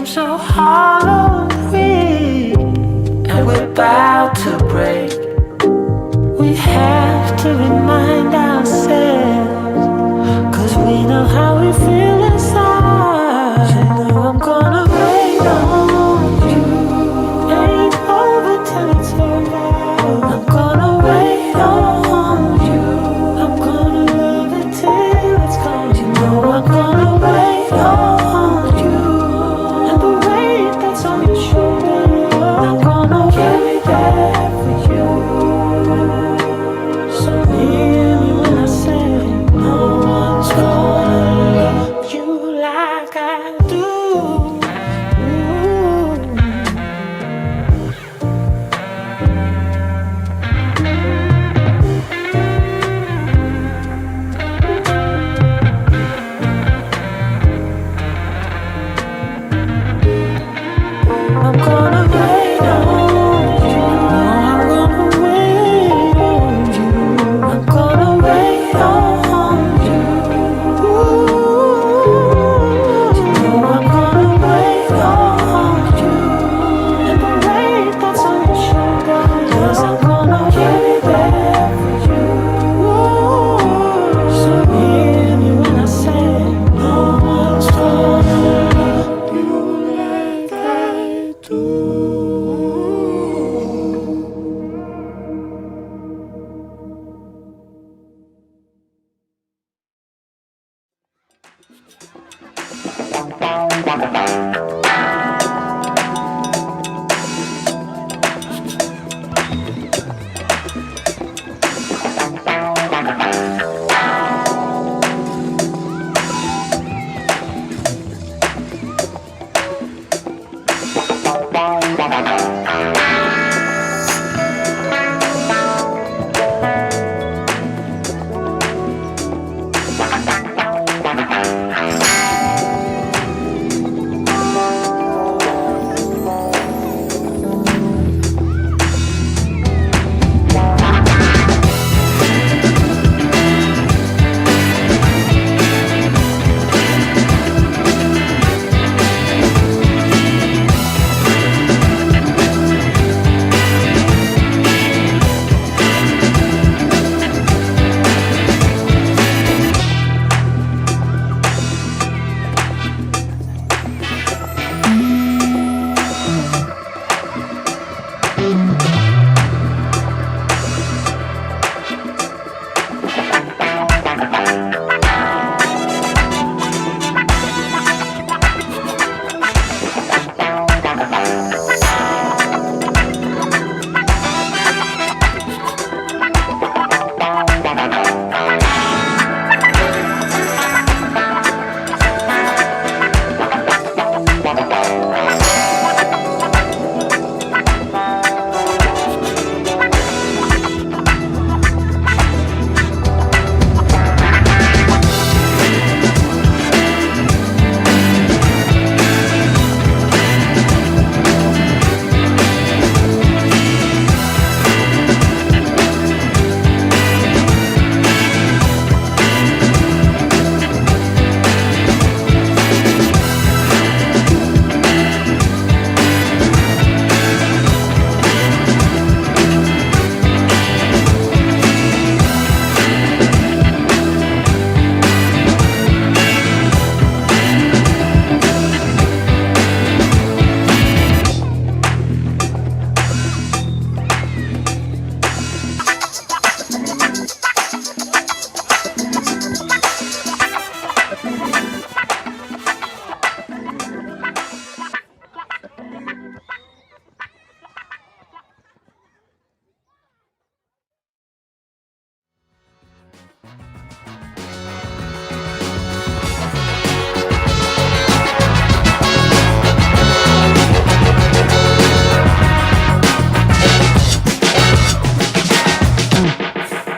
so hollow and weak, and we're about to break. We have to remind ourselves, 'cause we know how we feel inside. You know I'm gonna wait on you. Ain't over till it's over. I'm gonna wait on you. I'm gonna love it till it's gone. You know I'm gonna wait on you. And the weight that's on your shoulder, I'm gonna carry that for you. So hear me when I say no one's gonna love you like I do. I'm gonna wait on you. I'm gonna wait on you. I'm gonna wait on you. You know I'm gonna wait on you. And the weight that's on your shoulder, yes, I'm gonna carry that for you. So hear me when I say no one's gonna love you like I do.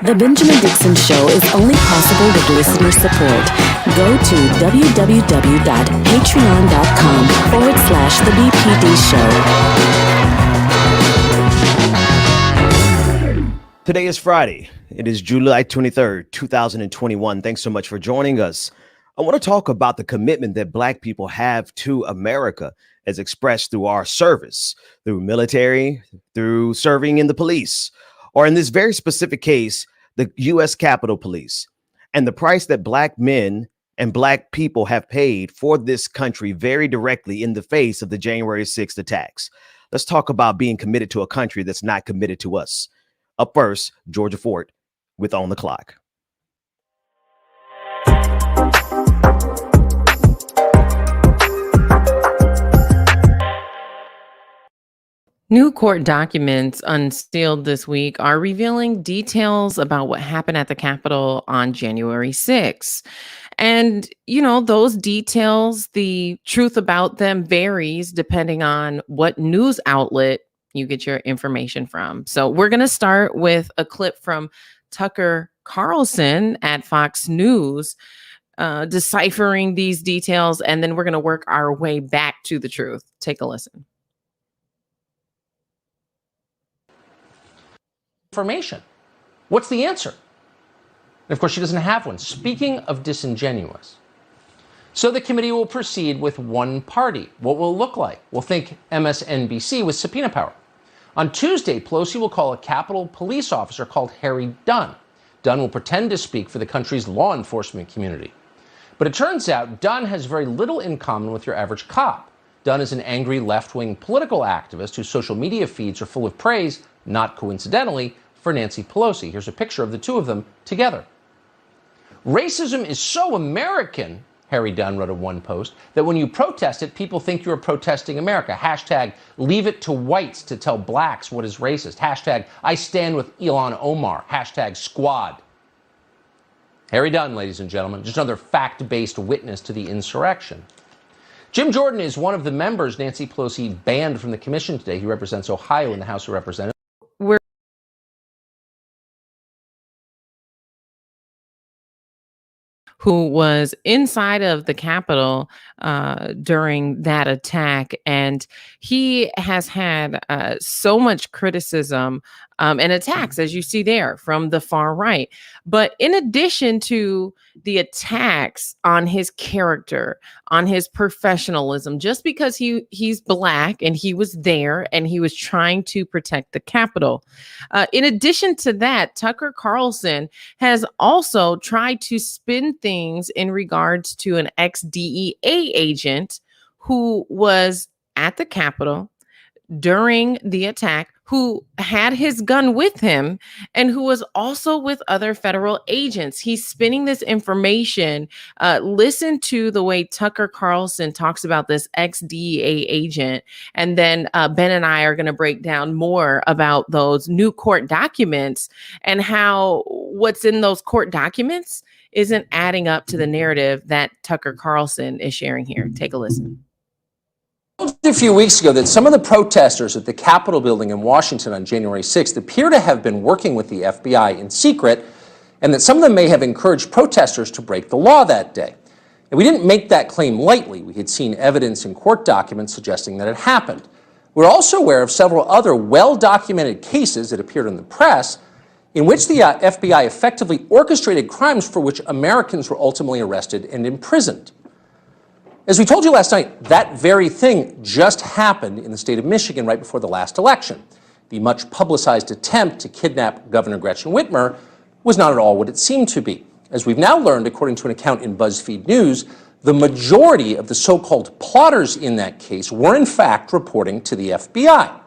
The Benjamin Dixon Show is only possible with listener support. Go to www.patreon.com/The BPD Show. Today is Friday. It is July 23rd, 2021. Thanks so much for joining us I want to talk about the commitment that Black people have to America as expressed through our service, through military, through serving in the police, or in this very specific case, the U.S. Capitol Police, and the price that Black men and Black people have paid for this country very directly in the face of the January 6th attacks. Let's talk about being committed to a country that's not committed to us. Up first, Georgia Fort with On the Clock. New court documents unsealed this week are revealing details about what happened at the Capitol on January 6th. And, those details, the truth about them varies depending on what news outlet you get your information from. So we're going to start with a clip from Tucker Carlson at Fox News, deciphering these details, and then we're going to work our way back to the truth. Take a listen. Information. What's the answer? And of course, she doesn't have one. Speaking of disingenuous. So the committee will proceed with one party. What will it look like? We'll think MSNBC with subpoena power. On Tuesday, Pelosi will call a Capitol police officer called Harry Dunn. Dunn will pretend to speak for the country's law enforcement community. But it turns out Dunn has very little in common with your average cop. Dunn is an angry left-wing political activist whose social media feeds are full of praise, not coincidentally, for Nancy Pelosi. Here's a picture of the two of them together. Racism is so American, Harry Dunn wrote in one post, that when you protest it, people think you're protesting America. Hashtag leave it to whites to tell blacks what is racist. Hashtag I stand with Ilhan Omar. Hashtag squad. Harry Dunn, ladies and gentlemen, just another fact-based witness to the insurrection. Jim Jordan is one of the members Nancy Pelosi banned from the commission today. He represents Ohio in the House of Representatives. Who was inside of the Capitol during that attack. And he has had so much criticism and attacks, as you see there, from the far right. But in addition to the attacks on his character, on his professionalism, just because he's Black and he was there and he was trying to protect the Capitol. In addition to that, Tucker Carlson has also tried to spin things in regards to an ex-DEA agent who was at the Capitol during the attack, who had his gun with him and who was also with other federal agents. He's spinning this information. Listen to the way Tucker Carlson talks about this ex-DEA agent. And then Ben and I are going to break down more about those new court documents and how what's in those court documents isn't adding up to the narrative that Tucker Carlson is sharing here. Take a listen. A few weeks ago that some of the protesters at the Capitol building in Washington on January 6th appear to have been working with the FBI in secret, and that some of them may have encouraged protesters to break the law that day. And we didn't make that claim lightly. We had seen evidence in court documents suggesting that it happened. We're also aware of several other well-documented cases that appeared in the press in which the FBI effectively orchestrated crimes for which Americans were ultimately arrested and imprisoned. As we told you last night, that very thing just happened in the state of Michigan right before the last election. The much publicized attempt to kidnap Governor Gretchen Whitmer was not at all what it seemed to be. As we've now learned, according to an account in BuzzFeed News, the majority of the so-called plotters in that case were in fact reporting to the FBI.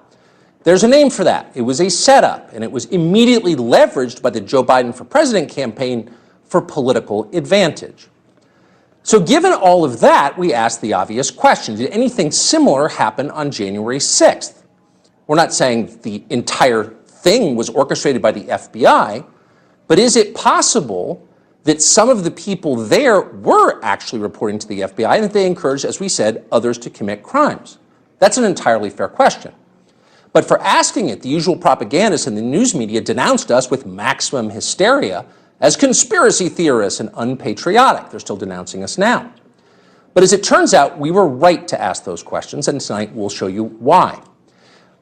There's a name for that. It was a setup, and it was immediately leveraged by the Joe Biden for President campaign for political advantage. So given all of that, we asked the obvious question. Did anything similar happen on January 6th? We're not saying the entire thing was orchestrated by the FBI, but is it possible that some of the people there were actually reporting to the FBI and that they encouraged, as we said, others to commit crimes? That's an entirely fair question. But for asking it, the usual propagandists in the news media denounced us with maximum hysteria as conspiracy theorists and unpatriotic. They're still denouncing us now. But as it turns out, we were right to ask those questions, and tonight we'll show you why.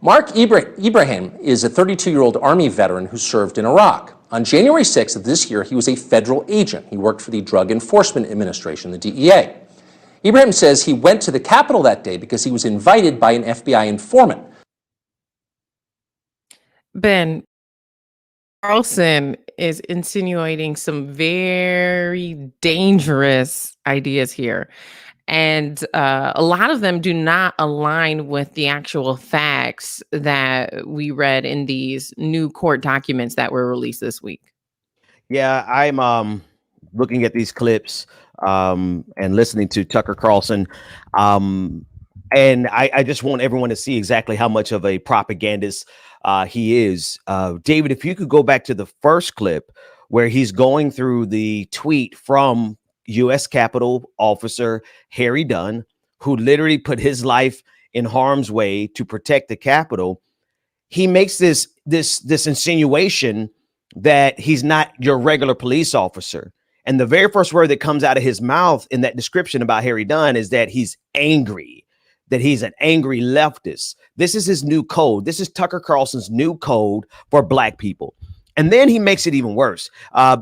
Mark Ibrahim is a 32-year-old Army veteran who served in Iraq. On January 6th of this year, he was a federal agent. He worked for the Drug Enforcement Administration, the DEA. Ibrahim says he went to the Capitol that day because he was invited by an FBI informant. Ben, Carlson is insinuating some very dangerous ideas here. And a lot of them do not align with the actual facts that we read in these new court documents that were released this week. Yeah, I'm looking at these clips and listening to Tucker Carlson. And I just want everyone to see exactly how much of a propagandist he is. David, if you could go back to the first clip where he's going through the tweet from U.S. Capitol officer Harry Dunn, who literally put his life in harm's way to protect the Capitol. He makes this insinuation that he's not your regular police officer. And the very first word that comes out of his mouth in that description about Harry Dunn is that he's angry, that he's an angry leftist. This is his new code. This is Tucker Carlson's new code for Black people. And then he makes it even worse.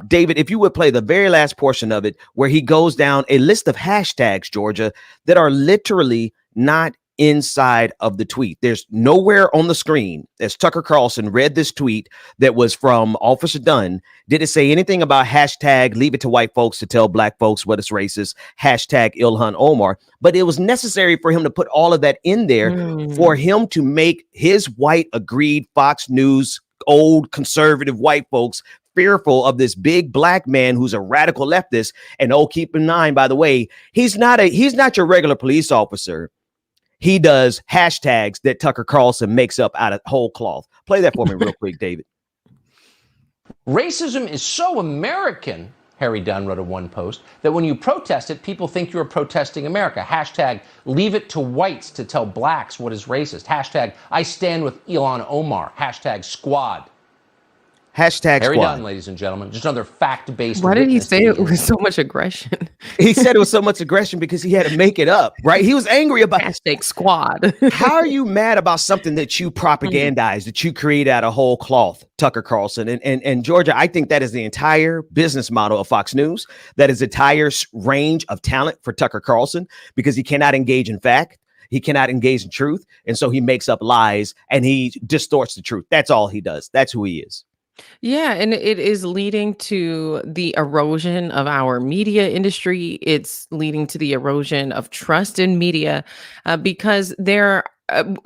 David, if you would play the very last portion of it, where he goes down a list of hashtags, Georgia, that are literally not inside of the tweet. There's nowhere on the screen, as Tucker Carlson read this tweet that was from Officer Dunn, did it say anything about hashtag leave it to white folks to tell Black folks what is racist, hashtag Ilhan Omar. But it was necessary for him to put all of that in there for him to make his white agreed Fox News old conservative white folks fearful of this big Black man who's a radical leftist. And keep in mind, by the way, he's not your regular police officer. He does hashtags that Tucker Carlson makes up out of whole cloth. Play that for me real quick, David. Racism is so American, Harry Dunn wrote in one post, that when you protest it, people think you're protesting America. Hashtag leave it to whites to tell blacks what is racist. Hashtag I stand with Ilhan Omar. Hashtag squad. Hashtag Harry squad. Dunn, ladies and gentlemen, just another fact-based. Why did he say it with so much aggression? He said it was so much aggression because he had to make it up, right? He was angry about Hashtag squad. How are you mad about something that you propagandize, that you create out of whole cloth, Tucker Carlson? And Georgia, I think that is the entire business model of Fox News. That is the entire range of talent for Tucker Carlson, because he cannot engage in fact. He cannot engage in truth. And so he makes up lies and he distorts the truth. That's all he does. That's who he is. Yeah, and it is leading to the erosion of our media industry. It's leading to the erosion of trust in media because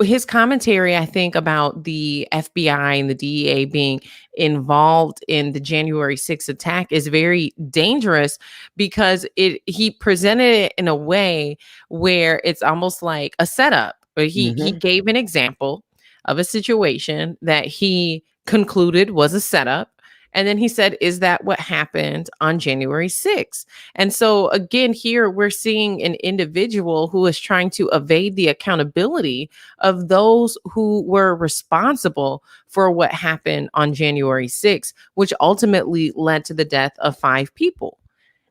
his commentary, I think, about the FBI and the DEA being involved in the January 6th attack is very dangerous because he presented it in a way where it's almost like a setup. He gave an example of a situation that he concluded was a setup. And then he said, is that what happened on January 6th? And so again, here we're seeing an individual who is trying to evade the accountability of those who were responsible for what happened on January 6th, which ultimately led to the death of 5 people.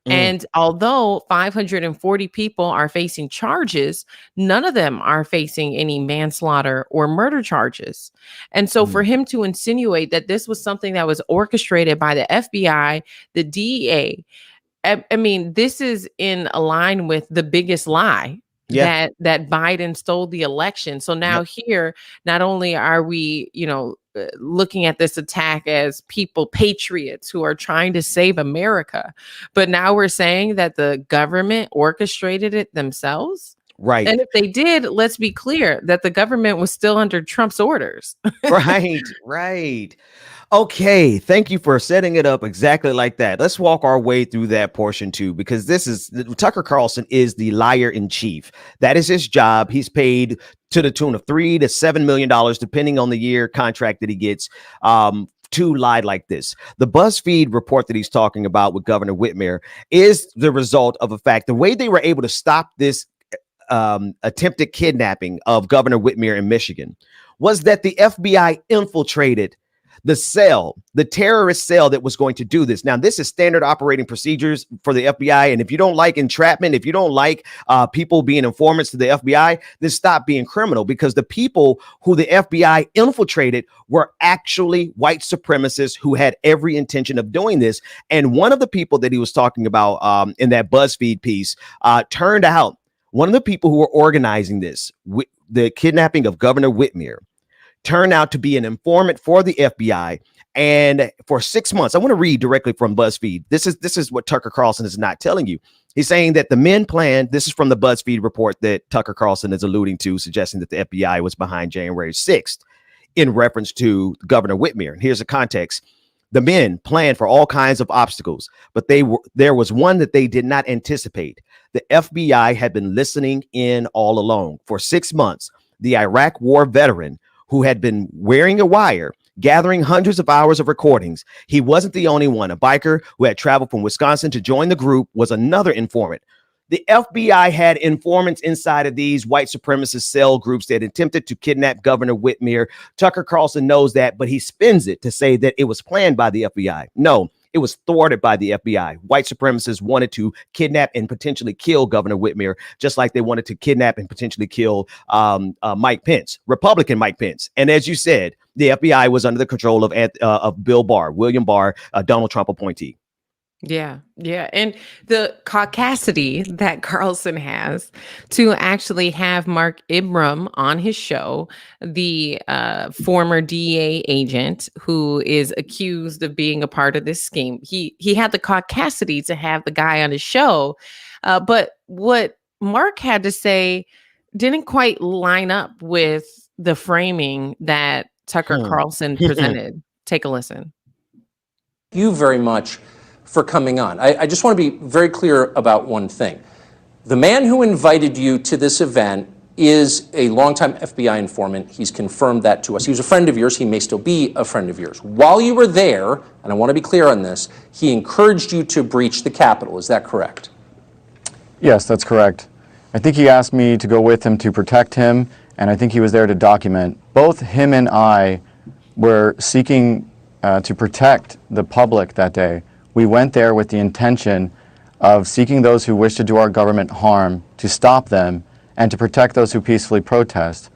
And although 540 people are facing charges, none of them are facing any manslaughter or murder charges. And so for him to insinuate that this was something that was orchestrated by the FBI, the DEA, I mean, this is in line with the biggest lie. Yeah. That Biden stole the election. So now here, not only are we, looking at this attack as patriots who are trying to save America, but now we're saying that the government orchestrated it themselves. Right. And if they did, let's be clear that the government was still under Trump's orders. Right. Okay. Thank you for setting it up exactly like that. Let's walk our way through that portion too, because Tucker Carlson is the liar in chief. That is his job. He's paid to the tune of $3 to $7 million, depending on the year contract that he gets, to lie like this. The BuzzFeed report that he's talking about with Governor Whitmer is the result of a fact. The way they were able to stop this attempted kidnapping of Governor Whitmer in Michigan was that the FBI infiltrated the terrorist cell that was going to do this. Now, this is standard operating procedures for the FBI. And if you don't like entrapment, if you don't like people being informants to the FBI, then stop being criminal, because the people who the FBI infiltrated were actually white supremacists who had every intention of doing this. And one of the people that he was talking about in that BuzzFeed piece turned out one of the people who were organizing this, the kidnapping of Governor Whitmer, turned out to be an informant for the FBI. And for 6 months, I want to read directly from BuzzFeed. This is what Tucker Carlson is not telling you. He's saying that the men planned. This is from the BuzzFeed report that Tucker Carlson is alluding to, suggesting that the FBI was behind January 6th in reference to Governor Whitmer. And here's the context. The men planned for all kinds of obstacles, but there was one that they did not anticipate. The FBI had been listening in all along. For 6 months, the Iraq War veteran who had been wearing a wire, gathering hundreds of hours of recordings. He wasn't the only one. A biker who had traveled from Wisconsin to join the group was another informant. The FBI had informants inside of these white supremacist cell groups that attempted to kidnap Governor Whitmer. Tucker Carlson knows that, but he spins it to say that it was planned by the FBI. No, it was thwarted by the FBI. White supremacists wanted to kidnap and potentially kill Governor Whitmer, just like they wanted to kidnap and potentially kill Mike Pence, Republican Mike Pence. And as you said, the FBI was under the control of Bill Barr, William Barr, Donald Trump appointee. Yeah. And the caucasity that Carlson has to actually have Mark Ibram on his show, the former DEA agent who is accused of being a part of this scheme. He had the caucasity to have the guy on his show. But what Mark had to say didn't quite line up with the framing that Tucker Carlson presented. Take a listen. Thank you very much for coming on. I just want to be very clear about one thing. The man who invited you to this event is a longtime FBI informant. He's confirmed that to us. He was a friend of yours. He may still be a friend of yours. While you were there, and I want to be clear on this, he encouraged you to breach the Capitol. Is that correct? Yes, that's correct. I think he asked me to go with him to protect him, and I think he was there to document. Both him and I were seeking to protect the public that day. We went there with the intention of seeking those who wish to do our government harm, to stop them, and to protect those who peacefully protest.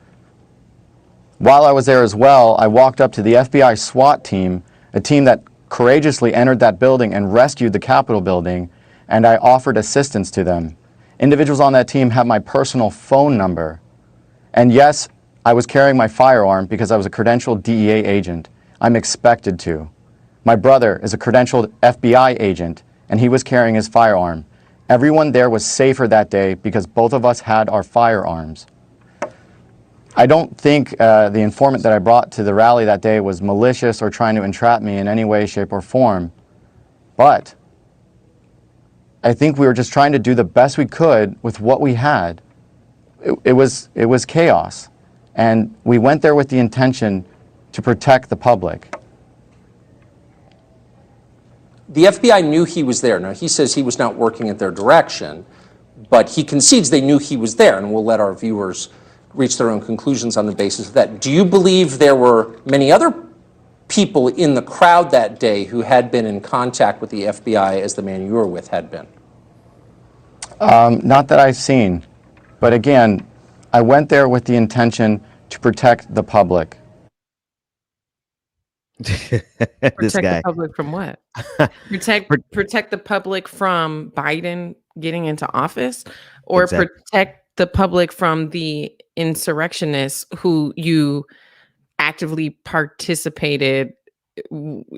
While I was there as well, I walked up to the FBI SWAT team, a team that courageously entered that building and rescued the Capitol building, and I offered assistance to them. Individuals on that team have my personal phone number. And yes, I was carrying my firearm because I was a credentialed DEA agent. I'm expected to. My brother is a credentialed FBI agent, and he was carrying his firearm. Everyone there was safer that day because both of us had our firearms. I don't think the informant that I brought to the rally that day was malicious or trying to entrap me in any way, shape, or form. But I think we were just trying to do the best we could with what we had. It was chaos. And we went there with the intention to protect the public. The FBI knew he was there. Now, he says he was not working at their direction, but he concedes they knew he was there, and we'll let our viewers reach their own conclusions on the basis of that. Do you believe there were many other people in the crowd that day who had been in contact with the FBI as the man you were with had been? Not that I've seen. But again, I went there with the intention to protect the public. This Protect guy. the public from what? Protect the public from Biden getting into office, or Exactly. protect the public from the insurrectionists who you actively participated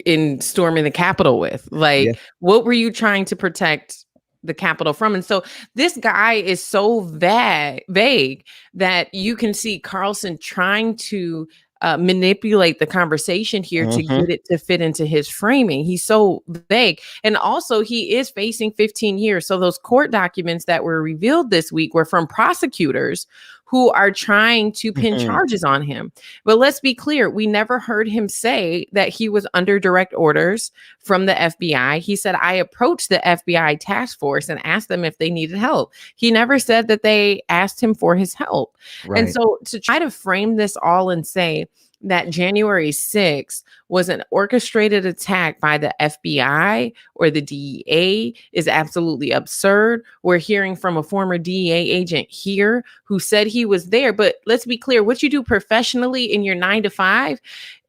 in storming the Capitol with? Like, Yeah. what were you trying to protect the Capitol from? And so this guy is so vague that you can see Carlson trying to manipulate the conversation here to get it to fit into his framing. He's so vague. And also he is facing 15 years. So those court documents that were revealed this week were from prosecutors who are trying to pin charges on him. But let's be clear, we never heard him say that he was under direct orders from the FBI. He said, I approached the FBI task force and asked them if they needed help. He never said that they asked him for his help. Right. And so to try to frame this all and say that January 6th was an orchestrated attack by the FBI or the DEA is absolutely absurd. We're hearing from a former DEA agent here who said he was there. But let's be clear, what you do professionally in your 9 to 5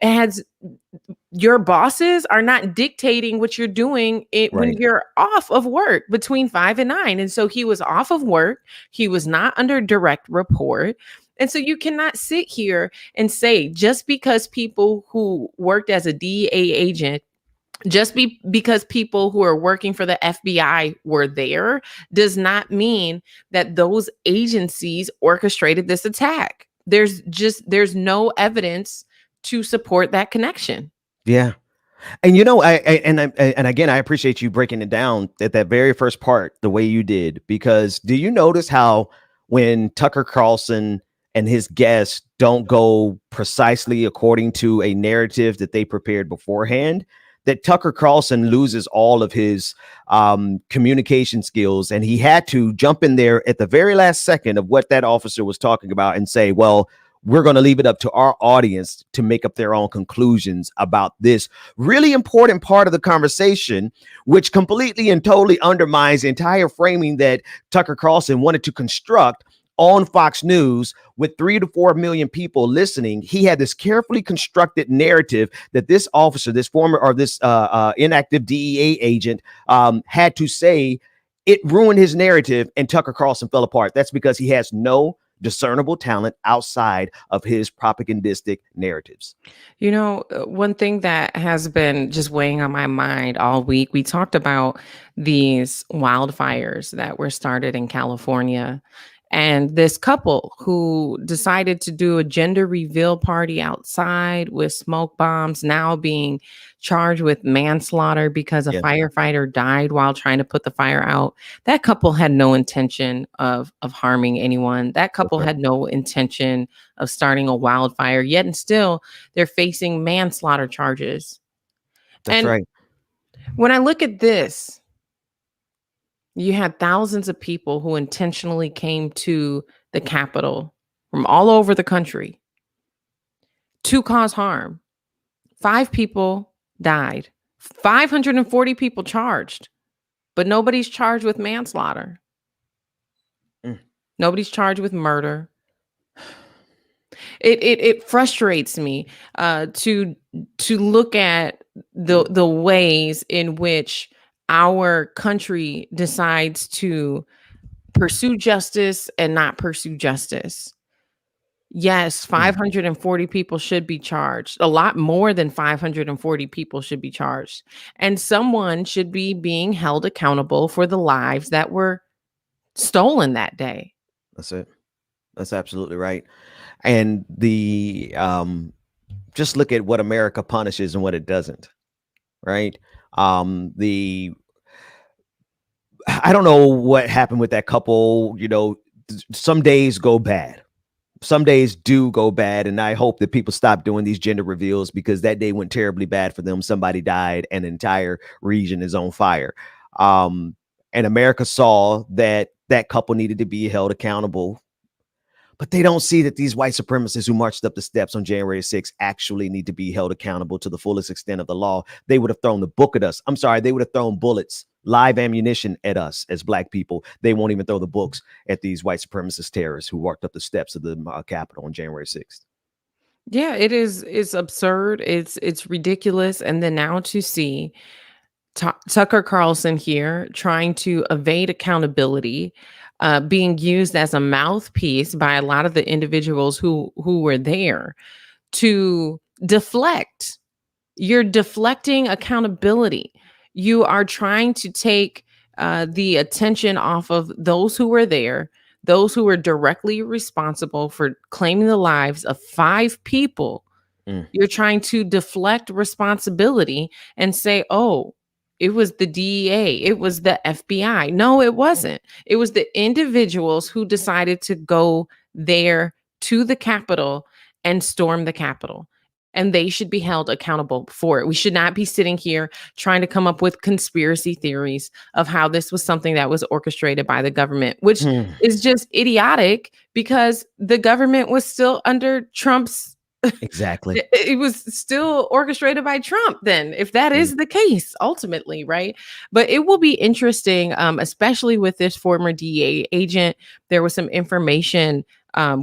has your bosses are not dictating what you're doing when Right. you're off of work between 5 and 9. And so he was off of work. He was not under direct report. And so you cannot sit here and say just because people who worked as a DEA agent, because people who are working for the FBI were there, does not mean that those agencies orchestrated this attack. There's no evidence to support that connection. Yeah. And and again, I appreciate you breaking it down at that very first part the way you did, because do you notice how when Tucker Carlson and his guests don't go precisely according to a narrative that they prepared beforehand, that Tucker Carlson loses all of his communication skills, and he had to jump in there at the very last second of what that officer was talking about and say, well, we're going to leave it up to our audience to make up their own conclusions about this really important part of the conversation, which completely and totally undermines the entire framing that Tucker Carlson wanted to construct on Fox News with 3 to 4 million people listening. He had this carefully constructed narrative that this officer, this former or this inactive DEA agent had to say. It ruined his narrative, and Tucker Carlson fell apart. That's because he has no discernible talent outside of his propagandistic narratives. You know, one thing that has been just weighing on my mind all week, we talked about these wildfires that were started in California. And this couple who decided to do a gender reveal party outside with smoke bombs, now being charged with manslaughter because a Yeah. firefighter died while trying to put the fire out. That couple had no intention of harming anyone. That couple right. had no intention of starting a wildfire, yet and still they're facing manslaughter charges. That's And right. when I look at this, you had thousands of people who intentionally came to the Capitol from all over the country to cause harm. 5 people died, 540 people charged, but nobody's charged with manslaughter. Nobody's charged with murder. It frustrates me to look at the ways in which our country decides to pursue justice and not pursue justice. Yes, 540 people should be charged. A lot more than 540 people should be charged. And someone should be being held accountable for the lives that were stolen that day. That's it. That's absolutely right. And the just look at what America punishes and what it doesn't. Right. I don't know what happened with that couple. Some days go bad. Some days do go bad. And I hope that people stop doing these gender reveals, because that day went terribly bad for them. Somebody died and an entire region is on fire. And America saw that that couple needed to be held accountable. But they don't see that these white supremacists who marched up the steps on January 6th actually need to be held accountable to the fullest extent of the law. They would have thrown the book at us. I'm sorry, they would have thrown bullets, live ammunition at us as Black people. They won't even throw the books at these white supremacist terrorists who walked up the steps of the Capitol on January 6th. Yeah, it's absurd. It's ridiculous. And then now to see Tucker Carlson here trying to evade accountability, being used as a mouthpiece by a lot of the individuals who were there to deflect. You're deflecting accountability. You are trying to take the attention off of those who were there, those who were directly responsible for claiming the lives of 5 people. You're trying to deflect responsibility and say, oh, it was the DEA, it was the FBI. No, it wasn't. It was the individuals who decided to go there to the Capitol and storm the Capitol. And they should be held accountable for it. We should not be sitting here trying to come up with conspiracy theories of how this was something that was orchestrated by the government, which is just idiotic, because the government was still under Trump's Exactly. It was still orchestrated by Trump then, if that Mm. is the case, ultimately, right? But it will be interesting, especially with this former DEA agent. There was some information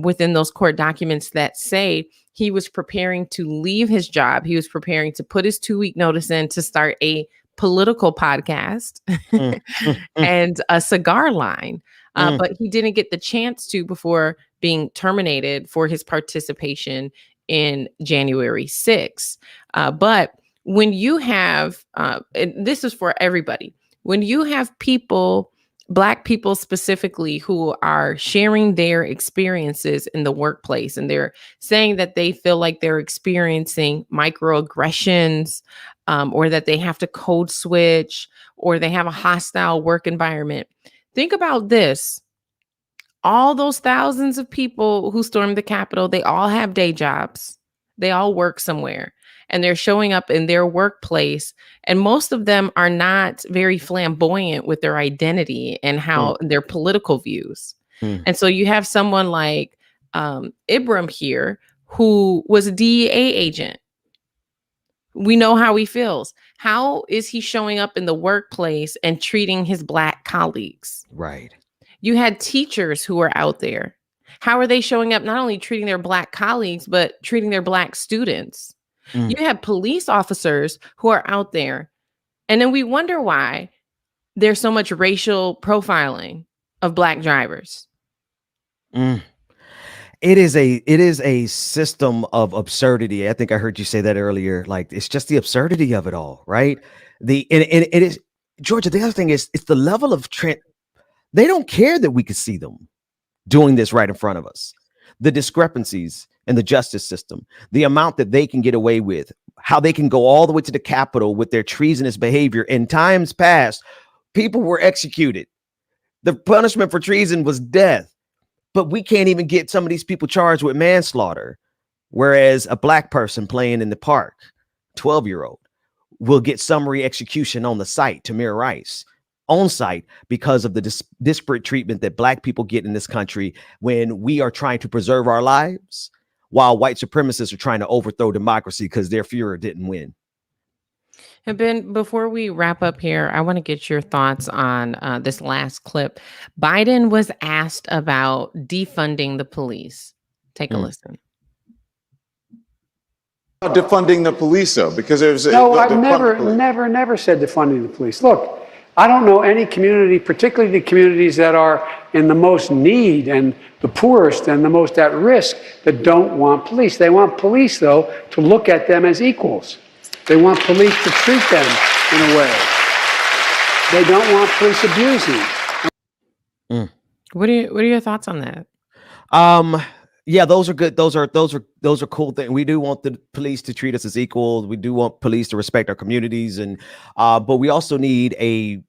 within those court documents that say he was preparing to leave his job. He was preparing to put his 2-week notice in to start a political podcast Mm, mm, mm, and a cigar line. mm. But he didn't get the chance to before being terminated for his participation in January 6th. But when you have, and this is for everybody, when you have people, Black people specifically, who are sharing their experiences in the workplace and they're saying that they feel like they're experiencing microaggressions, or that they have to code switch, or they have a hostile work environment. Think about this. All those thousands of people who stormed the Capitol, they all have day jobs. They all work somewhere and they're showing up in their workplace. And most of them are not very flamboyant with their identity and Mm, how their political views. mm. And so you have someone like Ibram here, who was a DEA agent. We know how he feels. How is he showing up in the workplace and treating his Black colleagues? Right. You had teachers who were out there. How are they showing up, not only treating their Black colleagues, but treating their Black students? Mm, You have police officers who are out there. And then we wonder why there's so much racial profiling of Black drivers. mm. It is a system of absurdity. I think I heard you say that earlier. Like, it's just the absurdity of it all, right? And it is, Georgia. The other thing is, it's the level of they don't care that we could see them doing this right in front of us. The discrepancies in the justice system, the amount that they can get away with, how they can go all the way to the Capitol with their treasonous behavior. In times past, people were executed. The punishment for treason was death. But we can't even get some of these people charged with manslaughter. Whereas a Black person playing in the park, 12-year-old, will get summary execution on the site, Tamir Rice, on site, because of the disparate treatment that Black people get in this country when we are trying to preserve our lives, while white supremacists are trying to overthrow democracy because their Führer didn't win. And Ben, before we wrap up here, I want to get your thoughts on this last clip. Biden was asked about defunding the police. Take a Mm. listen. Defunding the police, though, because there's No, I've never said defunding the police. Look, I don't know any community, particularly the communities that are in the most need and the poorest and the most at risk, that don't want police. They want police, though, to look at them as equals. They want police to treat them in a way. They don't want police abusing. What are your thoughts on that? Yeah, those are good. Those are cool things. We do want the police to treat us as equals. We do want police to respect our communities, and but we also need a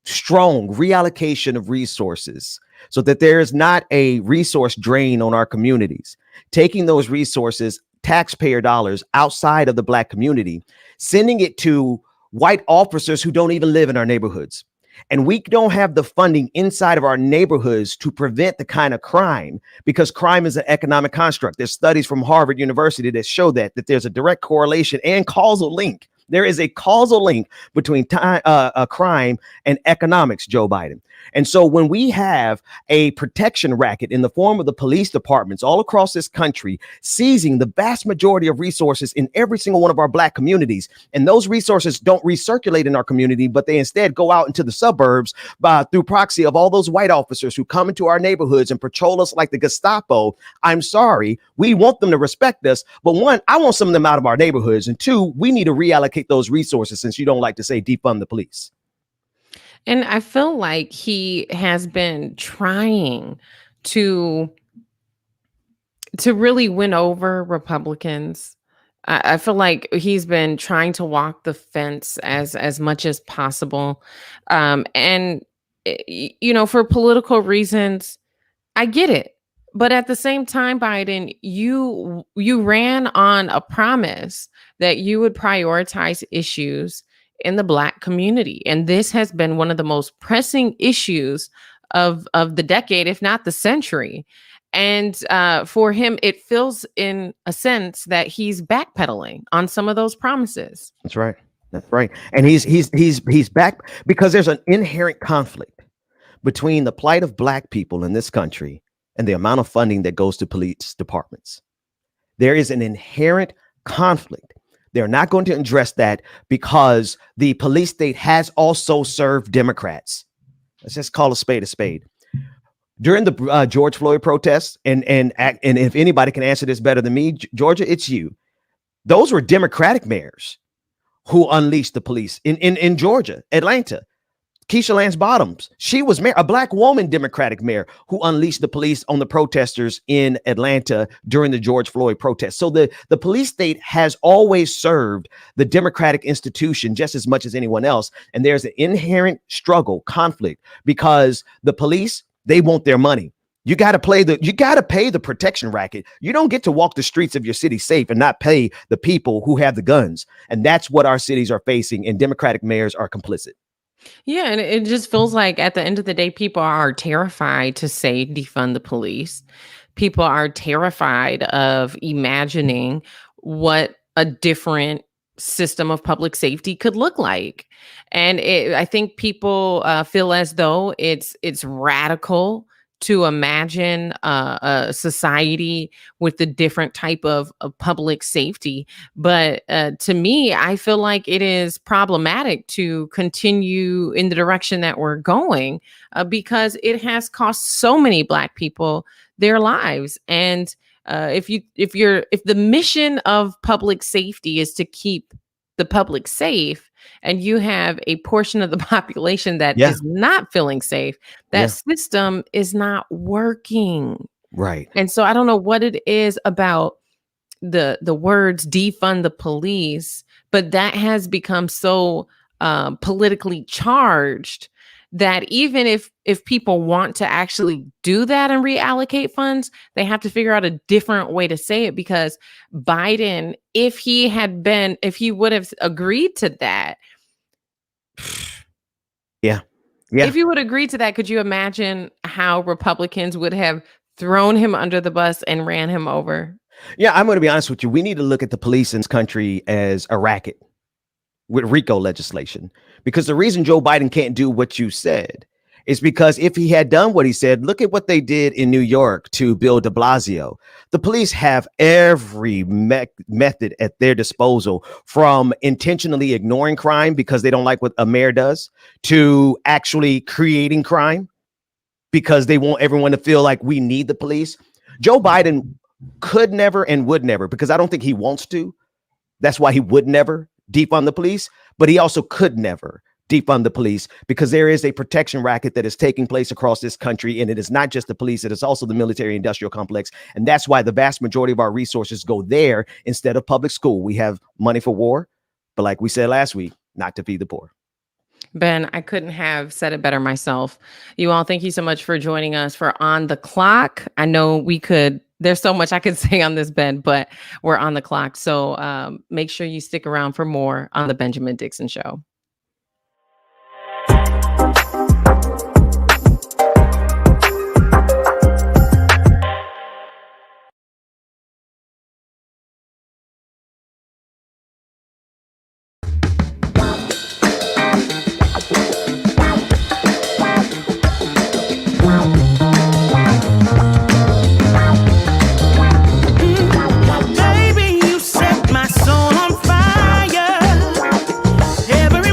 strong reallocation of resources so that there is not a resource drain on our communities. Taking those resources, taxpayer dollars, outside of the Black community, sending it to white officers who don't even live in our neighborhoods. And we don't have the funding inside of our neighborhoods to prevent the kind of crime, because crime is an economic construct. There's studies from Harvard University that show that there's a direct correlation and causal link. There is a causal link between crime and economics, Joe Biden. And so when we have a protection racket in the form of the police departments all across this country, seizing the vast majority of resources in every single one of our Black communities, and those resources don't recirculate in our community, but they instead go out into the suburbs through proxy of all those white officers who come into our neighborhoods and patrol us like the Gestapo. I'm sorry, we want them to respect us, but one, I want some of them out of our neighborhoods, and two, we need to reallocate those resources, since you don't like to say defund the police. And I feel like he has been trying to really win over Republicans. I feel like he's been trying to walk the fence as much as possible. And for political reasons, I get it. But at the same time, Biden, you ran on a promise that you would prioritize issues in the Black community. And this has been one of the most pressing issues of the decade, if not the century. And for him, it feels in a sense that he's backpedaling on some of those promises. That's right. That's right. And he's back because there's an inherent conflict between the plight of black people in this country and the amount of funding that goes to police departments. There is an inherent conflict. They're not going to address that because the police state has also served Democrats. Let's just call a spade a spade. During the George Floyd protests, and if anybody can answer this better than me, Georgia, it's you. Those were Democratic mayors who unleashed the police in Georgia, Atlanta. Keisha Lance Bottoms, she was mayor, a black woman Democratic mayor who unleashed the police on the protesters in Atlanta during the George Floyd protests. So the police state has always served the Democratic institution just as much as anyone else. And there's an inherent struggle, conflict, because the police, they want their money. You got to pay the protection racket. You don't get to walk the streets of your city safe and not pay the people who have the guns. And that's what our cities are facing. And Democratic mayors are complicit. Yeah, and it just feels like at the end of the day, people are terrified to say defund the police. People are terrified of imagining what a different system of public safety could look like. And I think people feel as though it's radical to imagine a society with a different type of public safety. But to me, I feel like it is problematic to continue in the direction that we're going because it has cost so many Black people their lives. And if the mission of public safety is to keep the public safe, and you have a portion of the population that is not feeling safe, that system is not working. Right. And so I don't know what it is about the words defund the police, but that has become so politically charged that even if people want to actually do that and reallocate funds, they have to figure out a different way to say it, because Biden, if he would have agreed to that. Yeah. If you would agree to that, could you imagine how Republicans would have thrown him under the bus and ran him over? Yeah, I'm going to be honest with you. We need to look at the police in this country as a racket with RICO legislation, because the reason Joe Biden can't do what you said is because if he had done what he said, look at what they did in New York to Bill de Blasio. The police have every method at their disposal, from intentionally ignoring crime because they don't like what a mayor does, to actually creating crime because they want everyone to feel like we need the police. Joe Biden could never and would never, because I don't think he wants to. That's why he would never defund the police, but he also could never defund the police, because there is a protection racket that is taking place across this country. And it is not just the police, it is also the military industrial complex. And that's why the vast majority of our resources go there instead of public school. We have money for war, but like we said last week, not to feed the poor. Ben, I couldn't have said it better myself. You all, thank you so much for joining us for On the Clock. I know there's so much I could say on this, Ben, but we're on the clock. So make sure you stick around for more on the Benjamin Dixon Show. Baby, you set my soul on fire. Every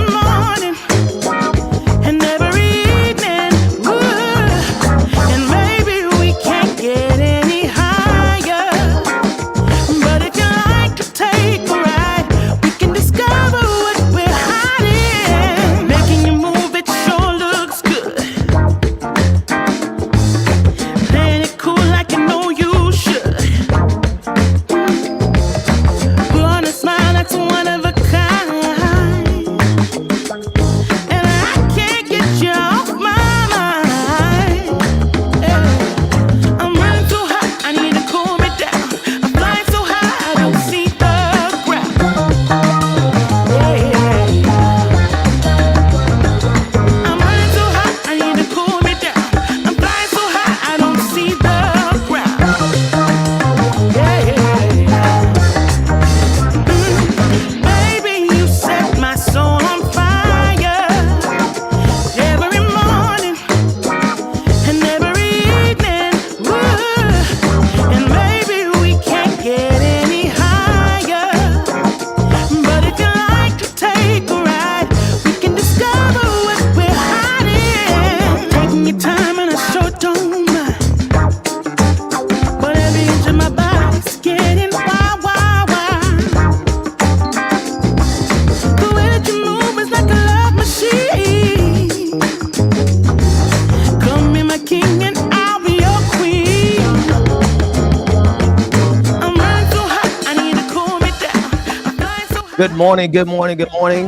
Good morning. Good morning. Good morning.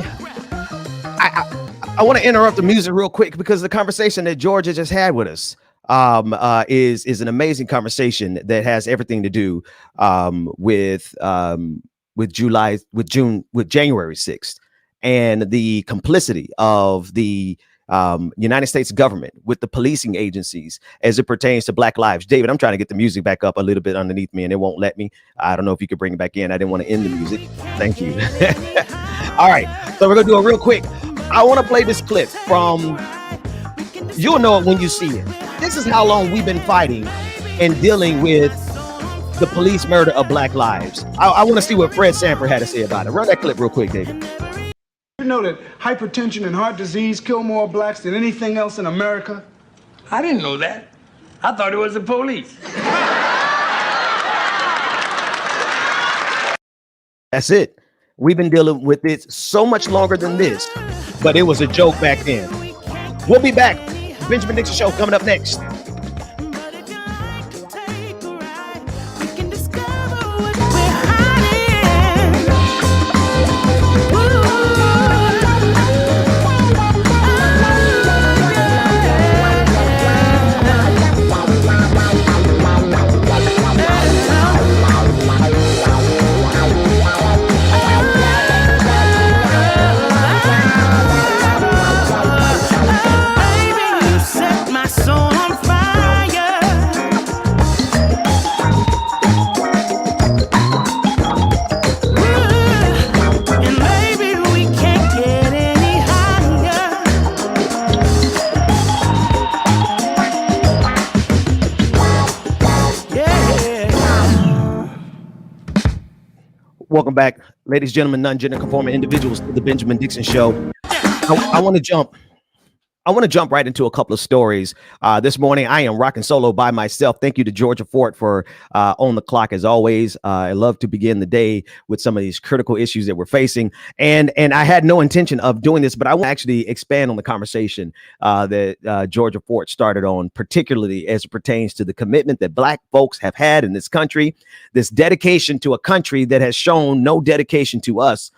I want to interrupt the music real quick because the conversation that Georgia just had with us is an amazing conversation that has everything to do with January 6th and the complicity of the United States government with the policing agencies as it pertains to Black lives. David, I'm trying to get the music back up a little bit underneath me and it won't let me. I don't know if you could bring it back in. I didn't want to end the music. Thank you. All right, so we're gonna do it real quick. I want to play this clip from, you'll know it when you see it. This is how long we've been fighting and dealing with the police murder of Black lives. I want to see what Fred Sanford had to say about it. Run that clip real quick, David. You know that hypertension and heart disease kill more blacks than anything else in America? I didn't know that. I thought it was the police. That's it. We've been dealing with it so much longer than this, but it was a joke back then. We'll be back. Benjamin Dixon Show coming up next. Welcome back, ladies, gentlemen, non-gender conforming individuals, to the Benjamin Dixon Show. I want to jump right into a couple of stories. This morning, I am rocking solo by myself. Thank you to Georgia Fort for on the clock as always. I love to begin the day with some of these critical issues that we're facing. And I had no intention of doing this, but I want to actually expand on the conversation that Georgia Fort started on, particularly as it pertains to the commitment that Black folks have had in this country, this dedication to a country that has shown no dedication to us,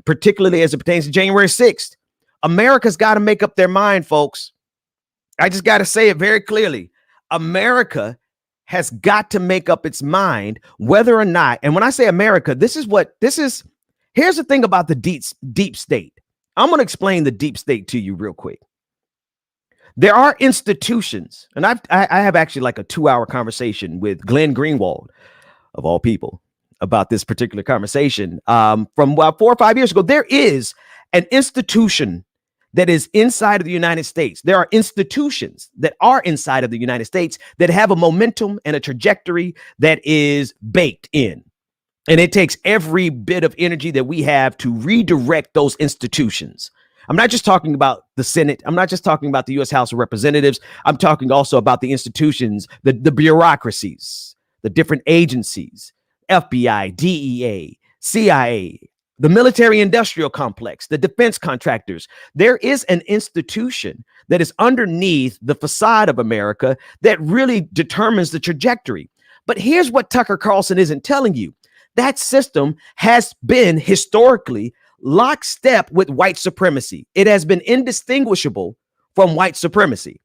particularly as it pertains to January 6th. America's got to make up their mind, folks. I just got to say it very clearly. America has got to make up its mind whether or not, and when I say America, here's the thing about the deep state. I'm going to explain the deep state to you real quick. There are institutions, and I have actually like a 2-hour conversation with Glenn Greenwald, of all people, about this particular conversation from about 4 or 5 years ago. There is an institution that is inside of the United States. There are institutions that are inside of the United States that have a momentum and a trajectory that is baked in. And it takes every bit of energy that we have to redirect those institutions. I'm not just talking about the Senate. I'm not just talking about the U.S. House of Representatives. I'm talking also about the institutions, the bureaucracies, the different agencies, FBI, DEA, CIA, the military industrial complex, the defense contractors. There is an institution that is underneath the facade of America that really determines the trajectory. But here's what Tucker Carlson isn't telling you. That system has been historically lockstep with white supremacy. It has been indistinguishable from white supremacy.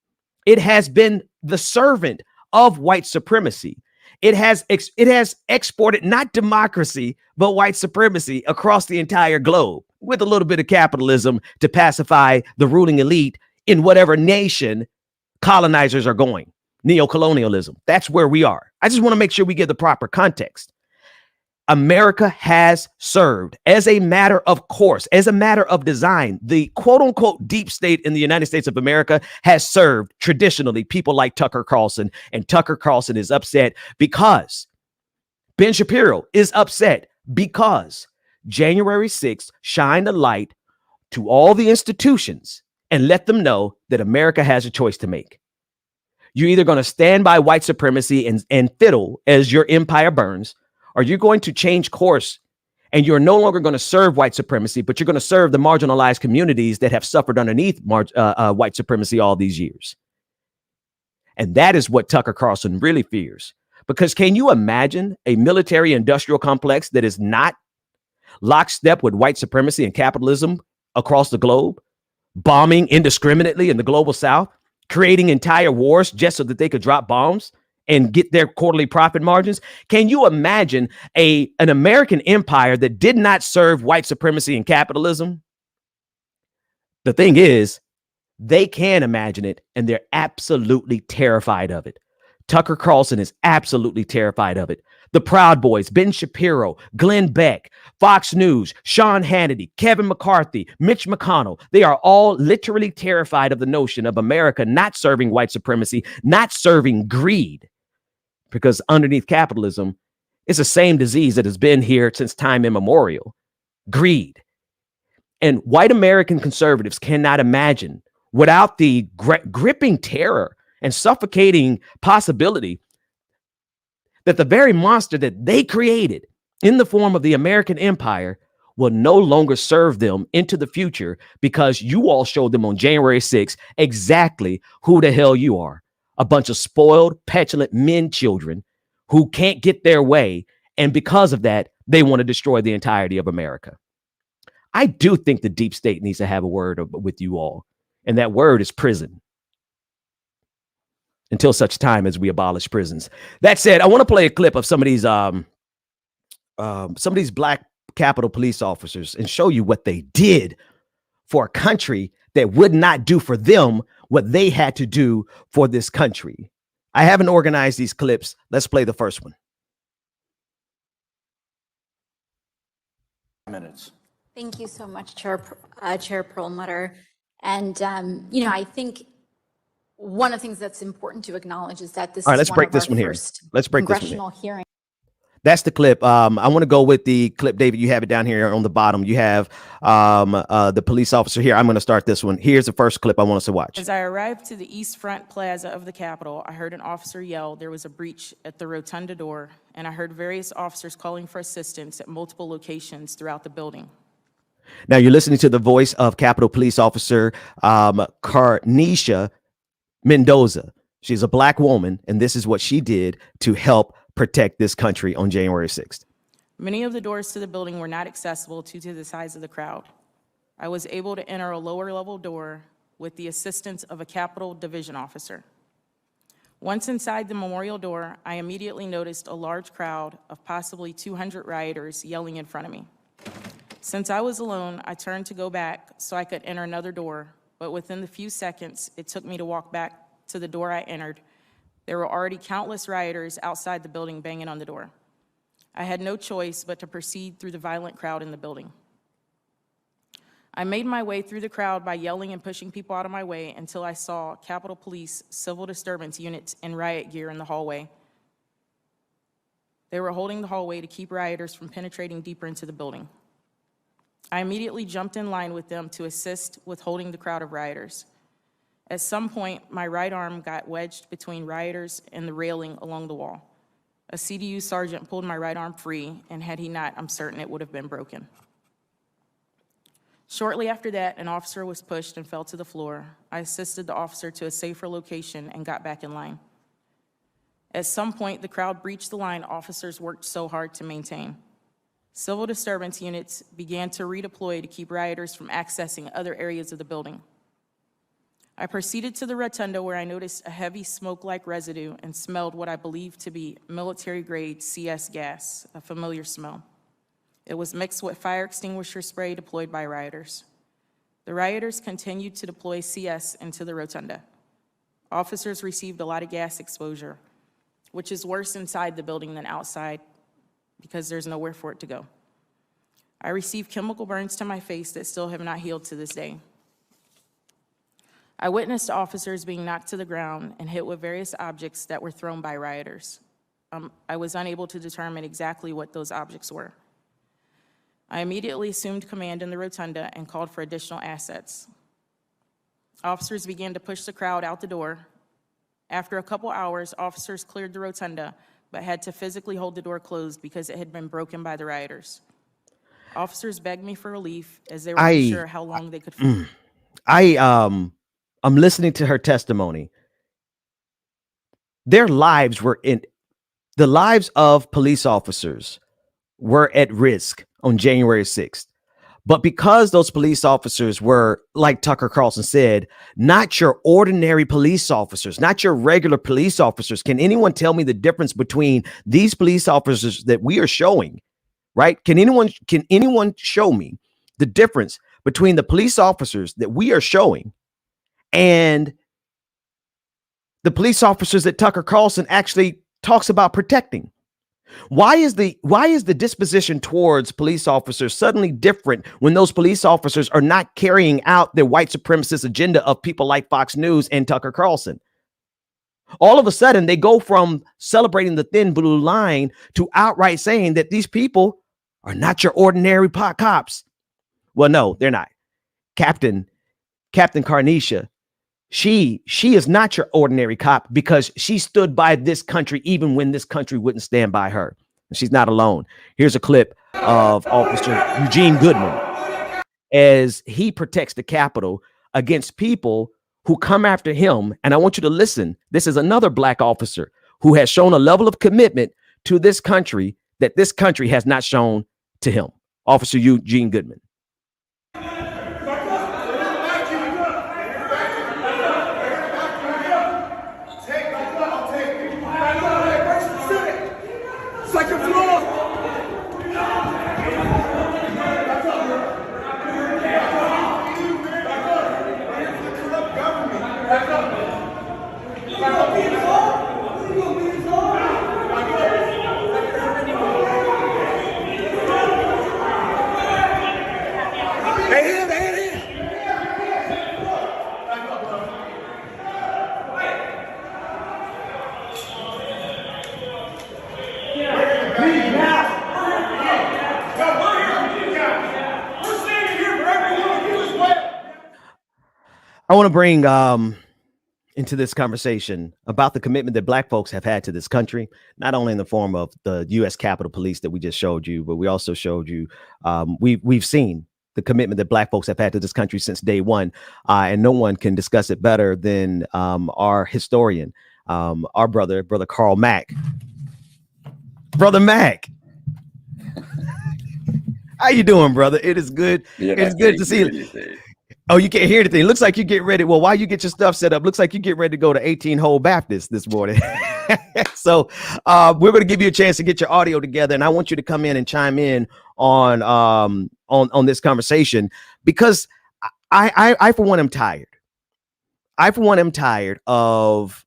It has been the servant of white supremacy. It has exported not democracy, but white supremacy across the entire globe with a little bit of capitalism to pacify the ruling elite in whatever nation colonizers are going. Neocolonialism. That's where we are. I just want to make sure we give the proper context. America has served, as a matter of course, as a matter of design, the quote unquote deep state in the United States of America has served traditionally people like Tucker Carlson. And Tucker Carlson is upset because Ben Shapiro is upset because January 6th shined a light to all the institutions and let them know that America has a choice to make. You're either going to stand by white supremacy and fiddle as your empire burns, or you're going to change course and you're no longer going to serve white supremacy, but you're going to serve the marginalized communities that have suffered underneath white supremacy all these years. And that is what Tucker Carlson really fears. Because can you imagine a military industrial complex that is not lockstep with white supremacy and capitalism across the globe, bombing indiscriminately in the global South, creating entire wars just so that they could drop bombs and get their quarterly profit margins. Can you imagine an American empire that did not serve white supremacy and capitalism? The thing is, they can imagine it, and they're absolutely terrified of it. Tucker Carlson is absolutely terrified of it. The Proud Boys, Ben Shapiro, Glenn Beck, Fox News, Sean Hannity, Kevin McCarthy, Mitch McConnell, they are all literally terrified of the notion of America not serving white supremacy, not serving greed, because underneath capitalism is the same disease that has been here since time immemorial: greed. And white American conservatives cannot imagine, without the gripping terror and suffocating possibility, that the very monster that they created in the form of the American empire will no longer serve them into the future, because you all showed them on January 6th exactly who the hell you are. A bunch of spoiled, petulant men children who can't get their way. And because of that, they want to destroy the entirety of America. I do think the deep state needs to have a word with you all. And that word is prison. Until such time as we abolish prisons. That said, I want to play a clip of some of these black Capitol police officers and show you what they did for a country that would not do for them what they had to do for this country. I haven't organized these clips. Let's play the first one. Minutes. Thank you so much, Chair Perlmutter. And, I think one of the things that's important to acknowledge is that this All right, is let's one break of this our one here. first Let's break this one congressional here. hearing. That's the clip. I want to go with the clip, David. You have it down here on the bottom. You have the police officer here. I'm going to start this one. Here's the first clip I want us to watch. As I arrived to the East Front Plaza of the Capitol, I heard an officer yell there was a breach at the rotunda door, and I heard various officers calling for assistance at multiple locations throughout the building. Now you're listening to the voice of Capitol Police Officer Carnisha Mendoza. She's a black woman, and this is what she did to help protect this country on January 6th. Many of the doors to the building were not accessible due to the size of the crowd. I was able to enter a lower level door with the assistance of a Capitol Division officer. Once inside the memorial door, I immediately noticed a large crowd of possibly 200 rioters yelling in front of me. Since I was alone, I turned to go back so I could enter another door, but within the few seconds it took me to walk back to the door I entered, there were already countless rioters outside the building banging on the door. I had no choice but to proceed through the violent crowd in the building. I made my way through the crowd by yelling and pushing people out of my way until I saw Capitol Police civil disturbance units in riot gear in the hallway. They were holding the hallway to keep rioters from penetrating deeper into the building. I immediately jumped in line with them to assist with holding the crowd of rioters. At some point, my right arm got wedged between rioters and the railing along the wall. A CDU sergeant pulled my right arm free, and had he not, I'm certain it would have been broken. Shortly after that, an officer was pushed and fell to the floor. I assisted the officer to a safer location and got back in line. At some point, the crowd breached the line officers worked so hard to maintain. Civil disturbance units began to redeploy to keep rioters from accessing other areas of the building. I proceeded to the rotunda where I noticed a heavy smoke-like residue and smelled what I believed to be military-grade CS gas, a familiar smell. It was mixed with fire extinguisher spray deployed by rioters. The rioters continued to deploy CS into the rotunda. Officers received a lot of gas exposure, which is worse inside the building than outside because there's nowhere for it to go. I received chemical burns to my face that still have not healed to this day. I witnessed officers being knocked to the ground and hit with various objects that were thrown by rioters. I was unable to determine exactly what those objects were. I immediately assumed command in the rotunda and called for additional assets. Officers began to push the crowd out the door. After a couple hours, officers cleared the rotunda, but had to physically hold the door closed because it had been broken by the rioters. Officers begged me for relief as they were unsure how long they could fight. I'm listening to her testimony. Their lives were the lives of police officers were at risk on January 6th. But because those police officers were, like Tucker Carlson said, not your ordinary police officers, not your regular police officers. Can anyone tell me the difference between these police officers that we are showing, right? Can anyone show me the difference between the police officers that we are showing and the police officers that Tucker Carlson actually talks about protecting? Why is the disposition towards police officers suddenly different when those police officers are not carrying out their white supremacist agenda of people like Fox News and Tucker Carlson? All of a sudden, they go from celebrating the thin blue line to outright saying that these people are not your ordinary cops. Well, no, they're not. Captain Carnisha, she is not your ordinary cop because she stood by this country even when this country wouldn't stand by her. And she's not alone. Here's a clip of Officer Eugene Goodman as he protects the Capitol against people who come after him. And I want you to listen. This is another black officer who has shown a level of commitment to this country that this country has not shown to him. Officer Eugene Goodman. I want to bring into this conversation about the commitment that black folks have had to this country, not only in the form of the U.S. Capitol Police that we just showed you, but we also showed you we've seen the commitment that black folks have had to this country since day one. And no one can discuss it better than our historian, our brother Carl Mack. Brother Mack. How you doing, brother? It is good. Yeah, it's good to see you. Oh, you can't hear anything. Looks like you get ready. Well, while you get your stuff set up, looks like you get ready to go to 18-hole Baptist this morning. So we're going to give you a chance to get your audio together, and I want you to come in and chime in on this conversation because I for one am tired. I for one am tired of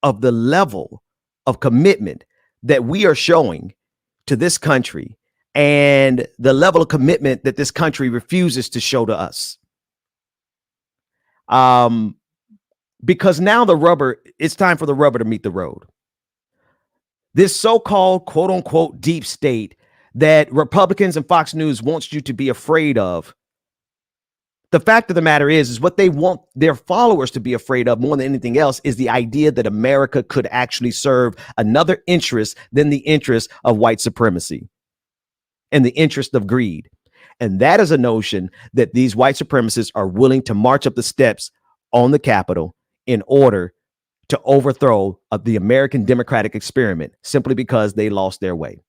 the level of commitment that we are showing to this country and the level of commitment that this country refuses to show to us. Because now it's time for the rubber to meet the road. This so-called quote unquote deep state that Republicans and Fox News wants you to be afraid of. The fact of the matter is what they want their followers to be afraid of more than anything else is the idea that America could actually serve another interest than the interest of white supremacy and the interest of greed. And that is a notion that these white supremacists are willing to march up the steps on the Capitol in order to overthrow the American democratic experiment simply because they lost their way.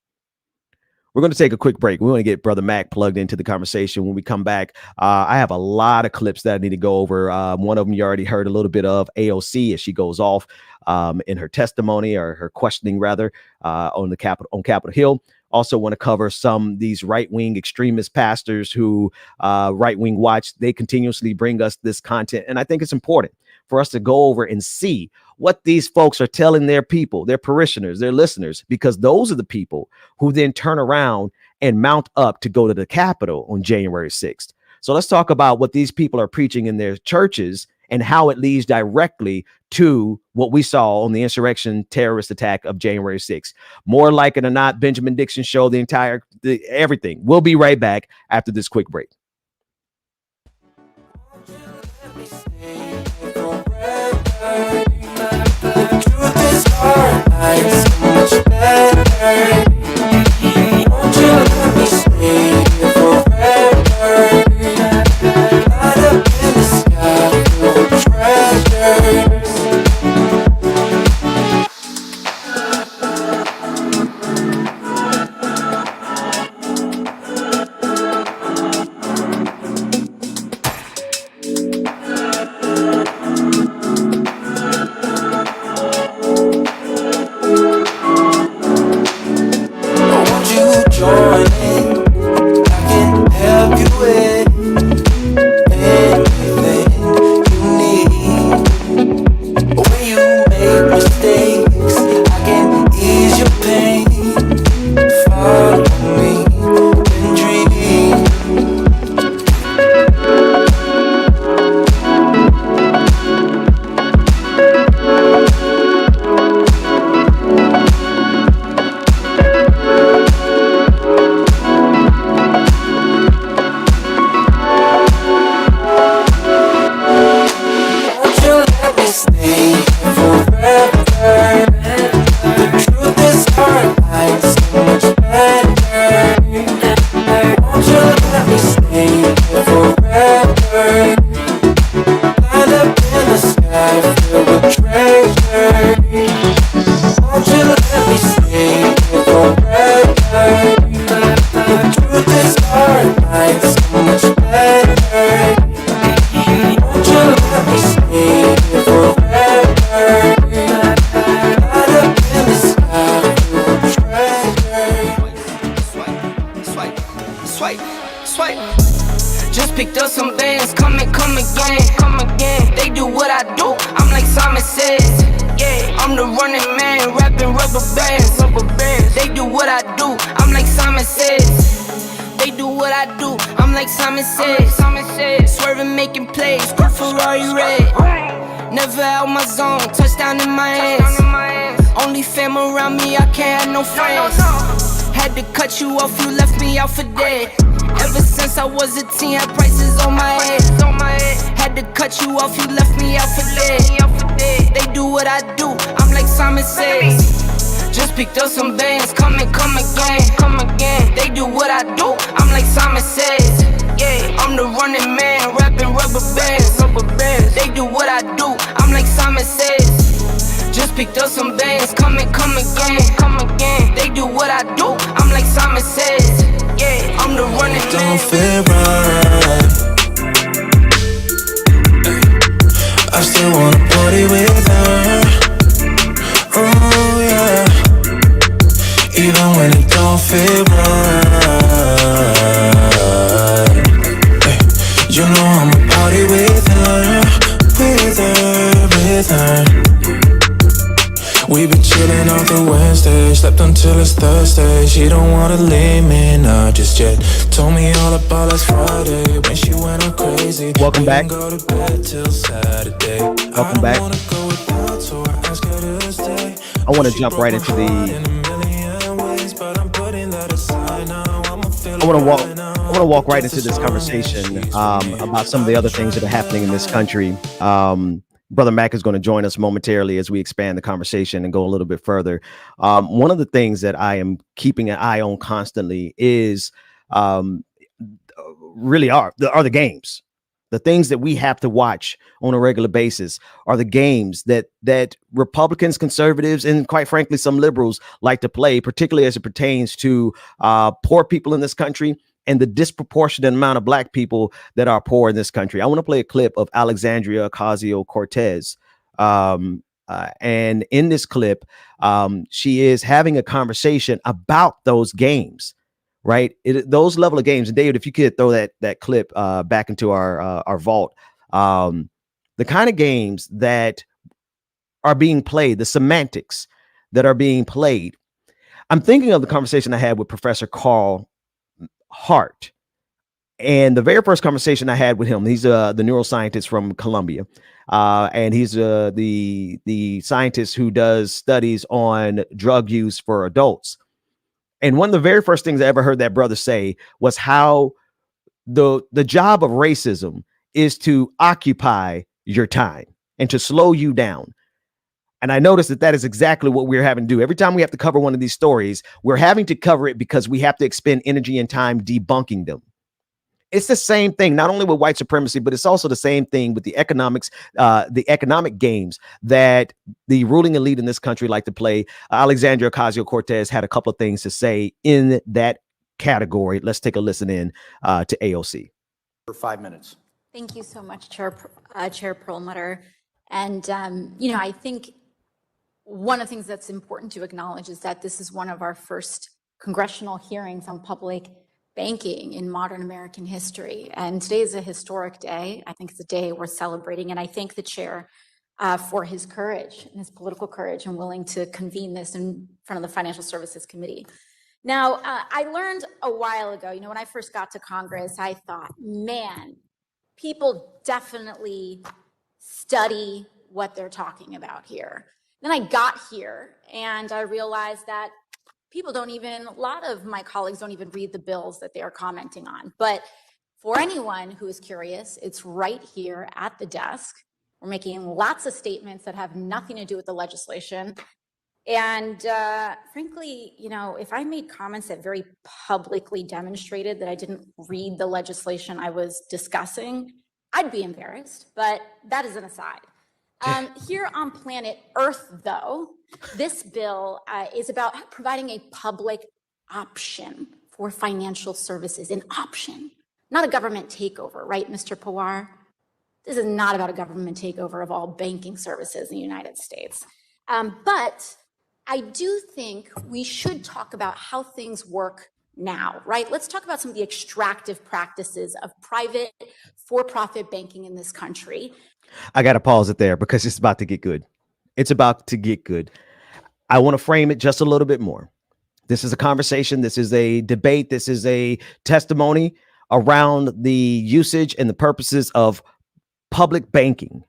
We're going to take a quick break. We want to get Brother Mac plugged into the conversation. When we come back, I have a lot of clips that I need to go over. One of them you already heard a little bit of, AOC, as she goes off in her testimony or her questioning rather on Capitol Hill. Also want to cover these right-wing extremist pastors who right-wing watch. They continuously bring us this content. And I think it's important for us to go over and see what these folks are telling their people, their parishioners, their listeners, because those are the people who then turn around and mount up to go to the Capitol on January 6th. So let's talk about what these people are preaching in their churches and how it leads directly to what we saw on the insurrection terrorist attack of January 6th. More like it or not, Benjamin Dixon show, everything. We'll be right back after this quick break. join in. I can help you with anything you need. When you make mistakes, I can ease your pain. Follow me and dream. Won't you let me stay forever? The truth is our lives so much better. Won't you let me stay forever? Light up in the sky filled with treasure. Won't you let me stay forever? The truth is our lives so much better. Won't you let me stay forever? Light up in the sky filled with treasure. Swipe. Just picked up some bands, come again. They do what I do, I'm like Simon Says. Yeah, I'm the running man, rapping rubber bands. They do what I do, I'm like Simon Says. They do what I do, I'm like Simon Says. Swerving, making plays, cool Ferrari red. Never out my zone, touchdown in my hands. Only fam around me, I can't have no friends. Had to cut you off, you left me out for dead. Ever since I was a teen, had prices on my head. Had to cut you off, you left me out for dead. They do what I do, I'm like Simon Says. Just picked up some bands, come again. They do what I do, I'm like Simon Says. Yeah, I'm the running man, rapping rubber bands. They do what I do, I'm like Simon Says. Just picked up some bands, come again. They do what I do, I'm like Simon Says. Yeah, I'm the running man. Don't feel right. I still wanna party with her. Oh yeah. Even when it don't feel right. You know I'ma party with her. We been chillin' off the Wednesday, slept until it's Thursday. She don't wanna leave me, not just yet. Told me all about last Friday when she went all crazy. Welcome back. Go to bed till Saturday. Welcome back. I want to jump right into the. I want to walk right into this conversation about some of the other things that are happening in this country. Brother Mac is going to join us momentarily as we expand the conversation and go a little bit further. One of the things that I am keeping an eye on constantly is really are the games. The things that we have to watch on a regular basis are the games that Republicans, conservatives, and quite frankly, some liberals like to play, particularly as it pertains to poor people in this country and the disproportionate amount of black people that are poor in this country. I want to play a clip of Alexandria Ocasio-Cortez. And in this clip, she is having a conversation about those games, right? Those level of games. And David, if you could throw that clip back into our vault, the kind of games that are being played, the semantics that are being played. I'm thinking of the conversation I had with Professor Carl Hart. And the very first conversation I had with him, he's the neuroscientist from Columbia. And he's the scientist who does studies on drug use for adults. And one of the very first things I ever heard that brother say was how the job of racism is to occupy your time and to slow you down. And I noticed that is exactly what we're having to do. Every time we have to cover one of these stories, we're having to cover it because we have to expend energy and time debunking them. It's the same thing, not only with white supremacy, but it's also the same thing with the economic games that the ruling elite in this country like to play. Alexandria Ocasio-Cortez had a couple of things to say in that category. Let's take a listen in to AOC. For 5 minutes. Thank you so much, Chair Perlmutter. And, I think one of the things that's important to acknowledge is that this is one of our first congressional hearings on public banking in modern American history. And today is a historic day. I think it's a day we're celebrating. And I thank the chair for his courage and his political courage and willing to convene this in front of the Financial Services Committee. Now, I learned a while ago, when I first got to Congress, I thought, man, people definitely study what they're talking about here. Then I got here and I realized that a lot of my colleagues don't even read the bills that they are commenting on. But for anyone who is curious, it's right here at the desk. We're making lots of statements that have nothing to do with the legislation. And frankly, if I made comments that very publicly demonstrated that I didn't read the legislation I was discussing, I'd be embarrassed, but that is an aside. Here on planet Earth, though, this bill is about providing a public option for financial services, an option, not a government takeover, right, Mr. Pawar? This is not about a government takeover of all banking services in the United States. But I do think we should talk about how things work now, right? Let's talk about some of the extractive practices of private for-profit banking in this country. I got to pause it there because it's about to get good. It's about to get good. I want to frame it just a little bit more. This is a conversation. This is a debate. This is a testimony around the usage and the purposes of public banking.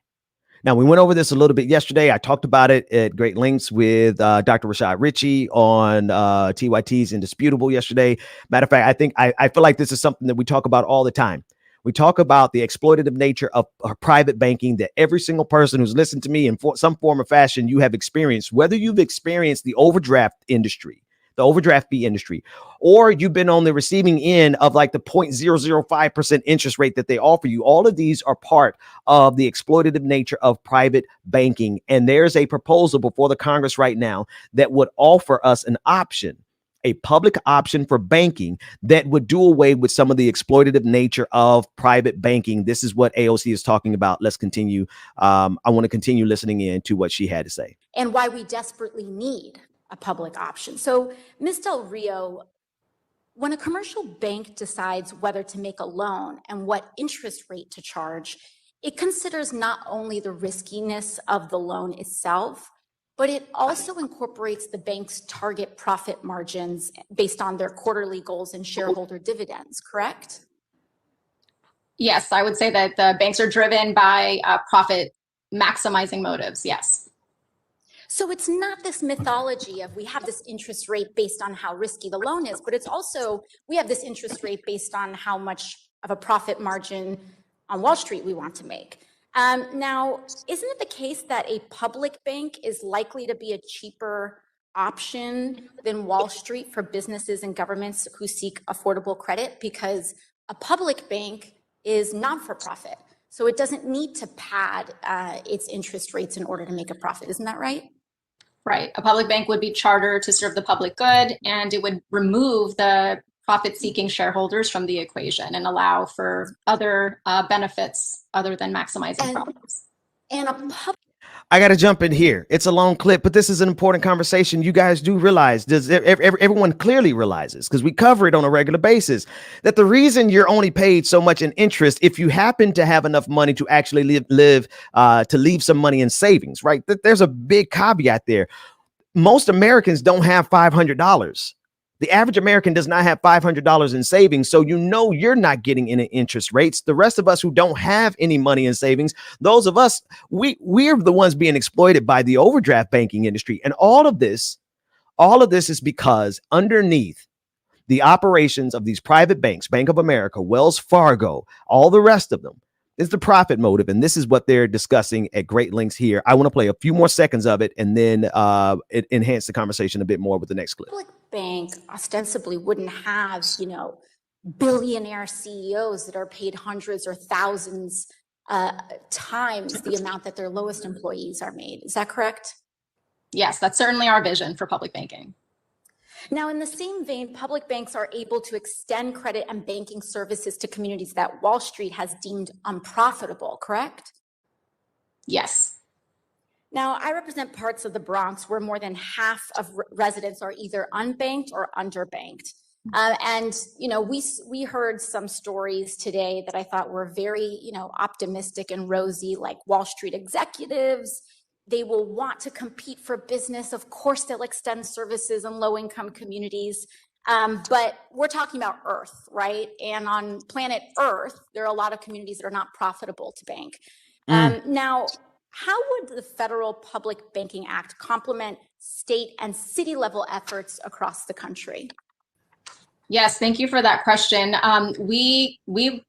Now, we went over this a little bit yesterday. I talked about it at great lengths with Dr. Rashad Ritchie on TYT's Indisputable yesterday. Matter of fact, I feel like this is something that we talk about all the time. We talk about the exploitative nature of private banking that every single person who's listened to me in some form or fashion, you have experienced, whether you've experienced the overdraft industry, the overdraft fee industry, or you've been on the receiving end of like the 0.005% interest rate that they offer you. All of these are part of the exploitative nature of private banking. And there's a proposal before the Congress right now that would offer us an option, a public option for banking that would do away with some of the exploitative nature of private banking. This is what AOC is talking about. Let's continue. I want to continue listening in to what she had to say. And why we desperately need a public option. So, Ms. Del Rio, when a commercial bank decides whether to make a loan and what interest rate to charge, it considers not only the riskiness of the loan itself, but it also incorporates the bank's target profit margins based on their quarterly goals and shareholder dividends, correct? Yes, I would say that the banks are driven by profit maximizing motives, yes. So it's not this mythology of we have this interest rate based on how risky the loan is, but it's also we have this interest rate based on how much of a profit margin on Wall Street we want to make. Now, isn't it the case that a public bank is likely to be a cheaper option than Wall Street for businesses and governments who seek affordable credit? Because a public bank is non-for-profit, so it doesn't need to pad its interest rates in order to make a profit. Isn't that right? Right. A public bank would be chartered to serve the public good, and it would remove the profit-seeking shareholders from the equation and allow for other benefits other than maximizing profits. And I got to jump in here. It's a long clip, but this is an important conversation. You guys do realize, everyone clearly realizes, because we cover it on a regular basis, that the reason you're only paid so much in interest if you happen to have enough money to actually leave some money in savings, right? There's a big caveat there. Most Americans don't have $500. The average American does not have $500 in savings. So you're not getting any interest rates. The rest of us who don't have any money in savings, those of us, we're the ones being exploited by the overdraft banking industry. And all of this is because underneath the operations of these private banks, Bank of America, Wells Fargo, all the rest of them, is the profit motive. And this is what they're discussing at great lengths here. I want to play a few more seconds of it and then enhance the conversation a bit more with the next clip. Public bank ostensibly wouldn't have, billionaire CEOs that are paid hundreds or thousands times the amount that their lowest employees are made. Is that correct? Yes, that's certainly our vision for public banking. Now, in the same vein, public banks are able to extend credit and banking services to communities that Wall Street has deemed unprofitable, correct? Yes. Now, I represent parts of the Bronx where more than half of residents are either unbanked or underbanked. And, we heard some stories today that I thought were very, optimistic and rosy, like Wall Street executives. They will want to compete for business. Of course, they'll extend services in low-income communities. But we're talking about Earth, right? And on planet Earth, there are a lot of communities that are not profitable to bank. Now, how would the Federal Public Banking Act complement state and city level efforts across the country? Yes, thank you for that question. We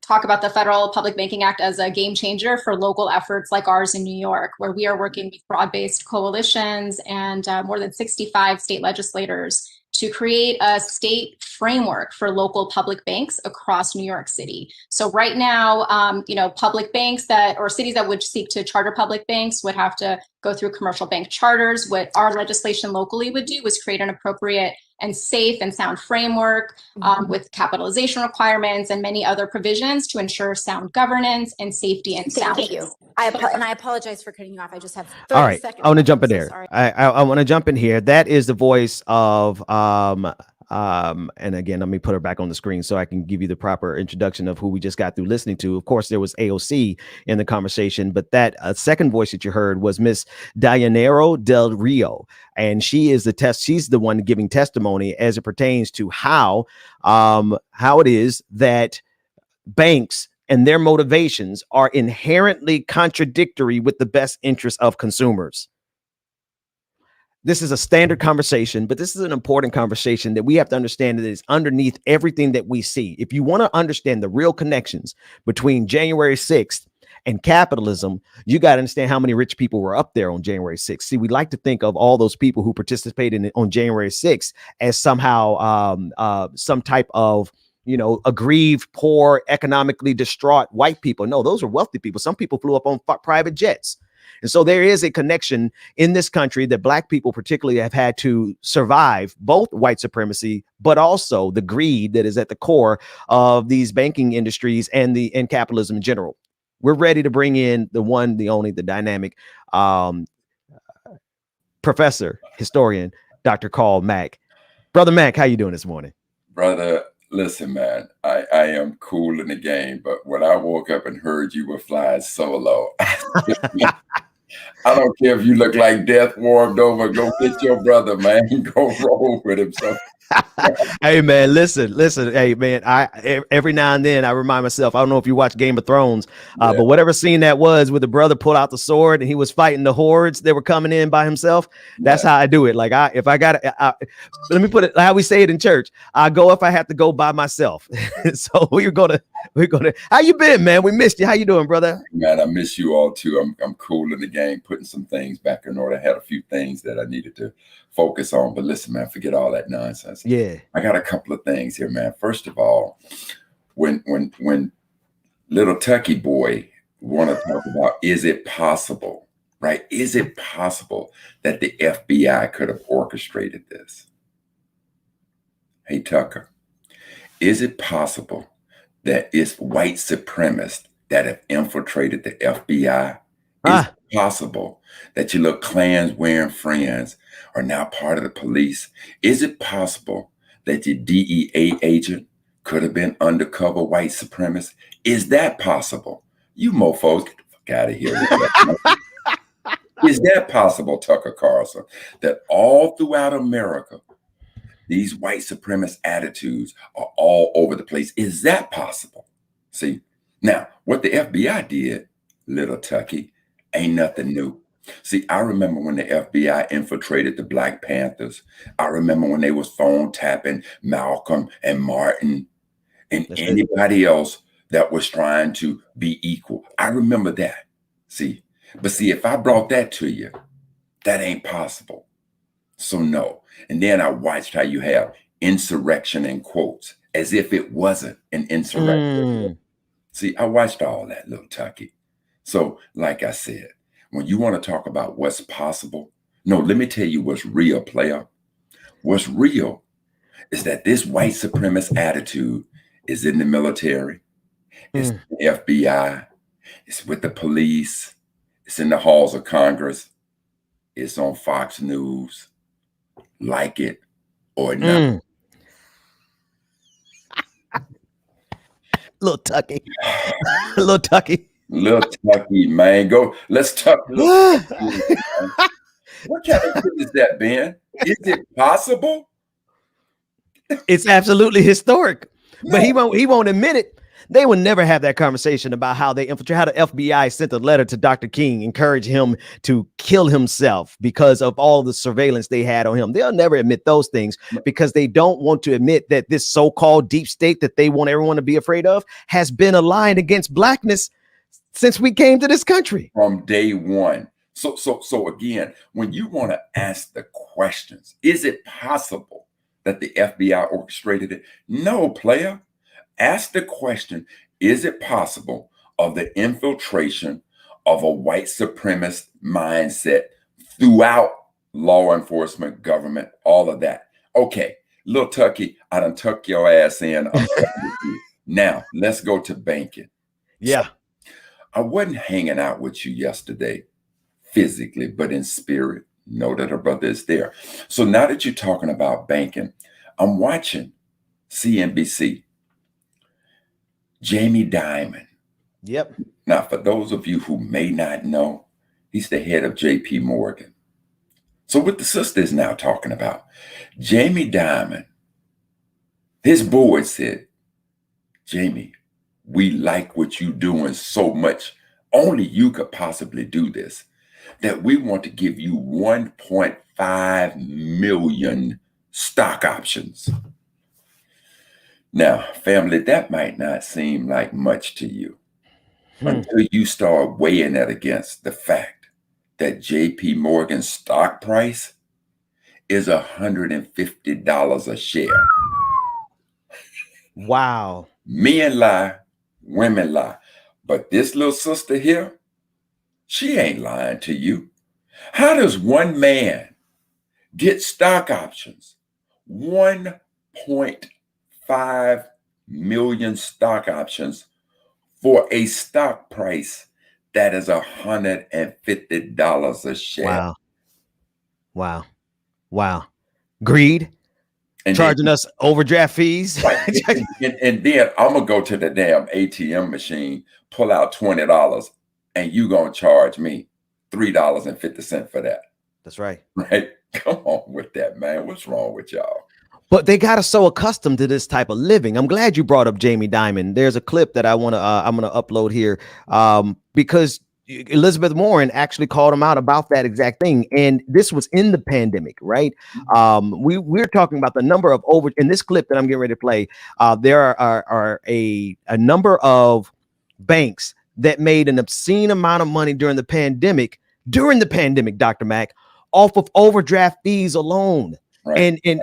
talk about the Federal Public Banking Act as a game changer for local efforts like ours in New York, where we are working with broad-based coalitions and more than 65 state legislators to create a state framework for local public banks across New York City. So right now, public banks or cities that would seek to charter public banks would have to go through commercial bank charters. What our legislation locally would do was create an appropriate and safe and sound framework with capitalization requirements and many other provisions to ensure sound governance and safety and sound. Thank you. I apologize for cutting you off. I just have 30 All right, seconds. I want to jump in So there. sorry. I want to jump in here. That is the voice of and again, let me put her back on the screen so I can give you the proper introduction of who we just got through listening to. Of course, there was AOC in the conversation, but that second voice that you heard was Miss Dayanero Del Rio, and she is she's the one giving testimony as it pertains to how it is that banks and their motivations are inherently contradictory with the best interest of consumers. This is a standard conversation, but this is an important conversation that we have to understand that is underneath everything that we see. If you want to understand the real connections between January 6th and capitalism, you got to understand how many rich people were up there on January 6th. See, we like to think of all those people who participated on January 6th as somehow some type of aggrieved, poor, economically distraught white people. No, those are wealthy people. Some people flew up on private jets. And so there is a connection in this country that Black people particularly have had to survive both white supremacy, but also the greed that is at the core of these banking industries and capitalism in general. We're ready to bring in the one, the only, the dynamic professor, historian, Dr. Carl Mack. Brother Mack, how you doing this morning? Brother, listen, man, I am cool in the game, but when I woke up and heard you were flying solo, I don't care if you look like death warmed over. Go get your brother, man. Go roll with him. So, hey, man, listen. Hey, man, every now and then I remind myself, I don't know if you watch Game of Thrones, but whatever scene that was where the brother pulled out the sword and he was fighting the hordes that were coming in by himself. That's how I do it. Like if I got let me put it how we say it in church. I go if I have to go by myself. So we're gonna. How you been, man? We missed you. How you doing, brother? Man, I miss you all too. I'm cool in the game, putting some things back in order. I had a few things that I needed to focus on, but listen, man, forget all that nonsense. Yeah, I got a couple of things here, man. First of all, when little Tucky boy want to talk about, is it possible, right? Is it possible that the FBI could have orchestrated this? Hey, Tucker, is it possible that it's white supremacists that have infiltrated the FBI? Is it possible that your little Klans wearing friends are now part of the police? Is it possible that your DEA agent could have been undercover white supremacist? Is that possible? You mofos, get the fuck out of here. Is that possible, Tucker Carlson, that all throughout America, these white supremacist attitudes are all over the place? Is that possible? See, now what the FBI did, little Tucky, ain't nothing new. See, I remember when the FBI infiltrated the Black Panthers. I remember when they was phone tapping Malcolm and Martin and anybody else that was trying to be equal. I remember that. See, but see, if I brought that to you, that ain't possible. So no. And then I watched how you have insurrection in quotes as if it wasn't an insurrection. See, I watched all that, little Tucky. So like I said, when you want to talk about what's possible, no, let me tell you what's real, player. What's real is that this white supremacist attitude is in the military, it's in the FBI, it's with the police, it's in the halls of Congress. It's on Fox News. Like it or not. Little Tucky. Little Tucky. Little Tucky, man. Go. Let's talk. What kind of shit is that, Ben? Is it possible? It's absolutely historic. But he won't admit it. They will never have that conversation about how they infiltrate, how the FBI sent a letter to Dr. King, encourage him to kill himself because of all the surveillance they had on him. They'll never admit those things because they don't want to admit that this so-called deep state that they want everyone to be afraid of has been aligned against blackness since we came to this country. From day one. So again, when you want to ask the questions, is it possible that the FBI orchestrated it? No, player. Ask the question, is it possible of the infiltration of a white supremacist mindset throughout law enforcement, government, all of that? Okay, little Tucky, I done tuck your ass in. Now, let's go to banking. Yeah. So, I wasn't hanging out with you yesterday physically, but in spirit. Know that her brother is there. So now that you're talking about banking, I'm watching CNBC. Jamie Dimon. Yep. Now, for those of you who may not know, he's the head of JP Morgan. So what the sister is now talking about, Jamie Dimon, his board said, Jamie, we like what you're doing so much. Only you could possibly do this, that we want to give you 1.5 million stock options. Now, family, that might not seem like much to you until you start weighing that against the fact that JP Morgan's stock price is $150 a share. Wow. Men lie, women lie. But this little sister here, she ain't lying to you. How does one man get stock options? 1.5 million stock options for a stock price that is $150 a share. Wow. Greed. And charging us overdraft fees. Right. and then I'm going to go to the damn ATM machine, pull out $20, and you going to charge me $3.50 for that. That's right. Right? Come on with that, man. What's wrong with y'all? But they got us so accustomed to this type of living. I'm glad you brought up Jamie Dimon. There's a clip that I'm gonna upload here because Elizabeth Warren actually called him out about that exact thing. And this was in the pandemic, right? We're talking about the number of in this clip that I'm getting ready to play. There are a number of banks that made an obscene amount of money during the pandemic, Dr. Mack, off of overdraft fees alone. Right. And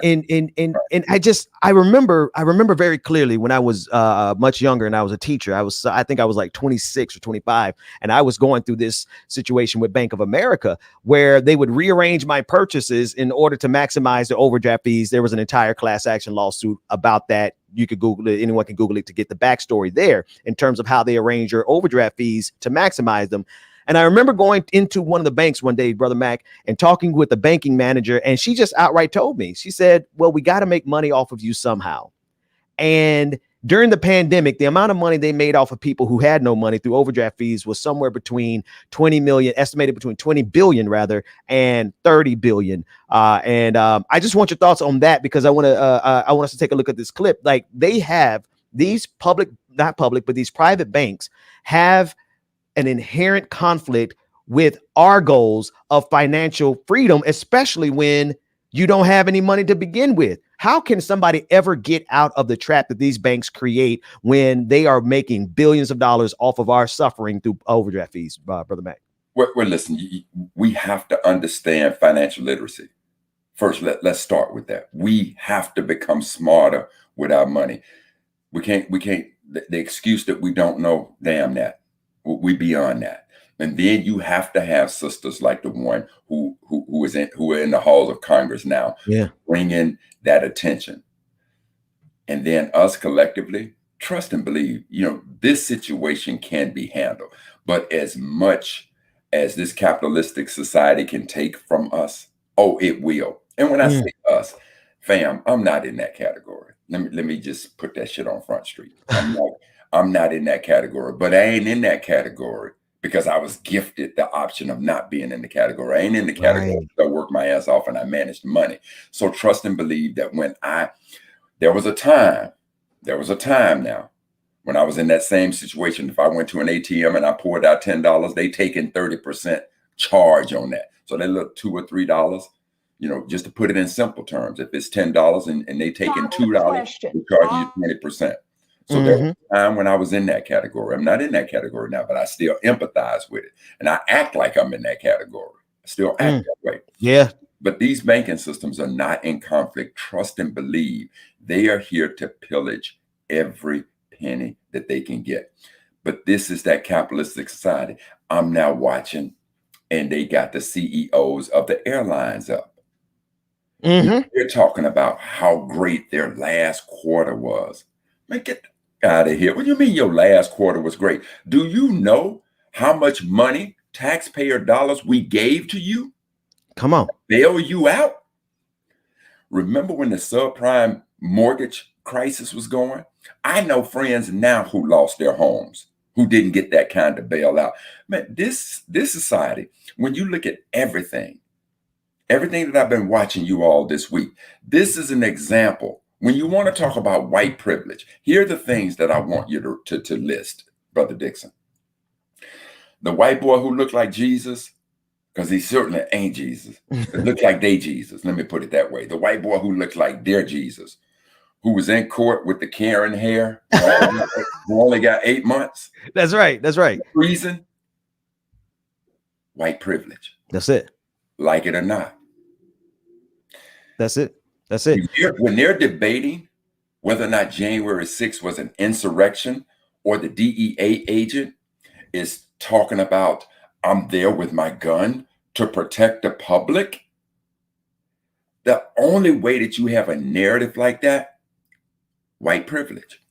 I remember very clearly when I was much younger and I was a teacher. I think I was like 26 or 25, and I was going through this situation with Bank of America where they would rearrange my purchases in order to maximize the overdraft fees. There was an entire class action lawsuit about that. You could Google it. Anyone can Google it to get the backstory there in terms of how they arrange your overdraft fees to maximize them. And I remember going into one of the banks one day, Brother Mac, and talking with the banking manager. And she just outright told me, she said, well, we got to make money off of you somehow. And during the pandemic, the amount of money they made off of people who had no money through overdraft fees was somewhere between 20 million, estimated between 20 billion rather, and 30 billion. I just want your thoughts on that because I want us to take a look at this clip. Like they have these these private banks have an inherent conflict with our goals of financial freedom, especially when you don't have any money to begin with. How can somebody ever get out of the trap that these banks create when they are making billions of dollars off of our suffering through overdraft fees, Brother Mac? Well, listen, we have to understand financial literacy. First, let's start with that. We have to become smarter with our money. We can't, the excuse that we don't know, damn that. We beyond that. And then you have to have sisters like the one who are in the halls of Congress now, bringing that attention. And then us collectively, trust and believe, this situation can be handled. But as much as this capitalistic society can take from us? Oh, it will. And when I say us, fam, I'm not in that category. Let me just put that shit on Front Street. I'm not in that category, but I ain't in that category because I was gifted the option of not being in the category. I ain't in the category because I worked my ass off and I managed money. So trust and believe that there was a time now when I was in that same situation. If I went to an ATM and I poured out $10, they taking 30% charge on that. So they look $2 or $3, just to put it in simple terms. If it's $10 and they taking $2, they charge you 20%. So there was a time when I was in that category. I'm not in that category now, but I still empathize with it. And I act like I'm in that category. I still act that way. Yeah. But these banking systems are not in conflict. Trust and believe. They are here to pillage every penny that they can get. But this is that capitalistic society. I'm now watching, and they got the CEOs of the airlines up. They're talking about how great their last quarter was. Man, get out of here. What do you mean your last quarter was great? Do you know how much money, taxpayer dollars, we gave to you? Come on. Bail you out? Remember when the subprime mortgage crisis was going? I know friends now who lost their homes, who didn't get that kind of bailout. Man, this society, when you look at everything that I've been watching you all this week, this is an example. When you want to talk about white privilege, here are the things that I want you to list, Brother Dixon. The white boy who looked like Jesus, because he certainly ain't Jesus. It looked like they Jesus. Let me put it that way. The white boy who looked like their Jesus, who was in court with the Karen hair, who only got 8 months. That's right. That's right. Reason, white privilege. That's it. Like it or not. That's it. That's it. When they're debating whether or not January 6th was an insurrection, or the DEA agent is talking about, I'm there with my gun to protect the public. The only way that you have a narrative like that, white privilege.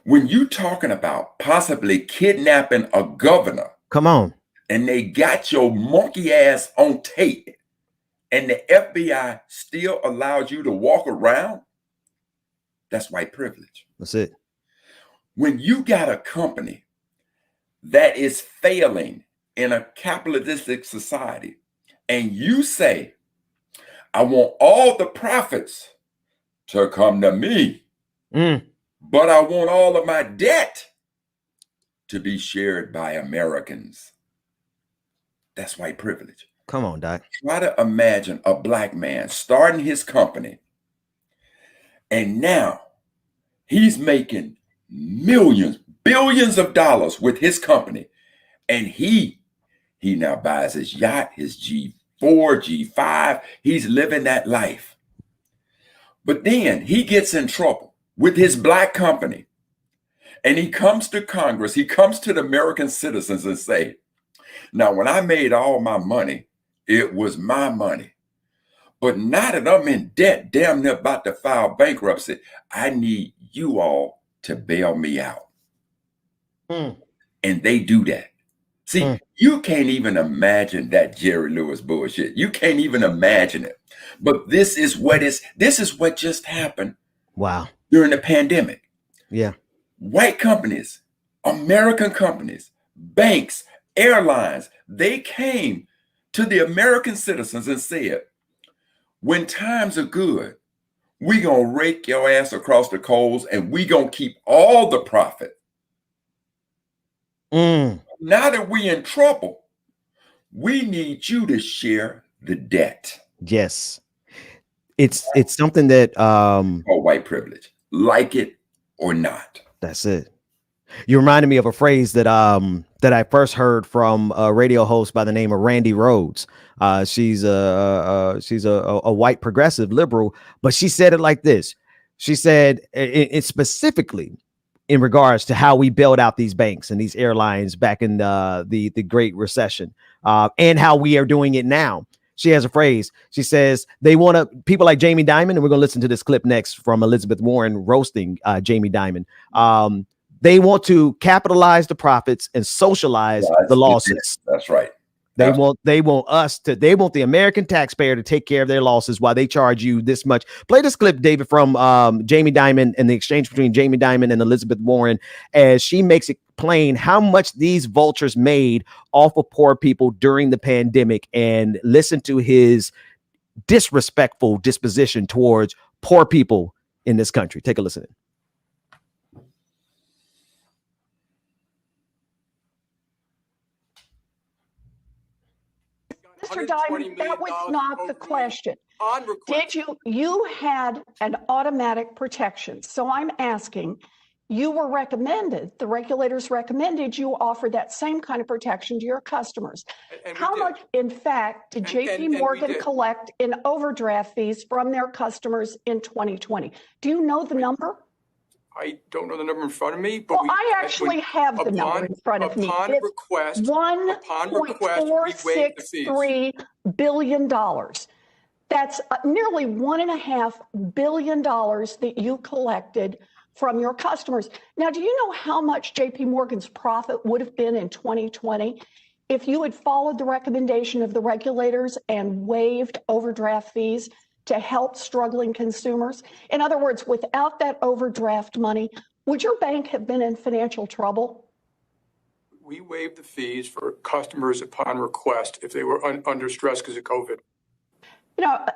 When you talking about possibly kidnapping a governor, come on, and they got your monkey ass on tape, and the FBI still allows you to walk around, that's white privilege. That's it. When you got a company that is failing in a capitalistic society, and you say, I want all the profits to come to me, but I want all of my debt to be shared by Americans. That's white privilege. Come on, Doc. Try to imagine a black man starting his company, and now he's making millions, billions of dollars with his company, and he now buys his yacht, his G4, G5. He's living that life. But then he gets in trouble with his black company, and he comes to Congress, he comes to the American citizens and say, now, when I made all my money, it was my money. But now that I'm in debt, damn near about to file bankruptcy, I need you all to bail me out. And they do that. See, you can't even imagine that Jerry Lewis bullshit. You can't even imagine it. But this is what just happened. Wow. During the pandemic. Yeah. White companies, American companies, banks, airlines, they came to the American citizens and said, when times are good, we gonna rake your ass across the coals and we gonna keep all the profit. Now that we in trouble, we need you to share the debt. Yes. It's something that white privilege, like it or not. That's it. You reminded me of a phrase that that I first heard from a radio host by the name of Randy Rhodes. She's a white progressive liberal, but she said it like this. She said it specifically in regards to how we bailed out these banks and these airlines back in the Great Recession, and how we are doing it now. She has a phrase. She says they want people like Jamie Dimon, and we're going to listen to this clip next from Elizabeth Warren roasting Jamie Dimon. They want to capitalize the profits and socialize the losses. That's right. They want the American taxpayer to take care of their losses while they charge you this much. Play this clip, David, from Jamie Dimon and the exchange between Jamie Dimon and Elizabeth Warren, as she makes it plain how much these vultures made off of poor people during the pandemic, and listen to his disrespectful disposition towards poor people in this country. Take a listen. Mr. Diamond, that was not the question. You had an automatic protection. So I'm asking, you were recommended, the regulators recommended you offer that same kind of protection to your customers. How much, in fact, did JP Morgan collect in overdraft fees from their customers in 2020? Do you know the number? I don't know the number in front of me, but well, I actually have the number in front of me. It's $1.463 billion. That's nearly $1.5 billion that you collected from your customers. Now, do you know how much JP Morgan's profit would have been in 2020 if you had followed the recommendation of the regulators and waived overdraft fees to help struggling consumers? In other words, without that overdraft money, would your bank have been in financial trouble? We waived the fees for customers upon request if they were under stress because of COVID. You know,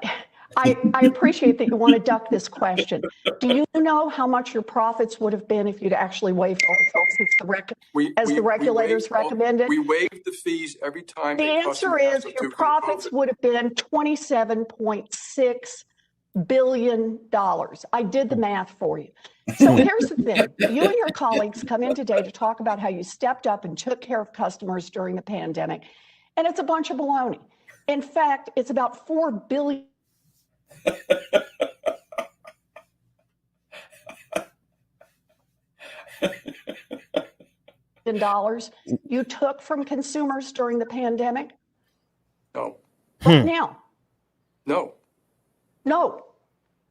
I appreciate that you want to duck this question. Do you know how much your profits would have been if you'd actually waived all the fees as the regulators recommended? We waived the fees every time. The answer is your profits would have been $27.6 billion. I did the math for you. So here's the thing. You and your colleagues come in today to talk about how you stepped up and took care of customers during the pandemic, and it's a bunch of baloney. In fact, it's about $4 billion. Dollars you took from consumers during the pandemic? No. Right now? No. No.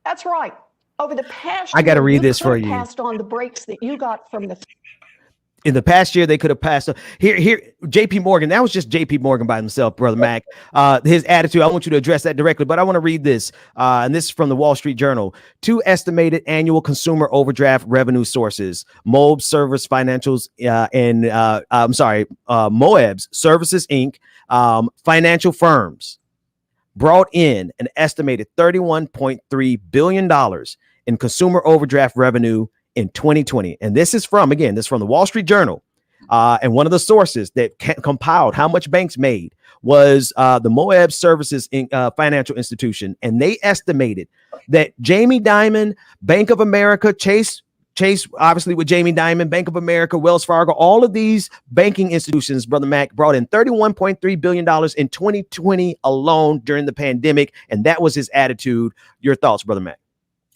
That's right. Over the past I got to year, read this for you. Passed on the breaks that you got from the. In the past year, they could have passed. Here, JP Morgan, that was just JP Morgan by himself, Brother Mac. His attitude, I want you to address that directly, but I want to read this. And this is from the Wall Street Journal. 2 estimated annual consumer overdraft revenue sources, Moab's Service Financials Moab's Services, Inc., financial firms brought in an estimated $31.3 billion in consumer overdraft revenue in 2020. And this is from the Wall Street Journal. And one of the sources that compiled how much banks made was the Moab Services Financial Institution. And they estimated that Jamie Dimon, Bank of America, Chase, obviously with Jamie Dimon, Bank of America, Wells Fargo, all of these banking institutions, Brother Mac, brought in $31.3 billion in 2020 alone during the pandemic. And that was his attitude. Your thoughts, Brother Mac?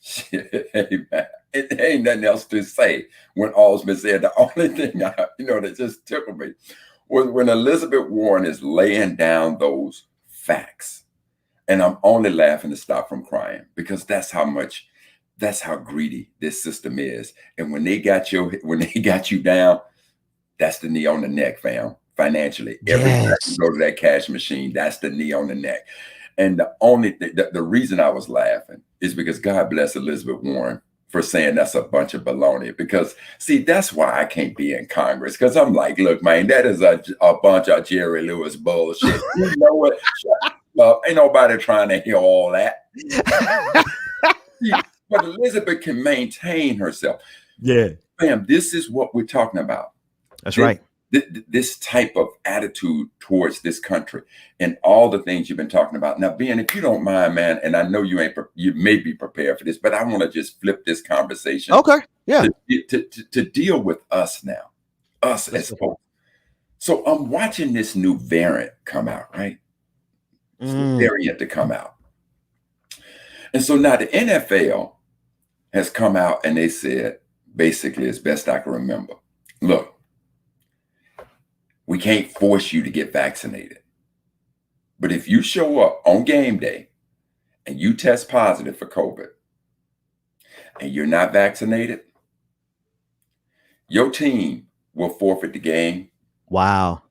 Hey, man. It ain't nothing else to say when all's been said. The only thing that just tickled me was when Elizabeth Warren is laying down those facts, and I'm only laughing to stop from crying because that's how greedy this system is. And when they got you down, that's the knee on the neck, fam. Financially, every time you go to that cash machine, that's the knee on the neck. And the reason I was laughing is because God bless Elizabeth Warren for saying that's a bunch of baloney. Because, see, that's why I can't be in Congress. Because I'm like, look, man, that is a bunch of Jerry Lewis bullshit. You know what? Shut up. Ain't nobody trying to hear all that. But Elizabeth can maintain herself. Yeah. Fam, this is what we're talking about. That's right. This type of attitude towards this country and all the things you've been talking about. Now, Ben, if you don't mind, man, and I know you may be prepared for this, but I want to just flip this conversation. Okay. Yeah. To deal with us now, us as folks. So I'm watching this new variant come out, right? It's the variant to come out. And so now the NFL has come out and they said, basically, as best I can remember, look, we can't force you to get vaccinated. But if you show up on game day and you test positive for COVID and you're not vaccinated, your team will forfeit the game. Wow.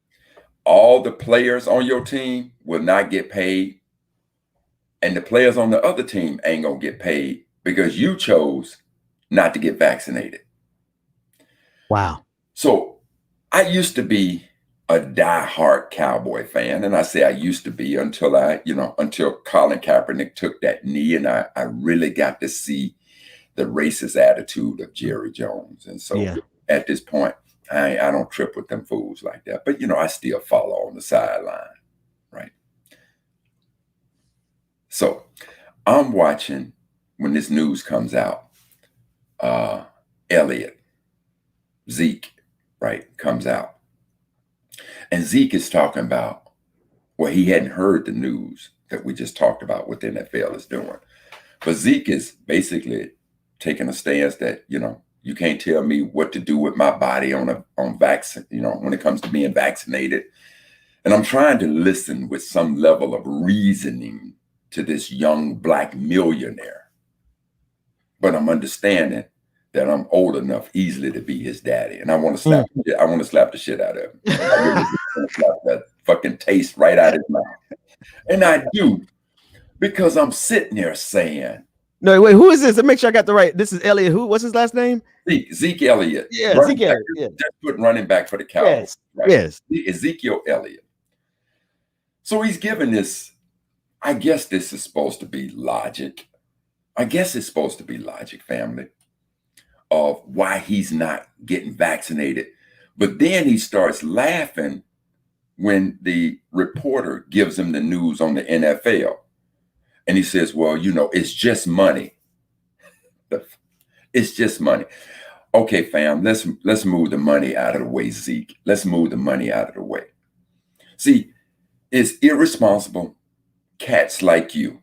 All the players on your team will not get paid. And the players on the other team ain't gonna get paid because you chose not to get vaccinated. Wow. So I used to be a diehard Cowboy fan. And I say I used to be until until Colin Kaepernick took that knee, and I really got to see the racist attitude of Jerry Jones. And so at this point, I don't trip with them fools like that. But I still follow on the sideline, right? So I'm watching when this news comes out, Zeke, right, comes out. And Zeke is talking about, well, he hadn't heard the news that we just talked about what the NFL is doing. But Zeke is basically taking a stance that, you can't tell me what to do with my body on vaccine, when it comes to being vaccinated. And I'm trying to listen with some level of reasoning to this young Black millionaire. But I'm understanding that I'm old enough easily to be his daddy. And I want to slap the shit out of him. I really want to slap that fucking taste right out of his mouth. And I do, because I'm sitting there saying, no, wait, who is this? Let me make sure I got the right. This is Elliott. What's his last name? Zeke Elliott. Yeah, Zeke Elliott. Yeah. Just put running back for the Cowboys. Yes. Right? Yes. Ezekiel Elliott. So he's given this, I guess this is supposed to be logic. I guess it's supposed to be logic, family, of why he's not getting vaccinated. But then he starts laughing when the reporter gives him the news on the NFL. And he says, well, it's just money. It's just money. Okay, fam, let's move the money out of the way, Zeke. Let's move the money out of the way. See, it's irresponsible cats like you.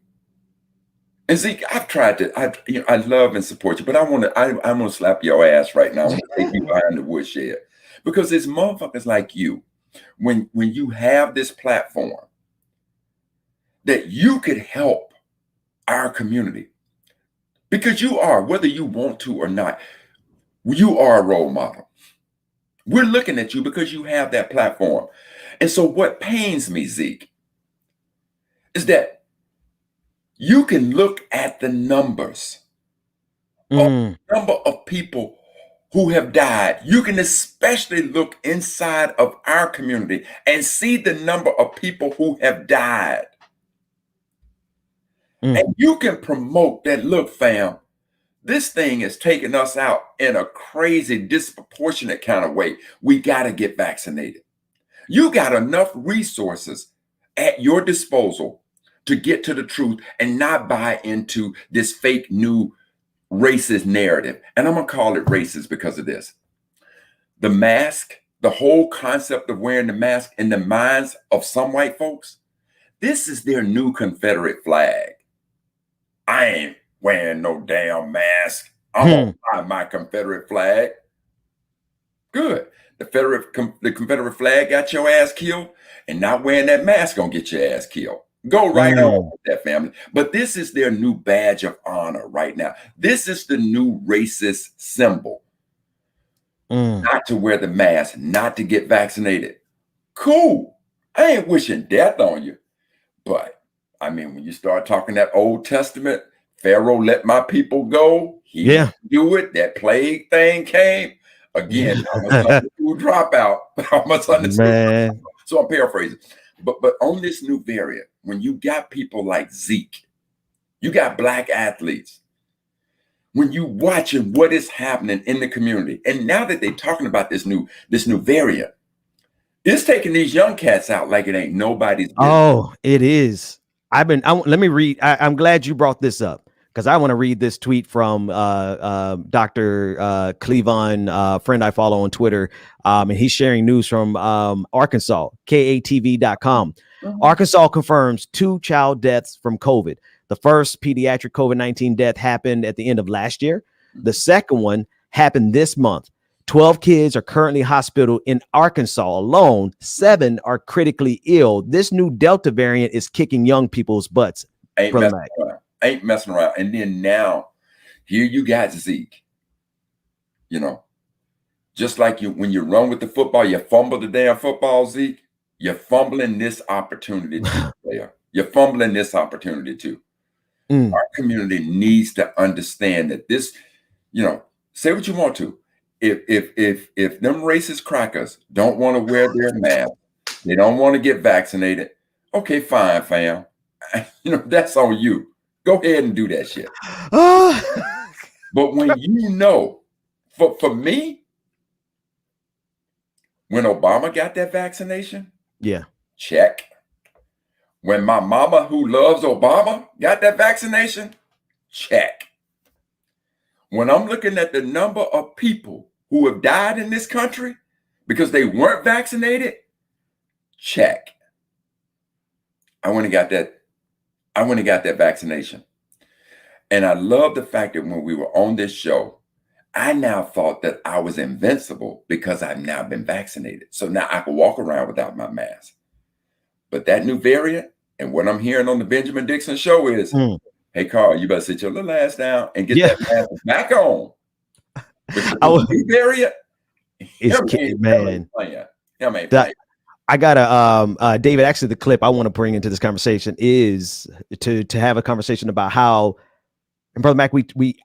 And Zeke, I've tried to, I love and support you, but I'm gonna slap your ass right now. I'm gonna take you behind the woodshed. Because it's motherfuckers like you, when you have this platform that you could help our community, because you are, whether you want to or not, you are a role model. We're looking at you because you have that platform. And so what pains me, Zeke, is that you can look at the numbers of number of people who have died. You can especially look inside of our community and see the number of people who have died. And you can promote that, look, fam, this thing is taking us out in a crazy, disproportionate kind of way. We got to get vaccinated. You got enough resources at your disposal to get to the truth and not buy into this fake new racist narrative. And I'm going to call it racist because of this. The mask, the whole concept of wearing the mask in the minds of some white folks, this is their new Confederate flag. I ain't wearing no damn mask. I'm going to buy my Confederate flag. Good. The Confederate flag got your ass killed, and not wearing that mask gonna get your ass killed. Go right on with that, family. But this is their new badge of honor right now. This is the new racist symbol. Not to wear the mask, not to get vaccinated. Cool. I ain't wishing death on you. But I mean, when you start talking that Old Testament, Pharaoh let my people go. He didn't do it. That plague thing came. Again, I'm a Sunday school dropout. I'm a Sunday school dropout. So I'm paraphrasing. But on this new variant, when you got people like Zeke, you got Black athletes, when you watching what is happening in the community, and now that they're talking about this new variant, it's taking these young cats out like it ain't nobody's business. Oh, it is. Let me read. I'm glad you brought this up, because I want to read this tweet from Dr. Cleavon, friend I follow on Twitter. And he's sharing news from Arkansas, KATV.com. Arkansas confirms 2 child deaths from COVID. The first pediatric COVID-19 death happened at the end of last year. The second one happened this month. 12 kids are currently hospitalized in Arkansas alone. 7 are critically ill. This new Delta variant is kicking young people's butts. Ain't messing around. And then now, here you got Zeke. Just like when you run with the football, you fumble the damn football, Zeke. You're fumbling this opportunity too, player. You're fumbling this opportunity too. Our community needs to understand that this, say what you want to. If them racist crackers don't want to wear their mask, they don't want to get vaccinated. Okay, fine, fam. That's on you. Go ahead and do that shit. But when for me, when Obama got that vaccination, check. When my mama, who loves Obama, got that vaccination, check. When I'm looking at the number of people who have died in this country because they weren't vaccinated, check. I went and got that vaccination. And I love the fact that when we were on this show, I now thought that I was invincible because I've now been vaccinated. So now I can walk around without my mask. But that new variant, and what I'm hearing on the Benjamin Dixon show is, hey, Carl, you better sit your little ass down and get that mask back on. The new variant, man. I gotta David, actually the clip I want to bring into this conversation is to have a conversation about how, and Brother Mac,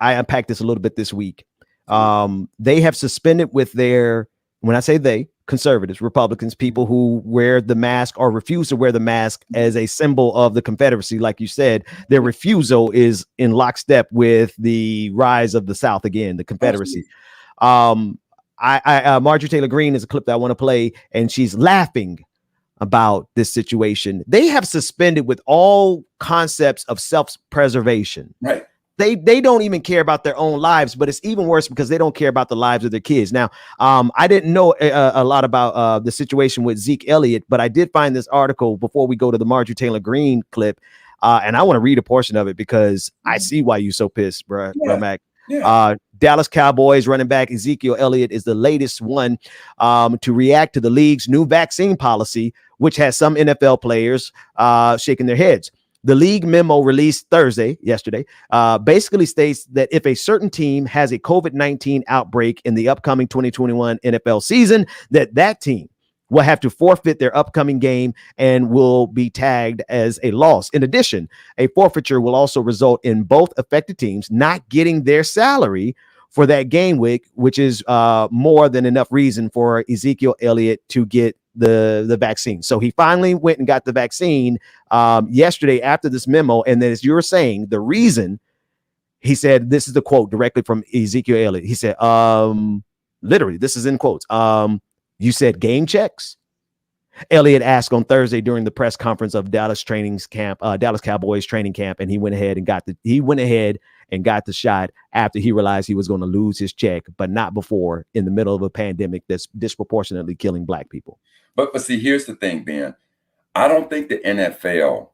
I unpacked this a little bit this week. They have suspended with their, when I say they, conservatives, Republicans, people who wear the mask or refuse to wear the mask as a symbol of the Confederacy. Like you said, their refusal is in lockstep with the rise of the South again, the Confederacy. Marjorie Taylor Greene is a clip that I want to play, and she's laughing about this situation. They have suspended with all concepts of self-preservation. Right. They don't even care about their own lives, but it's even worse because they don't care about the lives of their kids. Now, I didn't know a lot about the situation with Zeke Elliott, but I did find this article before we go to the Marjorie Taylor Greene clip, and I want to read a portion of it because I see why you're so pissed, bro, Mac. Dallas Cowboys running back Ezekiel Elliott is the latest one to react to the league's new vaccine policy, which has some NFL players shaking their heads. The league memo released yesterday, basically states that if a certain team has a COVID-19 outbreak in the upcoming 2021 NFL season, that team will have to forfeit their upcoming game and will be tagged as a loss. In addition, a forfeiture will also result in both affected teams not getting their salary for that game week, which is more than enough reason for Ezekiel Elliott to get the vaccine. So he finally went and got the vaccine yesterday after this memo. And then, as you were saying, the reason, he said, this is the quote directly from Ezekiel Elliott. He said, literally, this is in quotes. You said game checks? Elliott asked on Thursday during the press conference of Dallas Cowboys training camp, and he went ahead and got the shot after he realized he was going to lose his check, but not before, in the middle of a pandemic that's disproportionately killing Black people. But see, here's the thing, Ben. I don't think the NFL,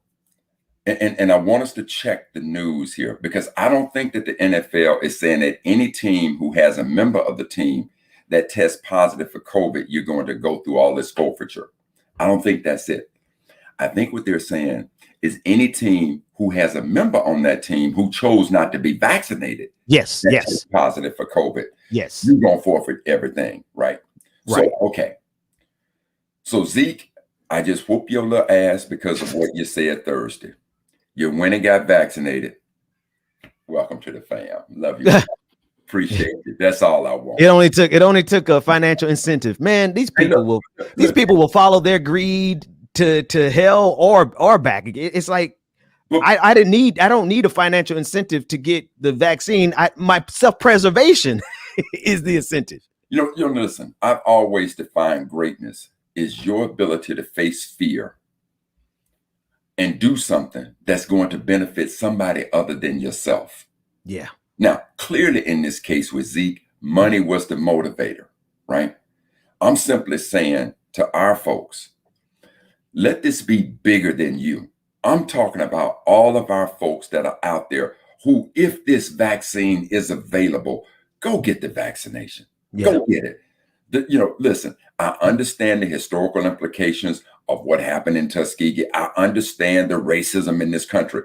and I want us to check the news here, because I don't think that the NFL is saying that any team who has a member of the team that tests positive for COVID, you're going to go through all this forfeiture. I don't think that's it. I think what they're saying is any team who has a member on that team who chose not to be vaccinated, yes, positive for COVID, yes, you're going to forfeit everything, right? So, okay. So Zeke, I just whoop your little ass because of what you said Thursday. You went and got vaccinated. Welcome to the fam. Love you. Appreciate it. That's all I want. It only took a financial incentive. Man, these people will follow their greed to hell or back. It's like, I don't need a financial incentive to get the vaccine. My self-preservation is the incentive. Listen, I've always defined greatness is your ability to face fear and do something that's going to benefit somebody other than yourself. Yeah. Now, clearly in this case with Zeke, money was the motivator, right? I'm simply saying to our folks, let this be bigger than you. I'm talking about all of our folks that are out there who, if this vaccine is available, go get the vaccination. Yeah. Go get it. Listen, I understand the historical implications of what happened in Tuskegee. I understand the racism in this country,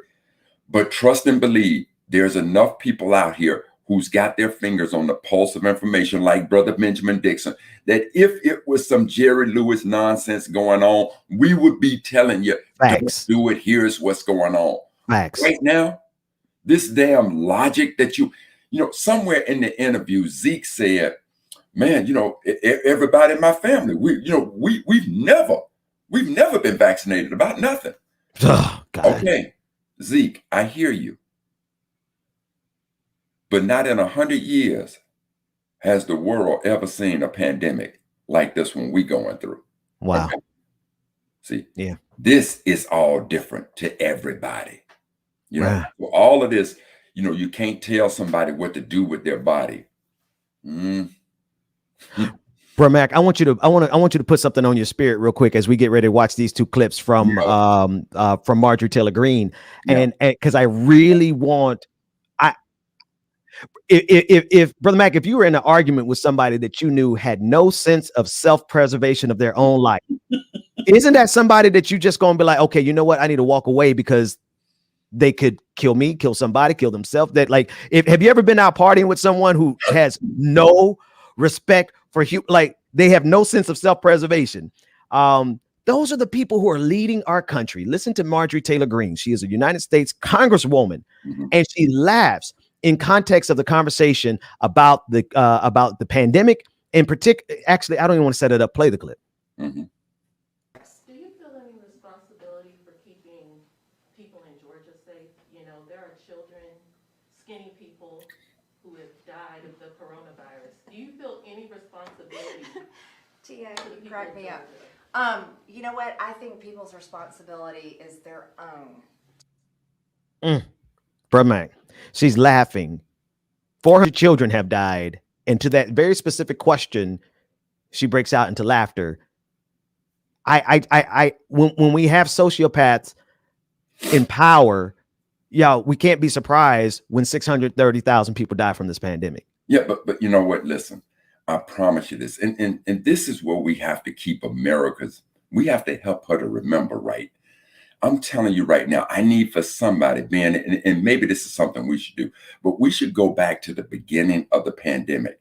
but trust and believe there's enough people out here who's got their fingers on the pulse of information, like Brother Benjamin Dixon, that if it was some Jerry Lewis nonsense going on, we would be telling you, Facts. don't do it. Here's what's going on. Facts. Right now, this damn logic that you know, somewhere in the interview, Zeke said, man, you know, everybody in my family, we've never been vaccinated about nothing. Oh, God. Okay, Zeke, I hear you. But not in 100 years has the world ever seen a pandemic like this one we going through. Wow. Okay? See, yeah, this is all different to everybody. You know, wow. for all of this, you know, you can't tell somebody what to do with their body. Bro, Mac, I want you to put something on your spirit real quick as we get ready to watch these two clips from Marjorie Taylor Greene, and because I really want, if Brother Mac, if you were in an argument with somebody that you knew had no sense of self-preservation of their own life, isn't that somebody that you just gonna be like, okay, you know what, I need to walk away because they could kill me, kill somebody, kill themselves? That, like, have you ever been out partying with someone who has no respect for like, they have no sense of self-preservation? Those are the people who are leading our country. Listen to Marjorie Taylor Greene. She is a United States Congresswoman, and she laughs in context of the conversation about the pandemic in particular. Actually, I don't even want to set it up. Play the clip. Do you feel any responsibility for keeping people in Georgia safe? You know, there are children, skinny people who have died of the coronavirus. Do you feel any responsibility? Tia, you crack me up. You know what? I think people's responsibility is their own. Bro, Mac, she's laughing. 400 children have died, and to that very specific question, she breaks out into laughter. When we have sociopaths in power, we can't be surprised when 630,000 people die from this pandemic. Yeah, but you know what? Listen, I promise you this, and this is where we have to keep we have to help her to remember, right? I'm telling you right now, I need for somebody, man, and maybe this is something we should do, but we should go back to the beginning of the pandemic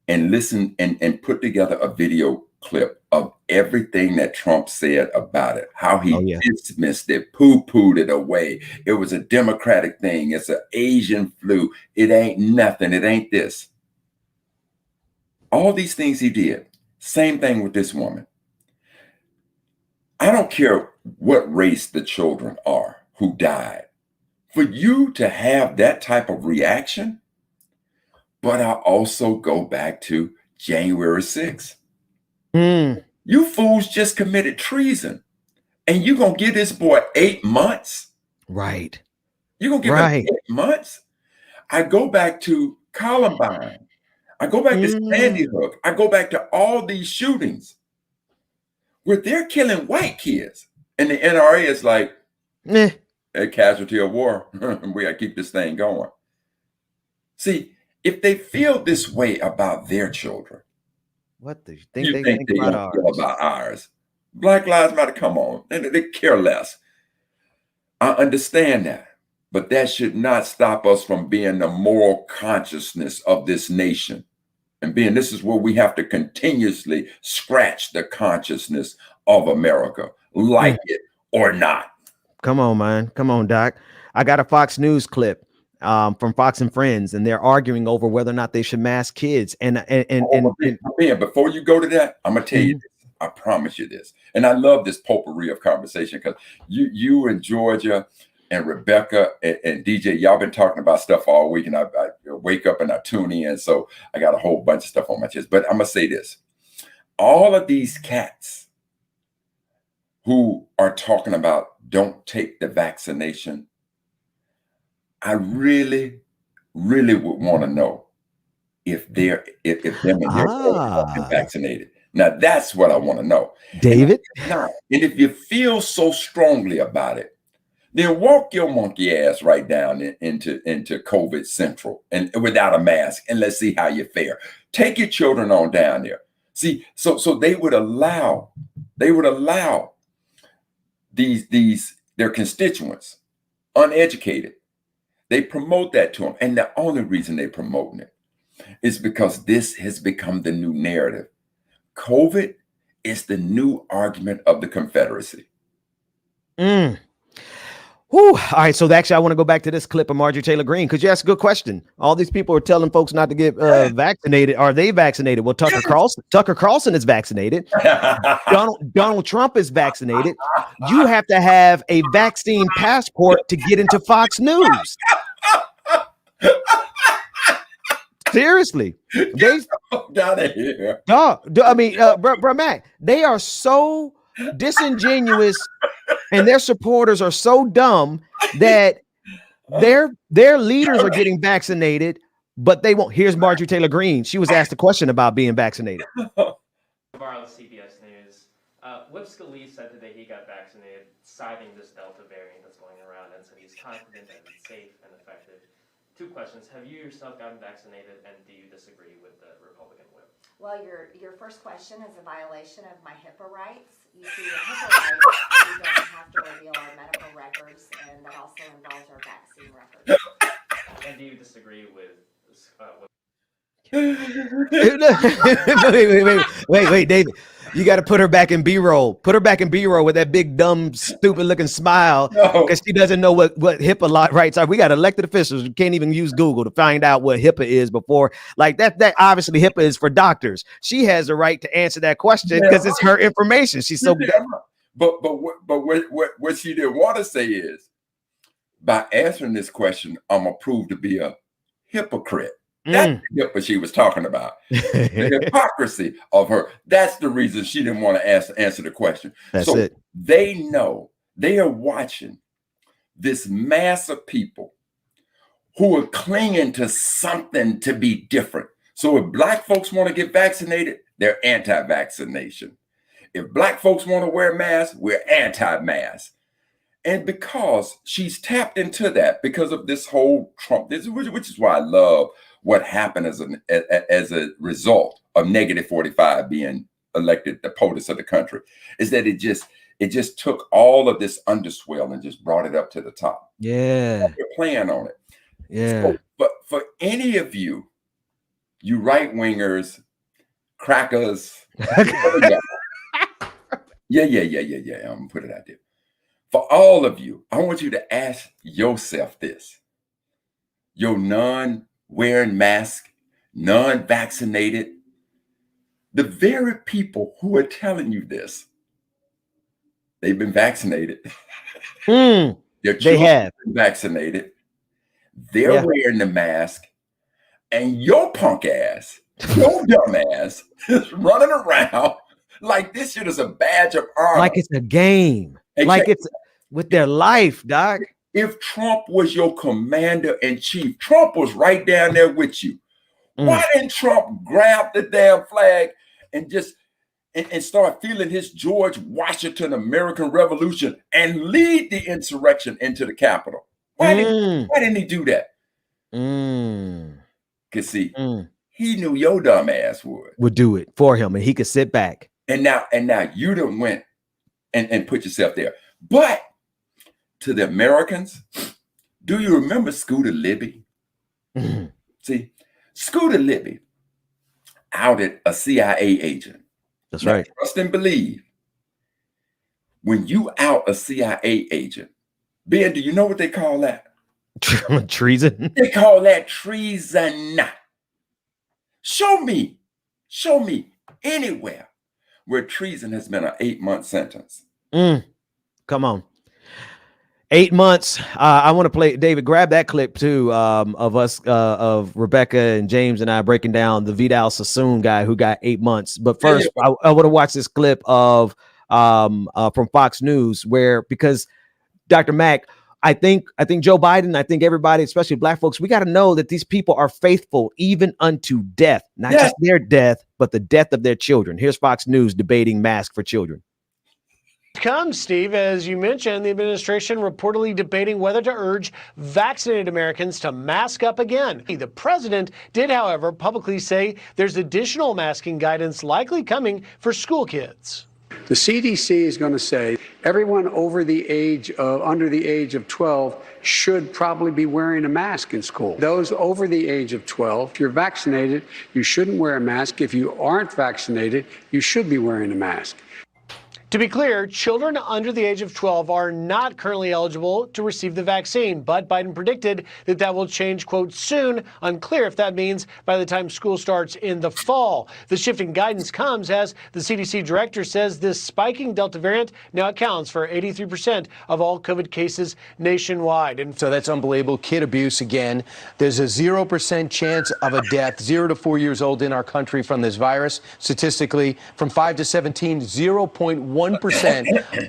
and listen and put together a video clip of everything that Trump said about it, how he dismissed it, poo-pooed it away. It was a Democratic thing. It's an Asian flu. It ain't nothing. It ain't this. All these things he did. Same thing with this woman. I don't care what race the children are who died. For you to have that type of reaction, but I also go back to January 6th. You fools just committed treason, and you're going to give this boy 8 months? Right. You're going to give him 8 months? I go back to Columbine. I go back to Sandy Hook. I go back to all these shootings where they're killing white kids. And the NRA is like, a casualty of war. We got to keep this thing going. See, if they feel this way about their children, what do you think they think about ours? Feel about ours? Black Lives Matter, come on. They care less. I understand that. But that should not stop us from being the moral consciousness of this nation. And this is where we have to continuously scratch the consciousness of America, like it or not. Come on, man. Come on, Doc. I got a Fox News clip from Fox and Friends, and they're arguing over whether or not they should mask kids. And before you go to that, I'm gonna tell you this. I promise you this. And I love this potpourri of conversation because you and Georgia and Rebecca and DJ, y'all been talking about stuff all week, and I wake up and I tune in. So I got a whole bunch of stuff on my chest. But I'm gonna say this: all of these cats who are talking about don't take the vaccination, I really, really would want to know if them and their have been vaccinated. Now that's what I want to know, David. And if you feel so strongly about it, then walk your monkey ass right down into COVID Central and without a mask, and let's see how you fare. Take your children on down there. See, so they would allow their constituents, uneducated, They promote that to them. And the only reason they're promoting it is because this has become the new narrative. COVID is the new argument of the Confederacy. Mm. Whew. All right, so actually, I want to go back to this clip of Marjorie Taylor Greene because you asked a good question. All these people are telling folks not to get vaccinated. Are they vaccinated? Well, Tucker Carlson is vaccinated. Donald Trump is vaccinated. You have to have a vaccine passport to get into Fox News. Seriously, they out of here. I mean, bro, Mac, they are so disingenuous. And their supporters are so dumb that their leaders are getting vaccinated, but they won't. Here's Marjorie Taylor Greene. She was asked a question about being vaccinated. Borrow CBS News. Whip Scalise said today he got vaccinated, citing this Delta variant that's going around, and said he's confident that it's safe and effective. Two questions. Have you yourself gotten vaccinated, and do you disagree with the Republican whip? Well, your first question is a violation of my HIPAA rights. You see, your HIPAA rights, we don't have to reveal our medical records, and that also involves our vaccine records. And do you disagree with Wait, David. You got to put her back in B-roll. Put her back in B-roll with that big, dumb, stupid-looking smile because she doesn't know what HIPAA rights are. We got elected officials who can't even use Google to find out what HIPAA is before. Like that obviously HIPAA is for doctors. She has the right to answer that question because it's her information. She's so dumb. But what she didn't want to say is, by answering this question, I'm approved to be a hypocrite. That's the HIPAA she was talking about. The hypocrisy of her. That's the reason she didn't want to answer the question. That's so it. They know, they are watching this mass of people who are clinging to something to be different. So if black folks want to get vaccinated, they're anti-vaccination. If black folks want to wear masks, we're anti-mask. And because she's tapped into that, because of this whole Trump, which is why I love what happened as a result of negative 45 being elected the POTUS of the country, is that it just took all of this underswell and just brought it up to the top. Yeah. You're playing on it. Yeah. So, but for any of you right-wingers, crackers, yeah, I'm gonna put it out there. For all of you, I want you to ask yourself this. Your non-wearing mask, non-vaccinated, the very people who are telling you this, they've been vaccinated. Their they have been vaccinated. They're wearing the mask. And your punk ass, your dumb ass is running around like this shit is a badge of honor. Like it's a game. Like it's with their life, Doc. If Trump was your commander in chief, Trump was right down there with you. Why didn't Trump grab the damn flag and just and start feeling his George Washington American Revolution and lead the insurrection into the Capitol? Why didn't he do that? Because see, he knew your dumb ass would do it for him, and he could sit back. And now you done went and put yourself there. But to the Americans, do you remember Scooter Libby? See, Scooter Libby outed a CIA agent. That's right. Trust and believe. When you out a CIA agent, Ben, do you know what they call that? Treason. They call that treason. Show me anywhere where treason has been an 8-month sentence. Come on. 8 months. I want to play, David, grab that clip too, of us, of Rebecca and James and I breaking down the Vidal Sassoon guy who got 8 months. But first, I want to watch this clip of from Fox News because Dr. Mack, I think Joe Biden, I think everybody, especially black folks, we got to know that these people are faithful even unto death, not just their death, but the death of their children. Here's Fox News debating mask for children. Comes, Steve, as you mentioned, the administration reportedly debating whether to urge vaccinated Americans to mask up again. The president did, however, publicly say there's additional masking guidance likely coming for school kids. The CDC is going to say everyone under the age of 12 should probably be wearing a mask in school. Those over the age of 12, if you're vaccinated, you shouldn't wear a mask. If you aren't vaccinated, you should be wearing a mask. To be clear, children under the age of 12 are not currently eligible to receive the vaccine, but Biden predicted that that will change, quote, soon. Unclear if that means by the time school starts in the fall. The shifting guidance comes as the CDC director says this spiking Delta variant now accounts for 83% of all COVID cases nationwide. And so that's unbelievable. Kid abuse again. There's a 0% chance of a death, 0 to 4 years old in our country from this virus. Statistically, from 5 to 17, 0.1%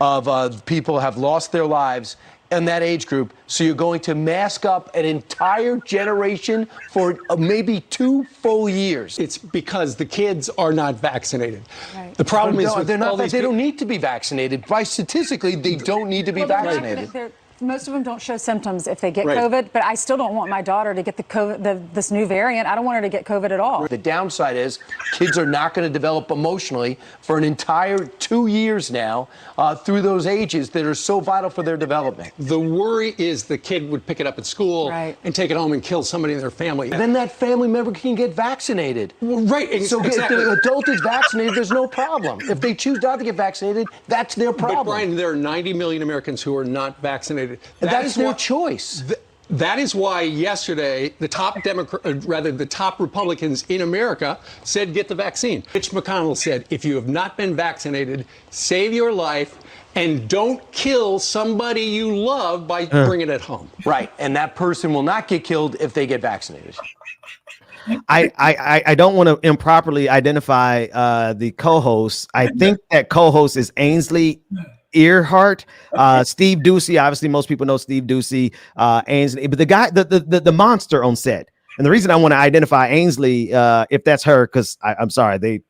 of people have lost their lives in that age group. So you're going to mask up an entire generation for maybe 2 full years. It's because the kids are not vaccinated. Right. The problem is they're not. They don't need to be vaccinated. By statistically, they don't need to be vaccinated. Most of them don't show symptoms if they get Right. COVID, but I still don't want my daughter to get this new variant. I don't want her to get COVID at all. The downside is kids are not going to develop emotionally for an entire 2 years now through those ages that are so vital for their development. The worry is the kid would pick it up at school and take it home and kill somebody in their family. Then that family member can get vaccinated. Well, right. So exactly. if the adult is vaccinated, there's no problem. If they choose not to get vaccinated, that's their problem. But Brian, there are 90 million Americans who are not vaccinated. And that is their choice. That is why yesterday the top Republicans in America said get the vaccine. Mitch McConnell said if you have not been vaccinated, save your life and don't kill somebody you love by bringing it home. Right, and that person will not get killed if they get vaccinated. I don't want to improperly identify the co-host. I think that co-host is Ainsley Earhart, Steve Ducey. Obviously, most people know Steve Ducey, Ainsley, but the guy, the monster on set. And the reason I want to identify Ainsley, if that's her, because I'm sorry,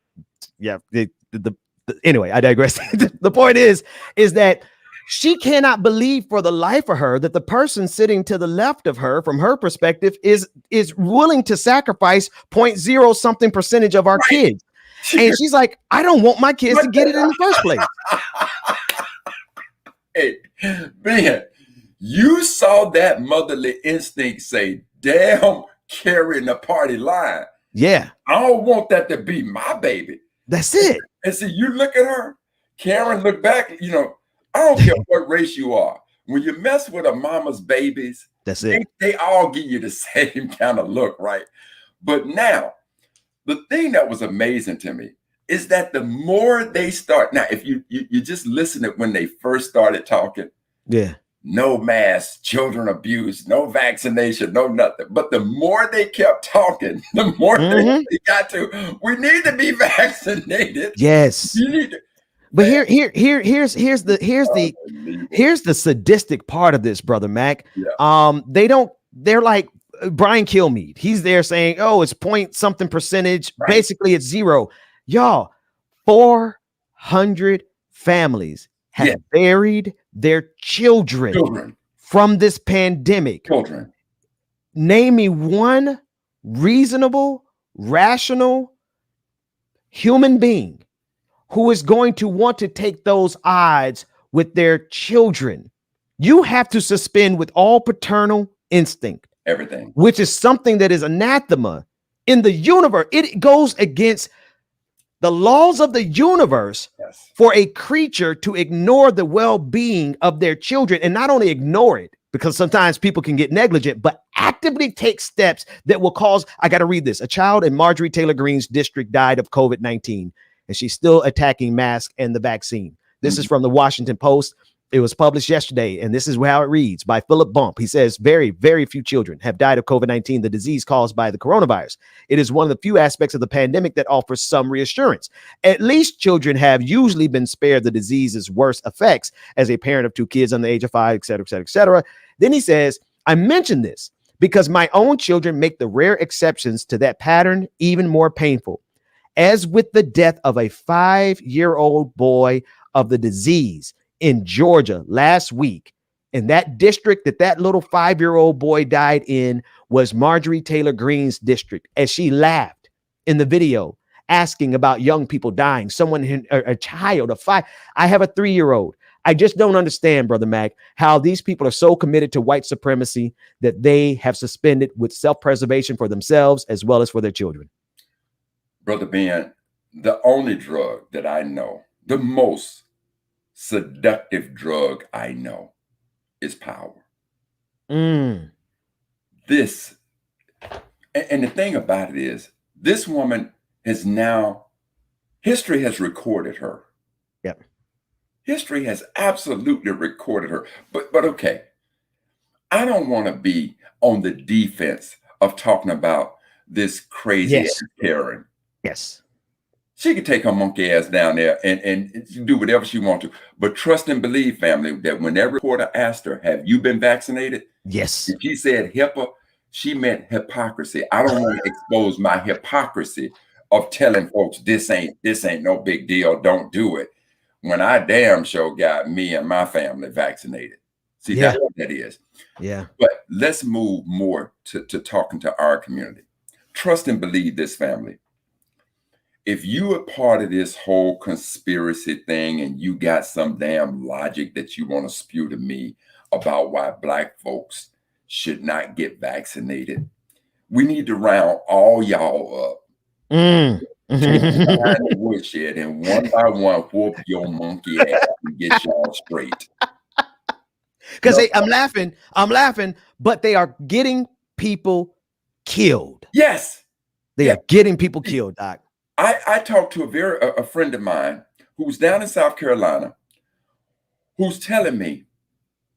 anyway, I digress. The point is that she cannot believe for the life of her that the person sitting to the left of her, from her perspective, is willing to sacrifice 0.0 something percentage of our kids. And she's like, I don't want my kids to get it in the first place. Hey, man, you saw that motherly instinct say, damn, carrying the party line. Yeah. I don't want that to be my baby. That's it. And see, you look at her, Karen, look back, I don't care what race you are. When you mess with a mama's babies, that's it. They all give you the same kind of look, right? But now, the thing that was amazing to me is that the more they start, now, if you just listen to when they first started talking, yeah, no mask, children abuse, no vaccination, no nothing. But the more they kept talking, the more they got to, we need to be vaccinated. Yes. You need to. But here's the sadistic part of this, Brother Mac. Yeah. They're like Brian Kilmeade. He's there saying, oh, it's point something percentage. Right. Basically, it's 0. Y'all, 400 families have buried their children from this pandemic. Children. Name me one reasonable, rational human being who is going to want to take those odds with their children. You have to suspend with all paternal instinct. Everything. Which is something that is anathema in the universe. It goes against the laws of the universe for a creature to ignore the well-being of their children, and not only ignore it, because sometimes people can get negligent, but actively take steps that will cause, I got to read this. A child in Marjorie Taylor Greene's district died of COVID-19, and she's still attacking masks and the vaccine. This is from the Washington Post. It was published yesterday, and this is how it reads by Philip Bump. He says, very, very few children have died of COVID-19, the disease caused by the coronavirus. It is one of the few aspects of the pandemic that offers some reassurance. At least children have usually been spared the disease's worst effects as a parent of 2 kids under the age of 5, et cetera, et cetera, et cetera. Then he says, I mention this because my own children make the rare exceptions to that pattern even more painful. As with the death of a 5-year-old boy of the disease in Georgia last week, in that district that little 5-year-old boy died in was Marjorie Taylor Greene's district, as she laughed in the video asking about young people dying, a child, a 5. I have a 3-year-old. I just don't understand, Brother Mac, how these people are so committed to white supremacy that they have suspended with self-preservation for themselves as well as for their children. Brother Ben, the only drug that I know, the most seductive drug I know, is power. This, and the thing about it is, this woman has now, history has recorded her. Yep. History has absolutely recorded her. But okay, I don't want to be on the defense of talking about this crazy ass Karen. Yes. She could take her monkey ass down there and do whatever she wants to. But trust and believe, family, that when that reporter asked her, have you been vaccinated? Yes. If she said HIPAA, she meant hypocrisy. I don't want to expose my hypocrisy of telling folks this ain't no big deal. Don't do it. When I damn sure got me and my family vaccinated. See, that's what that is. Yeah. But let's move more to talking to our community. Trust and believe this, family. If you are part of this whole conspiracy thing and you got some damn logic that you want to spew to me about why Black folks should not get vaccinated, we need to round all y'all up. Behind the woodshed and one by one whoop your monkey ass and get y'all straight. Because I'm laughing, but they are getting people killed. Yes. They are getting people killed, Doc. I talked to a friend of mine who's down in South Carolina who's telling me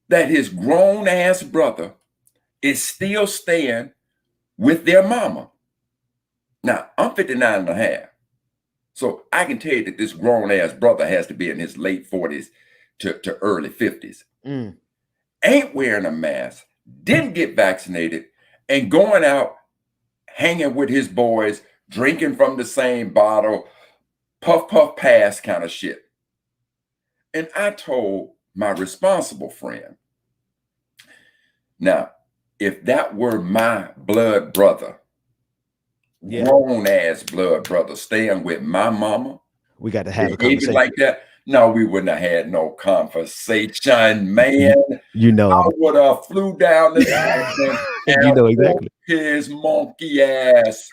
that his grown ass brother is still staying with their mama. Now, I'm 59 and a half. So I can tell you that this grown ass brother has to be in his late 40s to early 50s. Ain't wearing a mask, didn't get vaccinated, and going out hanging with his boys, drinking from the same bottle, puff, puff, pass kind of shit. And I told my responsible friend, now, if that were my blood brother, grown ass blood brother staying with my mama, we got to have a behaving conversation like that, no, we wouldn't have had no conversation, man. You know, I would have flew down the mountain and you know exactly his monkey ass.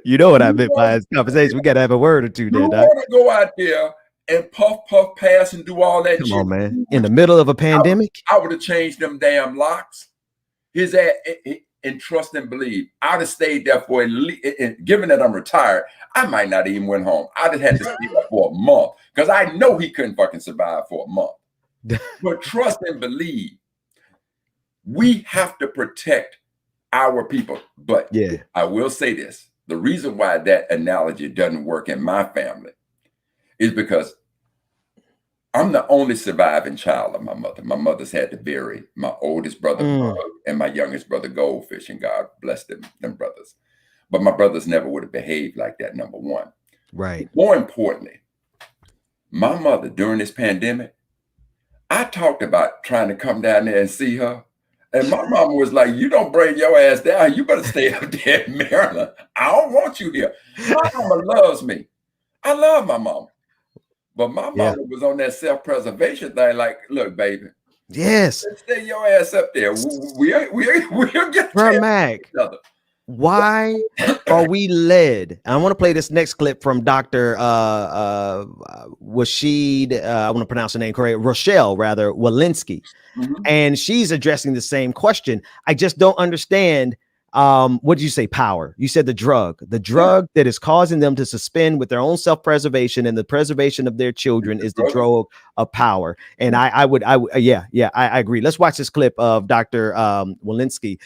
You know what I meant by this conversation. We got to have a word or two there, You Doc. want to go out there and puff, puff, pass and do all that Come shit. on, man. In the middle of a pandemic? I would have changed them damn locks. His ass, and trust and believe, I'd have stayed there for at least, and given that I'm retired, I might not even went home. I'd have had to stay there for a month because I know he couldn't fucking survive for a month. But trust and believe, we have to protect our people. But I will say this. The reason why that analogy doesn't work in my family is because I'm the only surviving child of my mother. My mother's had to bury my oldest brother Bug and my youngest brother Goldfish, and God bless them brothers. But my brothers never would have behaved like that, number one. Right. More importantly, my mother during this pandemic, I talked about trying to come down there and see her. And my mama was like, you don't bring your ass down. You better stay up there in Maryland. I don't want you here. My mama loves me. I love my mama. But my mama was on that self-preservation thing like, look, baby. Yes. Stay your ass up there. We'll get Bro, Mac, why are we led? I want to play this next clip from Dr. Washid, I want to pronounce her name correct, Rochelle, rather, Walensky. And she's addressing the same question. I just don't understand. What did you say? Power. You said the drug that is causing them to suspend with their own self-preservation and the preservation of their children is the drug of power. And I agree. Let's watch this clip of Dr. Walensky.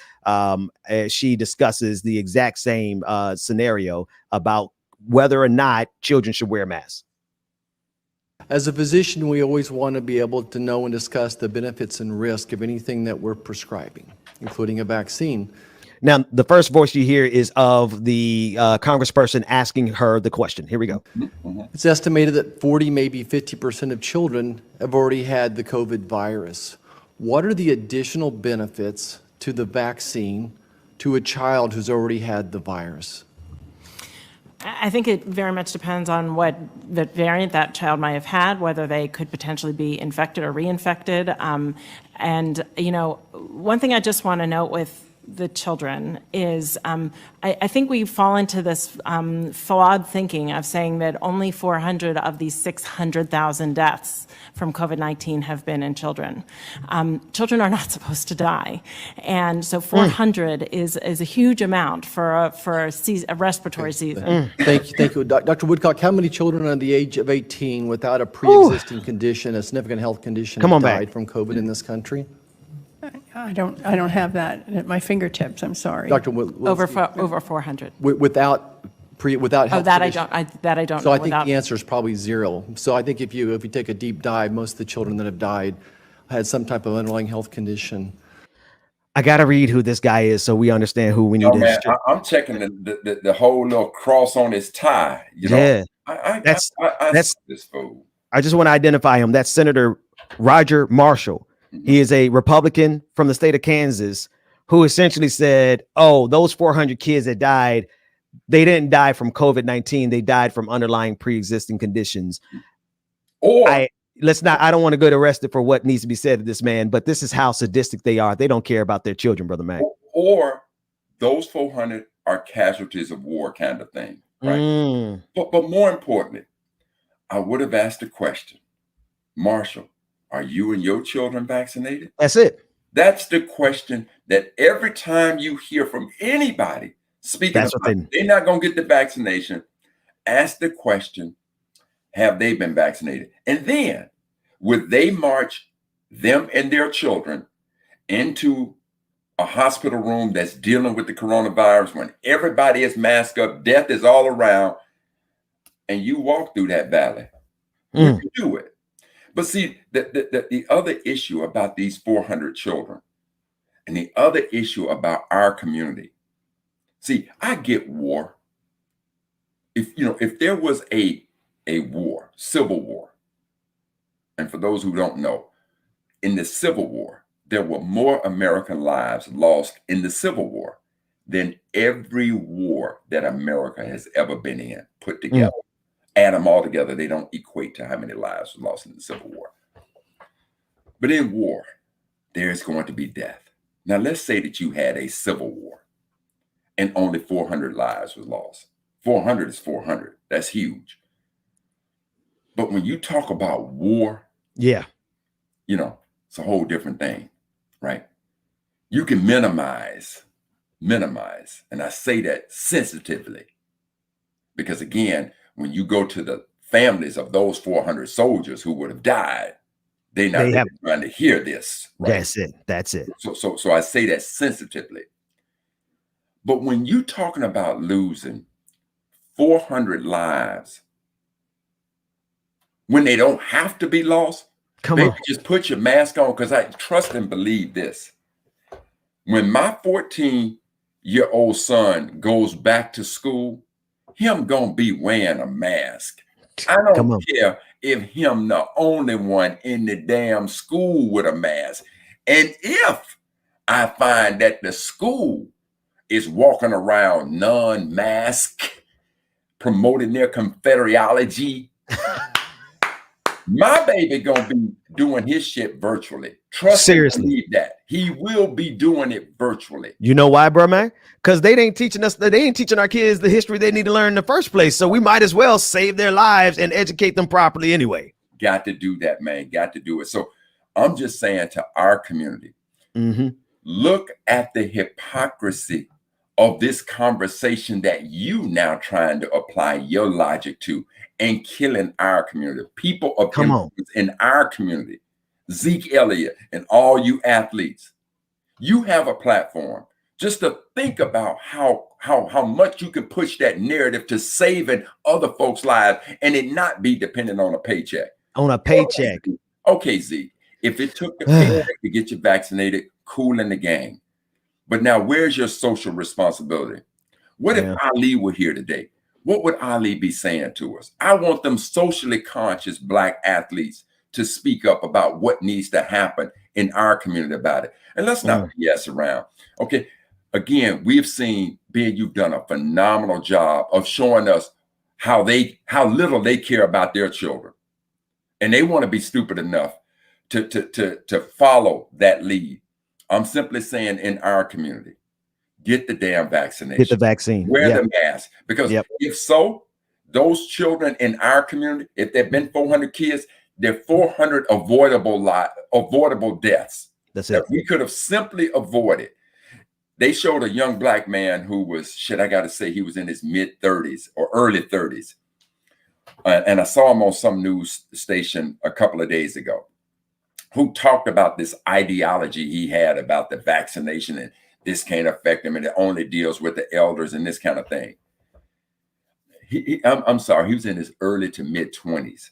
As she discusses the exact same scenario about whether or not children should wear masks. As a physician, we always want to be able to know and discuss the benefits and risk of anything that we're prescribing, including a vaccine. Now, the first voice you hear is of the congressperson asking her the question. Here we go. It's estimated that 40, maybe 50% of children have already had the COVID virus. What are the additional benefits to the vaccine to a child who's already had the virus? I think it very much depends on what the variant that child might have had, whether they could potentially be infected or reinfected. And, you know, one thing I just want to note with the children is I think we fall into this flawed thinking of saying that only 400 of these 600,000 deaths from COVID-19 have been in children. Children are not supposed to die. And so 400 is a huge amount for a respiratory season. Thank you. Dr. Woodcock, how many children under the age of 18 without a pre-existing condition, a significant health condition, Come on died back. from COVID in this country? I don't have that at my fingertips. I'm sorry. Dr. Over 400. Without health Oh, that I condition? don't So know. I think the answer is probably 0. So I think if you take a deep dive, most of the children that have died had some type of underlying health condition. I gotta read who this guy is so we understand who we need Oh, man, to. I'm checking the whole little cross on his tie. You know, Yeah, I that's this fool. I just want to identify him. That's Senator Roger Marshall. He is a Republican from the state of Kansas who essentially said, oh, those 400 kids that died, they didn't die from COVID-19. They died from underlying pre-existing conditions. Or I don't want to get arrested for what needs to be said to this man, but this is how sadistic they are. They don't care about their children, Brother Mac. Or those 400 are casualties of war kind of thing, right? But more importantly, I would have asked the question, Marshall, are you and your children vaccinated? That's it. That's the question that every time you hear from anybody speaking That's about they're not going to get the vaccination, ask the question, have they been vaccinated? And then would they march them and their children into a hospital room that's dealing with the coronavirus when everybody is masked up, death is all around, and you walk through that valley? Would you do it? But see, the other issue about these 400 children and the other issue about our community, see, I get war. If there was a war, civil war, and for those who don't know, in the Civil War, there were more American lives lost in the Civil War than every war that America has ever been in put together. Add them all together, they don't equate to how many lives were lost in the Civil War. But in war, there's going to be death. Now, let's say that you had a civil war and only 400 lives was lost. 400 is 400. That's huge. But when you talk about war, yeah, it's a whole different thing, right? You can minimize, and I say that sensitively, because again, when you go to the families of those 400 soldiers who would have died, they're not really trying to hear this. Right? That's it. So I say that sensitively. But when you're talking about losing 400 lives, when they don't have to be lost, just put your mask on, because I trust and believe this. When my 14-year-old son goes back to school, him gonna be wearing a mask. I don't care if him the only one in the damn school with a mask. And if I find that the school is walking around non-mask, promoting their Confederology, my baby gonna be doing his shit virtually. Trust me, believe that. He will be doing it virtually. You know why, bro, man? Because they ain't teaching our kids the history they need to learn in the first place. So we might as well save their lives and educate them properly anyway. Got to do that, man. Got to do it. So I'm just saying to our community, look at the hypocrisy of this conversation that you now trying to apply your logic to and killing our community. People of influence in our community. Zeke Elliott and all you athletes, you have a platform just to think about how much you can push that narrative to saving other folks' lives and it not be dependent on a paycheck. Okay, Zeke, if it took the paycheck to get you vaccinated, cool in the game. But now where's your social responsibility? What if Ali were here today? What would Ali be saying to us? I want them socially conscious Black athletes to speak up about what needs to happen in our community about it. And let's not BS around. Okay. Again, we've seen, Ben, you've done a phenomenal job of showing us how little they care about their children. And they want to be stupid enough to follow that lead. I'm simply saying, in our community, get the damn vaccination. Get the vaccine. Wear the mask. Because if so, those children in our community, if there have been 400 kids, there are 400 avoidable deaths. That's that it. we could have simply avoided. They showed a young black man who was, I got to say, he was in his mid 30s or early 30s. And I saw him on some news station a couple of days ago, who talked about this ideology he had about the vaccination, and this can't affect him, and it only deals with the elders and this kind of thing. I'm sorry, he was in his early to mid 20s.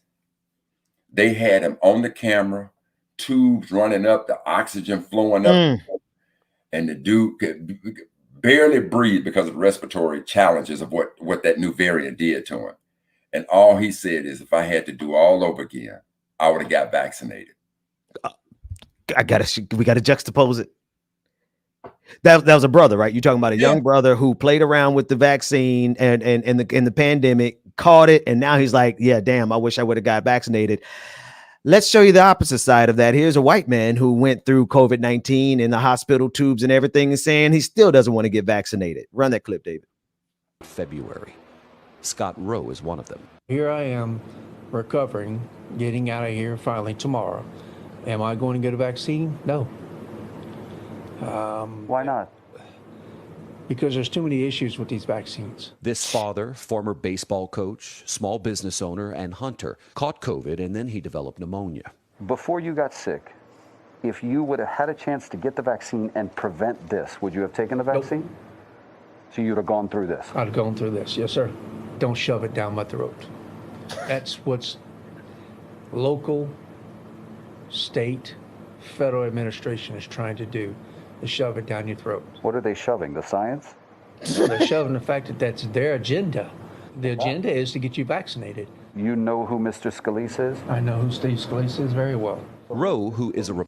They had him on the camera, tubes running up, the oxygen flowing up, and the dude could barely breathe because of respiratory challenges of what that new variant did to him. And all he said is, if I had to do all over again, I would have got vaccinated. We got to juxtapose it. That was a brother, right? You're talking about a young brother who played around with the vaccine and the pandemic, caught it, and now he's like, yeah, damn, I wish I would have got vaccinated. Let's show you the opposite side of that. Here's a white man who went through COVID-19 in the hospital tubes and everything, and saying he still doesn't want to get vaccinated. Run that clip, David. February. Scott Rowe is one of them. Here I am recovering, getting out of here finally tomorrow. Am I going to get a vaccine? No. Why not? Because there's too many issues with these vaccines. This father, former baseball coach, small business owner, and hunter, caught COVID, and then he developed pneumonia. Before you got sick, if you would have had a chance to get the vaccine and prevent this, would you have taken the vaccine? Nope. So you'd have gone through this? I'd have gone through this, yes, sir. Don't shove it down my throat. That's what's local, state, federal administration is trying to do, is shove it down your throat. What are they shoving, the science? They're shoving the fact that that's their agenda. The agenda is to get you vaccinated. You know who Mr. Scalise is? I know who Steve Scalise is very well. Rowe, who is a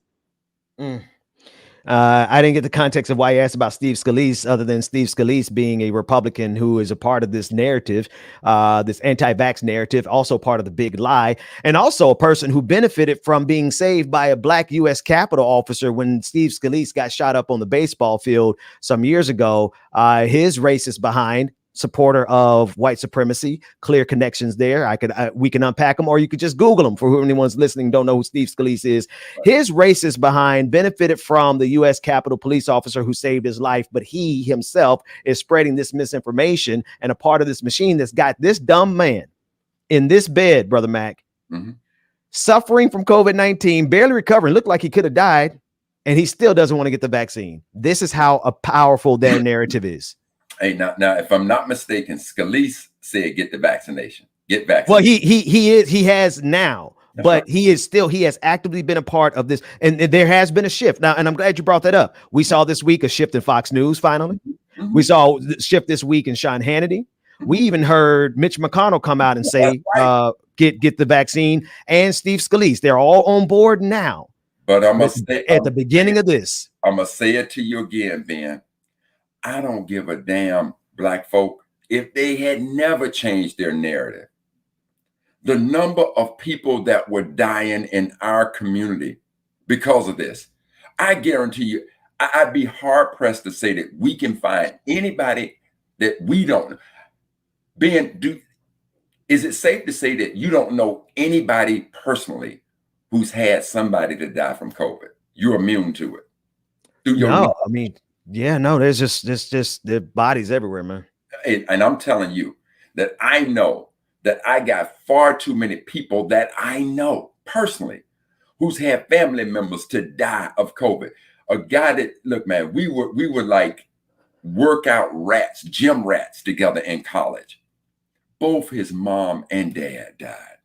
I didn't get the context of why you asked about Steve Scalise, other than Steve Scalise being a Republican who is a part of this narrative, this anti-vax narrative, also part of the big lie, and also a person who benefited from being saved by a black U.S. Capitol officer when Steve Scalise got shot up on the baseball field some years ago. His racist behind, supporter of white supremacy, clear connections there. We can unpack them, or you could just Google them for anyone's listening, don't know who Steve Scalise is. His racist behind benefited from the U.S. Capitol police officer who saved his life, but he himself is spreading this misinformation and a part of this machine that's got this dumb man in this bed, Brother Mac, suffering from COVID-19, barely recovering, looked like he could have died, and he still doesn't want to get the vaccine. This is how powerful their narrative is. Hey, now, if I'm not mistaken, Scalise said, "Get the vaccination. Get vaccinated." Well, he has now, but he has actively been a part of this, and there has been a shift now. And I'm glad you brought that up. We saw this week a shift in Fox News. Finally, we saw the shift this week in Sean Hannity. We even heard Mitch McConnell come out and say, "Get the vaccine," and Steve Scalise. They're all on board now. But I must say, at the beginning of this, I'm gonna say it to you again, Ben. I don't give a damn, black folk, if they had never changed their narrative. The number of people that were dying in our community because of this, I guarantee you, I'd be hard pressed to say that we can find anybody that we don't know. Ben, is it safe to say that you don't know anybody personally who's had somebody to die from COVID? You're immune to it. No, I mean, yeah, no, there's just the bodies everywhere, man. And I'm telling you that I know that I got far too many people that I know personally who's had family members to die of COVID. A guy that, look, man, we were like workout rats, gym rats together in college. Both his mom and dad died.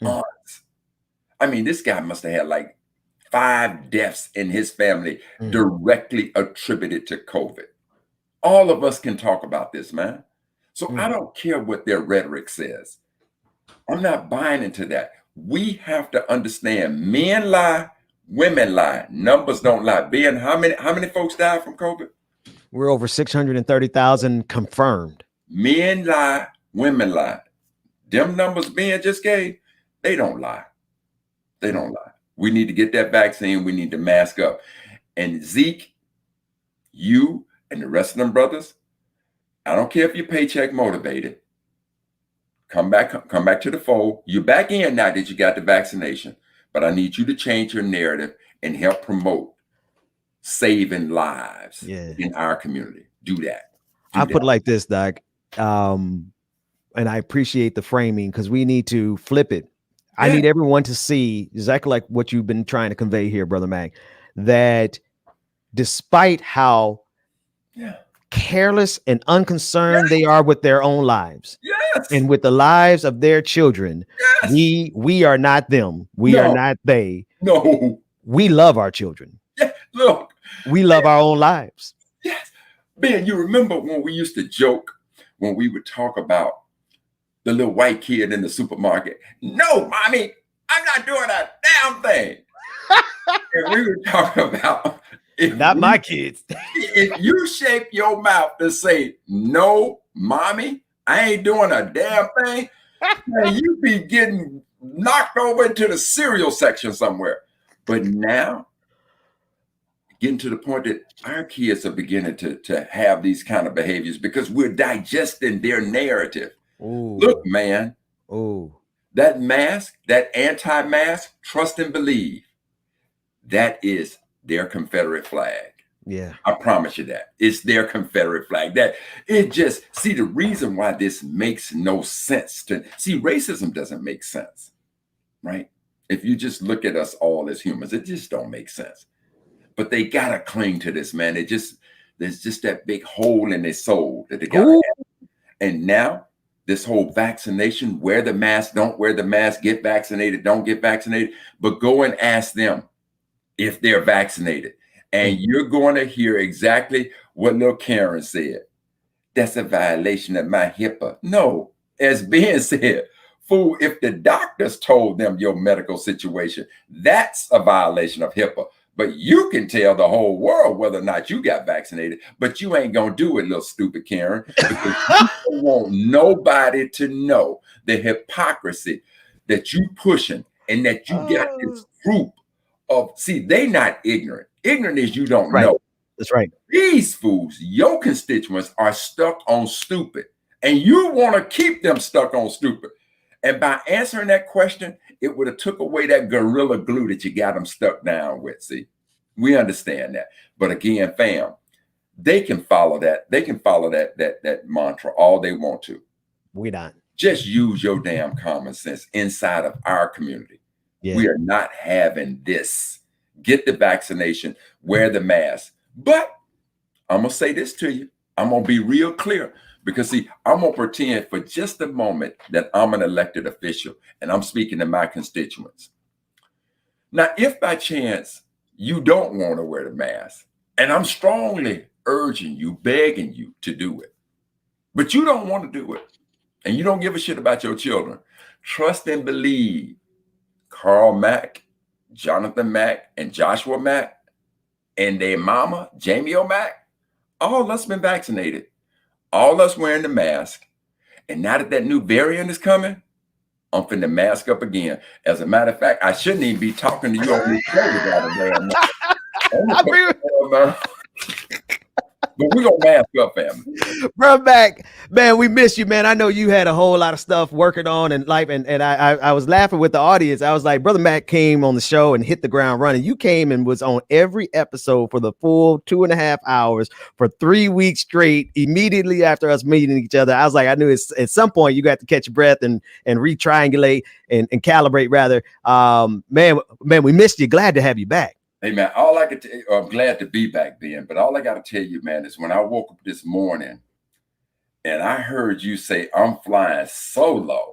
Aunts. I mean, this guy must have had like 5 deaths in his family directly attributed to COVID. All of us can talk about this, man. So I don't care what their rhetoric says. I'm not buying into that. We have to understand men lie, women lie, numbers don't lie. Ben, how many folks died from COVID? We're over 630,000 confirmed. Men lie, women lie. them numbers Ben just gave, they don't lie. They don't lie. We need to get that vaccine. We need to mask up. And Zeke, you and the rest of them brothers, I don't care if you're paycheck motivated. Come back to the fold. You're back in now that you got the vaccination, but I need you to change your narrative and help promote saving lives in our community. Do that. I put it like this, Doc. And I appreciate the framing because we need to flip it. I need everyone to see exactly like what you've been trying to convey here, Brother Mac, that despite how careless and unconcerned they are with their own lives and with the lives of their children, we are not them. We are not they. No. We love our children. Yeah, look. We love our own lives. Yes. Ben, you remember when we used to joke when we would talk about the little white kid in the supermarket? No, mommy, I'm not doing a damn thing. And we were talking about not my kids. If you shape your mouth to say, no, mommy, I ain't doing a damn thing, man, you be getting knocked over into the cereal section somewhere. But now, getting to the point that our kids are beginning to have these kind of behaviors because we're digesting their narrative. Ooh. Look, man. Ooh. That mask, that anti-mask, trust and believe, that is their Confederate flag. Yeah. I promise you that. It's their Confederate flag. That it just, see, the reason why this makes no sense to, see, racism doesn't make sense, right? If you just look at us all as humans, it just don't make sense. But they gotta cling to this, man. There's just that big hole in their soul that they gotta have. And now, this whole vaccination, wear the mask, don't wear the mask, get vaccinated, don't get vaccinated, but go and ask them if they're vaccinated. And you're going to hear exactly what little Karen said. That's a violation of my HIPAA. No, as Ben said, fool, if the doctors told them your medical situation, that's a violation of HIPAA. But you can tell the whole world whether or not you got vaccinated, but you ain't going to do it, little stupid Karen, because you don't want nobody to know the hypocrisy that you pushing and that you got this group of, see, they not ignorant. Ignorant is you don't know. That's right. These fools, your constituents, are stuck on stupid, and you want to keep them stuck on stupid. And by answering that question, it would have took away that gorilla glue that you got them stuck down with. See, we understand that. But again, fam, they can follow that. They can follow that mantra all they want to. We not. Just use your damn common sense inside of our community. Yeah. We are not having this. Get the vaccination, wear the mask. But I'm going to say this to you. I'm going to be real clear. Because, see, I'm going to pretend for just a moment that I'm an elected official and I'm speaking to my constituents. Now, if by chance you don't want to wear the mask, and I'm strongly urging you, begging you to do it, but you don't want to do it, and you don't give a shit about your children, trust and believe Carl Mack, Jonathan Mack, and Joshua Mack, and their mama, Jamie O'Mack, all of us been vaccinated. All of us wearing the mask. And now that new variant is coming, I'm finna mask up again. As a matter of fact, I shouldn't even be talking to you on this show without a damn but we gonna mask up, family. Bro, Mac, man, we miss you, man. I know you had a whole lot of stuff working on in life, and I was laughing with the audience. I was like, Brother Mac came on the show and hit the ground running. You came and was on every episode for the full 2.5 hours for 3 weeks straight. Immediately after us meeting each other, I was like, I knew it's, at some point you got to catch your breath and retriangulate and calibrate rather. Man, we missed you. Glad to have you back. Hey, man, all I could tell you, I'm glad to be back, Ben, but all I got to tell you, man, is when I woke up this morning and I heard you say, I'm flying solo,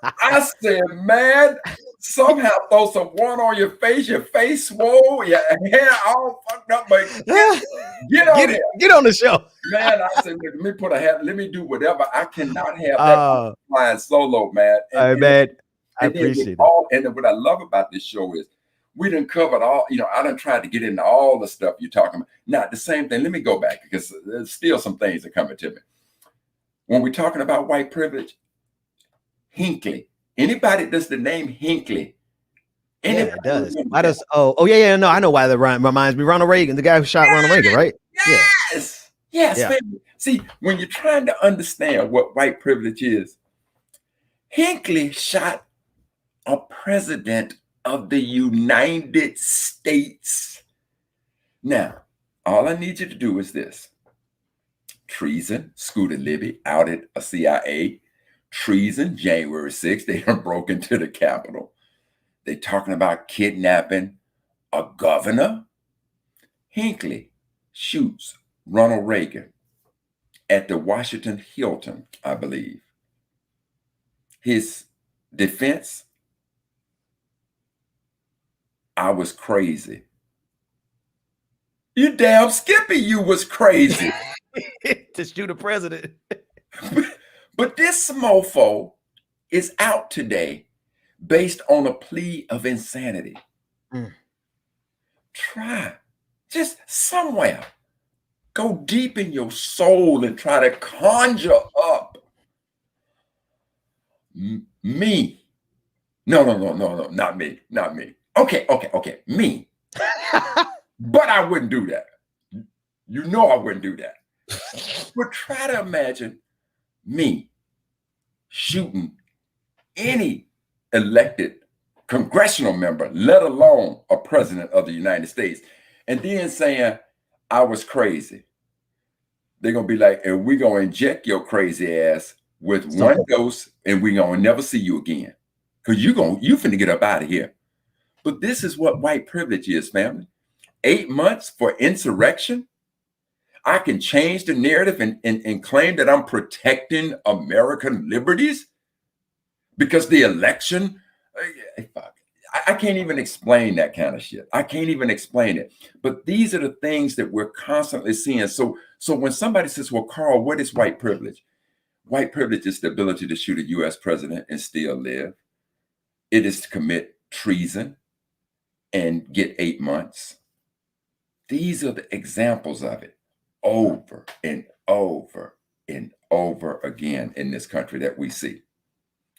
I said, man, somehow throw some water on your face swole, your hair all fucked up, but get on the show. Man, I said, let me put a hat, let me do whatever. I cannot have that flying solo, man. Man, I appreciate it. And what I love about this show is, we done covered all, I done tried to get into all the stuff you're talking about. Now, the same thing, let me go back because there's still some things that coming to me. When we're talking about white privilege, Hinckley. Anybody that's the name Hinckley? Yeah, it does. Why does? Yeah. No, I know why that reminds me. Ronald Reagan, the guy who shot Ronald Reagan, right? Yes. Yes, Yeah. family. See, when you're trying to understand what white privilege is, Hinckley shot a president of the United States. Now, all I need you to do is this. Treason, Scooter Libby outed a CIA. Treason, January 6th, they broke into the Capitol. They talking about kidnapping a governor. Hinckley shoots Ronald Reagan at the Washington Hilton, I believe. His defense, I was crazy. You damn Skippy, you was crazy. To shoot a president. But this mofo is out today based on a plea of insanity. Try, just somewhere, go deep in your soul and try to conjure up me. No, not me, not me. Okay, me. But I wouldn't do that. You know I wouldn't do that. But try to imagine me shooting any elected congressional member, let alone a president of the United States, and then saying I was crazy. They're gonna be like, and we're gonna inject your crazy ass with one dose, and we're gonna never see you again. Because you finna get up out of here. But this is what white privilege is, family. 8 months for insurrection. I can change the narrative and claim that I'm protecting American liberties because the election, I can't even explain that kind of shit. I can't even explain it. But these are the things that we're constantly seeing. So when somebody says, well, Carl, what is white privilege? White privilege is the ability to shoot a U.S. president and still live. It is to commit treason and get 8 months. These are the examples of it over and over and over again in this country that we see.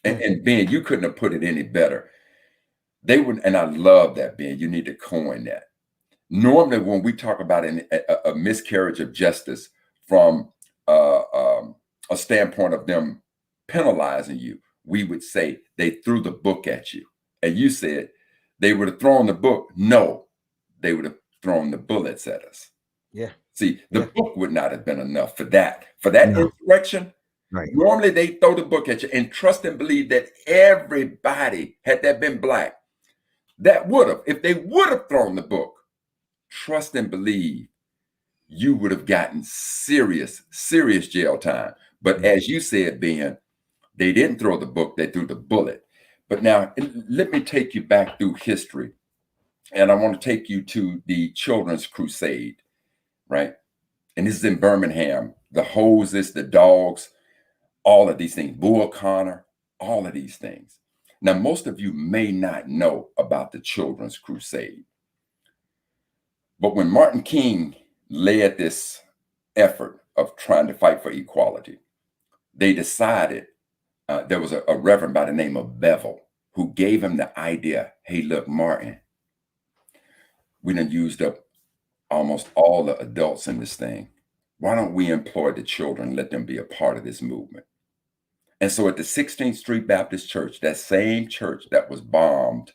And Ben, you couldn't have put it any better. They would, and I love that, Ben. You need to coin that. Normally, when we talk about a miscarriage of justice from a standpoint of them penalizing you, we would say they threw the book at you. And you said they would have thrown the book. No, they would have thrown the bullets at us. Yeah. See, the book would not have been enough for that. For that insurrection, right. Normally they throw the book at you and trust and believe that everybody, had that been black, that would have, if they would have thrown the book, trust and believe you would have gotten serious jail time. But as you said, Ben, they didn't throw the book, they threw the bullet. But now let me take you back through history. And I want to take you to the Children's Crusade, right? And this is in Birmingham. The hoses, the dogs, all of these things, Bull Connor, all of these things. Now, most of you may not know about the Children's Crusade. But when Martin King led this effort of trying to fight for equality, they decided, there was a reverend by the name of Bevel who gave him the idea, hey, look, Martin, we done used up almost all the adults in this thing. Why don't we employ the children, let them be a part of this movement? And so at the 16th Street Baptist Church, that same church that was bombed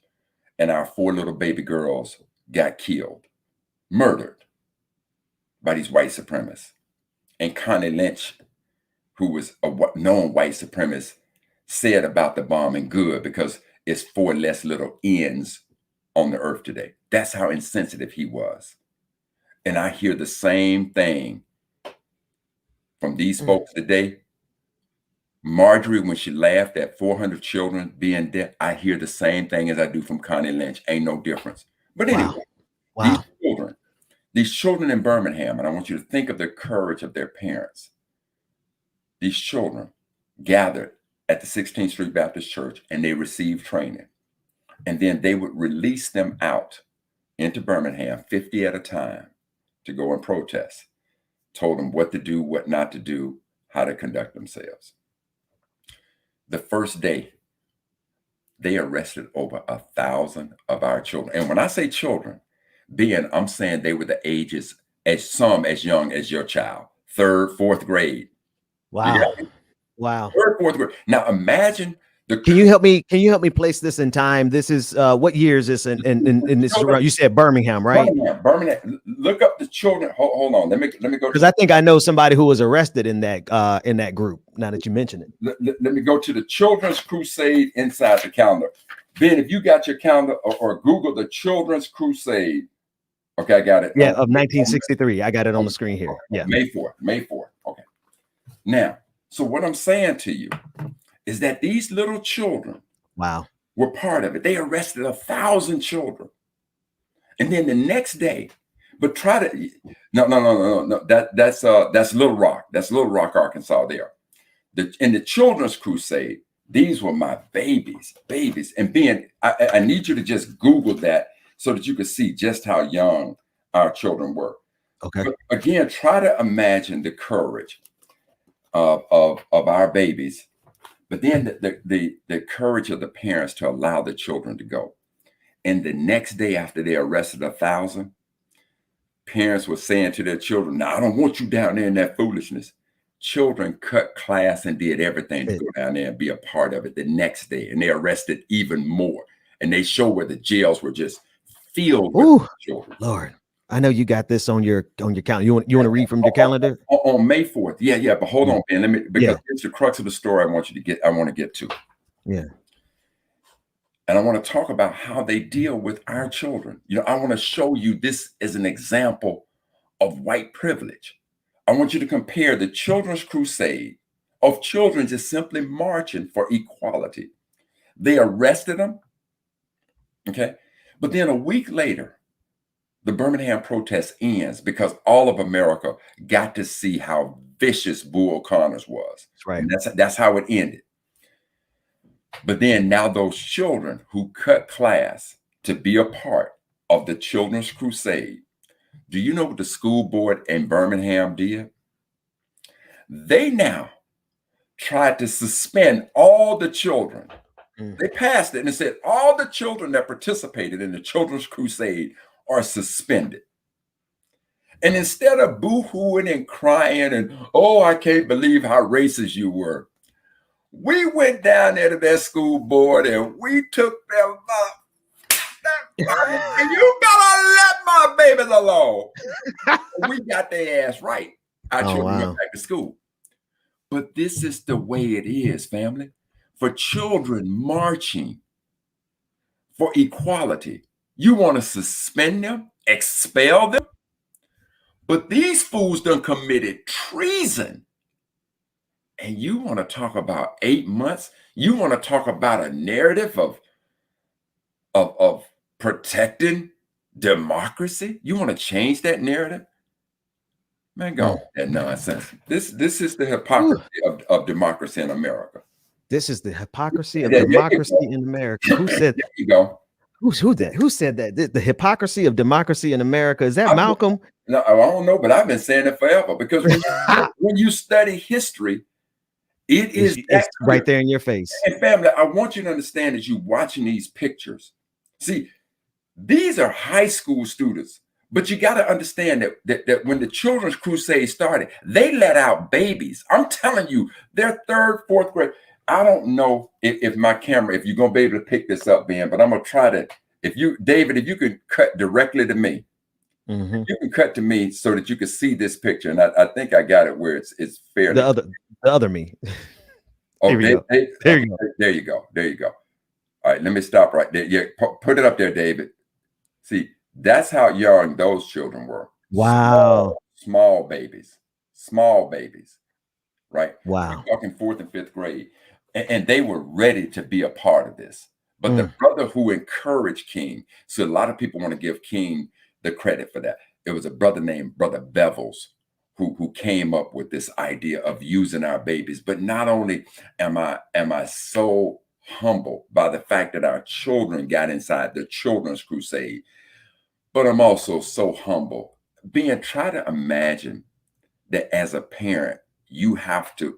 and our 4 little baby girls got killed, murdered by these white supremacists. And Connie Lynch, who was a known white supremacist, said about the bombing, good, because it's 4 less little ends on the earth today. That's how insensitive he was. And I hear the same thing from these folks today. Marjorie, when she laughed at 400 children being dead, I hear the same thing as I do from Connie Lynch. Ain't no difference. But anyway, these children in Birmingham, and I want you to think of the courage of their parents. These children gathered at the 16th Street Baptist Church and they received training. And then they would release them out into Birmingham, 50 at a time, to go and protest. Told them what to do, what not to do, how to conduct themselves. the first day, they arrested over 1,000 of our children. And when I say children, I'm saying they were the ages as young as your child, 3rd, 4th grade. Wow. Wow. 3rd, 4th grade. Now imagine Can you help me place this in time? This is what year is this? And this is around, you said Birmingham, right? Birmingham. Look up the children. Hold on. Let me go. Because I think I know somebody who was arrested in that group. Now that you mention it, let me go to the Children's Crusade inside the calendar. Ben, if you got your calendar or Google the Children's Crusade. Okay, I got it. Yeah, of 1963. I got it on the screen here. Yeah, May 4th. Okay. Now, so what I'm saying to you is that these little children, wow, were part of it. They arrested 1,000 children, and then the next day, but no. That's Little Rock. That's Little Rock, Arkansas. There, in the Children's Crusade, these were my babies. And Ben, I need you to just Google that so that you can see just how young our children were. Okay. But again, try to imagine the courage of our babies. But then the courage of the parents to allow the children to go. And the next day after they arrested 1,000, parents were saying to their children, "Now, I don't want you down there in that foolishness." Children cut class and did everything to go down there and be a part of it the next day. And they arrested even more. And they show where the jails were just filled with children. Lord, I know you got this on your calendar. You want to read from your calendar? On May 4th. Yeah. But hold on, Ben. Because here's the crux of the story I want to get to. Yeah. And I want to talk about how they deal with our children. I want to show you this as an example of white privilege. I want you to compare the Children's Crusade of children just simply marching for equality. They arrested them. Okay. But then a week later, the Birmingham protest ends because all of America got to see how vicious Bull Connors was. That's right. And that's how it ended. But then now those children who cut class to be a part of the Children's Crusade, do you know what the school board in Birmingham did? They now tried to suspend all the children. They passed it and said all the children that participated in the Children's Crusade are suspended. And instead of boo-hooing and crying and, "Oh, I can't believe how racist you were," we went down there to their school board and we took them up. And you better let my babies alone. We got their ass right. Our children went back to school. But this is the way it is, family. For children marching for equality, you want to suspend them, expel them. But these fools done committed treason. And you want to talk about 8 months? You want to talk about a narrative of protecting democracy? You want to change that narrative? Man, go on that nonsense. This is the hypocrisy of democracy in America. This is the hypocrisy of democracy in America. Who said that? There you go. Who said that? The hypocrisy of democracy in America. Is that Malcolm? No, I don't know, but I've been saying it forever because when you study history, it's right there in your face. And family, I want you to understand as you're watching these pictures. See, these are high school students, but you got to understand that when the Children's Crusade started, they let out babies. I'm telling you, they're 3rd, 4th grade. I don't know if my camera, if you're going to be able to pick this up, Ben, but I'm going to try to, David, if you can cut directly to me, you can cut to me so that you can see this picture. And I think I got it where it's fairly. The other me. Oh, there you go. There you go. There you go. All right, let me stop right there. Yeah, put it up there, David. See, that's how young those children were. Wow. Small babies, right? Wow. We're talking 4th and 5th grade. And they were ready to be a part of this. But the brother who encouraged King, so a lot of people want to give King the credit for that. It was a brother named Brother Bevels who came up with this idea of using our babies. But not only am I so humbled by the fact that our children got inside the Children's Crusade, but I'm also so humble. Try to imagine that as a parent, you have to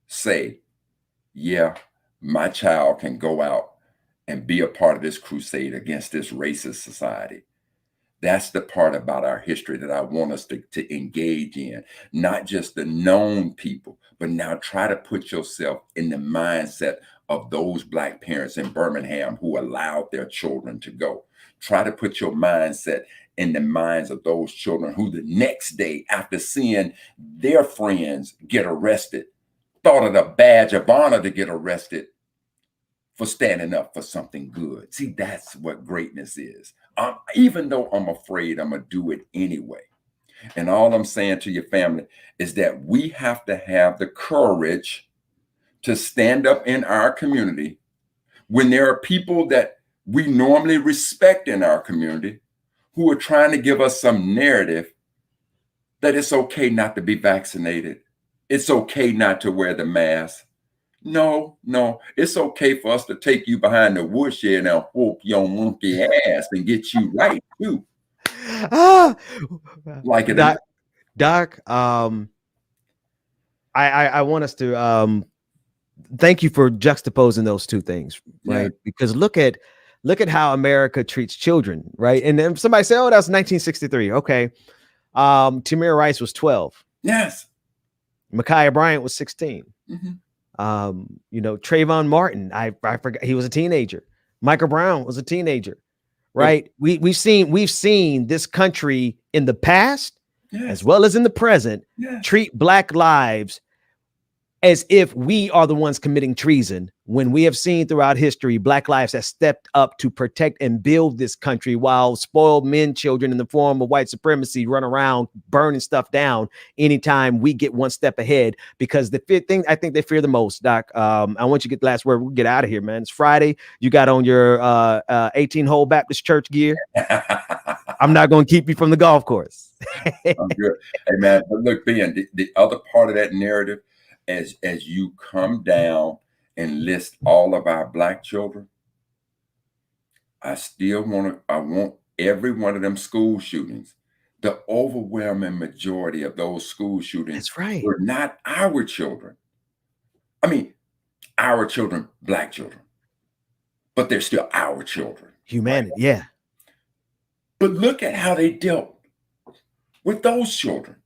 say, yeah, my child can go out and be a part of this crusade against this racist society. That's the part about our history that I want us to engage in, not just the known people, but now try to put yourself in the mindset of those Black parents in Birmingham who allowed their children to go. Try to put your mindset in the minds of those children who the next day, after seeing their friends get arrested, thought it a badge of honor to get arrested for standing up for something good. See, that's what greatness is. Even though I'm afraid, I'm going to do it anyway. And all I'm saying to your family is that we have to have the courage to stand up in our community when there are people that we normally respect in our community who are trying to give us some narrative that it's okay not to be vaccinated. It's okay not to wear the mask. No, it's okay for us to take you behind the woodshed and whoop your monkey ass and get you right too. Like it. Doc, I want us to thank you for juxtaposing those two things, right? Yeah. Because look at how America treats children, right? And then somebody say, "Oh, that's 1963." Okay. Tamir Rice was 12. Yes. Ma'Khia Bryant was 16. Mm-hmm. Trayvon Martin, I forgot, he was a teenager. Michael Brown was a teenager, right? We've seen this country in the past, as well as in the present, treat Black lives as if we are the ones committing treason, when we have seen throughout history, Black lives have stepped up to protect and build this country, while spoiled men children in the form of white supremacy run around burning stuff down anytime we get one step ahead. Because the thing I think they fear the most, Doc, I want you to get the last word. We'll get out of here, man. It's Friday. You got on your 18-hole Baptist church gear. I'm not going to keep you from the golf course. I'm good. Hey, man, but look, Ben, the other part of that narrative, as you come down and list all of our Black children, I want every one of them school shootings, the overwhelming majority of those school shootings were not our children. I mean, our children, Black children, but they're still our children. Humanity, yeah. But look at how they dealt with those children.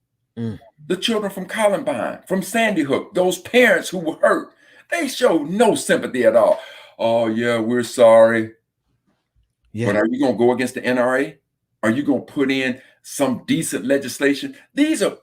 The children from Columbine, from Sandy Hook, those parents who were hurt, they showed no sympathy at all. Oh, yeah, we're sorry. Yeah. But are you going to go against the NRA? Are you going to put in some decent legislation? These are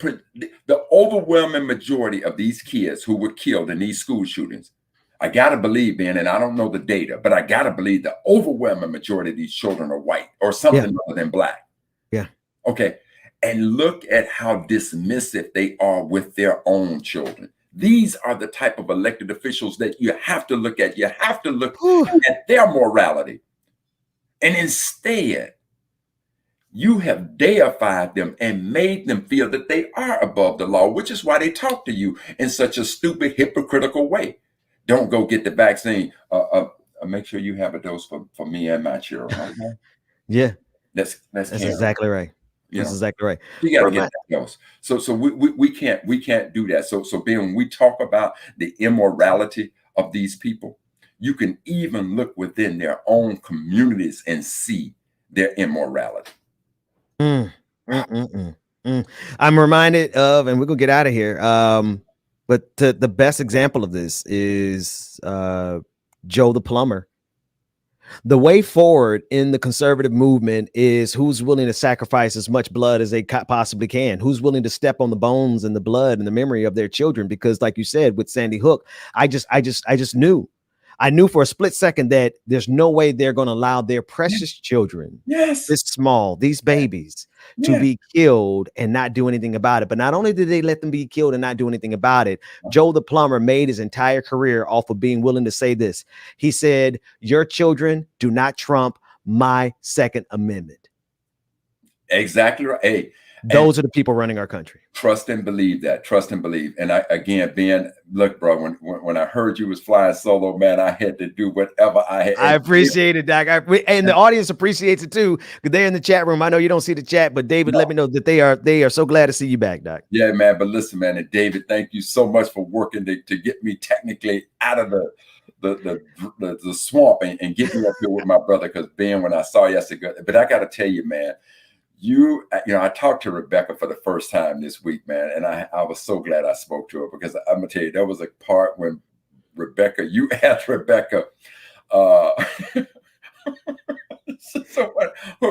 the overwhelming majority of these kids who were killed in these school shootings. I got to believe, Ben, and I don't know the data, but I got to believe the overwhelming majority of these children are white or something other than Black. Yeah. Okay. And look at how dismissive they are with their own children. These are the type of elected officials that you have to look at. You have to look at their morality. And instead, you have deified them and made them feel that they are above the law, which is why they talk to you in such a stupid, hypocritical way. Don't go get the vaccine. Make sure you have a dose for me and my children. Okay? Yeah. That's exactly right. That's exactly right. You got to get that dose. So we can't do that. So Ben, when we talk about the immorality of these people, you can even look within their own communities and see their immorality. I'm reminded of, and we're gonna get out of here. But the best example of this is Joe the plumber. The way forward in the conservative movement is who's willing to sacrifice as much blood as they possibly can. Who's willing to step on the bones and the blood and the memory of their children? Because, like you said, with Sandy Hook, I just knew. I knew for a split second that there's no way they're going to allow their precious children, this small, these babies, to be killed and not do anything about it. But not only did they let them be killed and not do anything about it, Joe the plumber made his entire career off of being willing to say this. He said, "Your children do not trump my Second Amendment." Exactly right. Hey, those are the people running our country. Trust and believe that. Trust and believe. And again, Ben, look, bro, when I heard you was flying solo, man, I had to do whatever I had. I appreciate it, Doc. And the audience appreciates it too, because they're in the chat room. I know you don't see the chat, but David, let me know that they are so glad to see you back, Doc. Yeah, man. But listen, man, and David, thank you so much for working to get me technically out of the swamp and get me up here with my brother. Because Ben, when I saw you, I said, good. But I got to tell you, man, I talked to Rebecca for the first time this week, man, and I was so glad I spoke to her, because I'm gonna tell you, there was a part when you asked Rebecca, so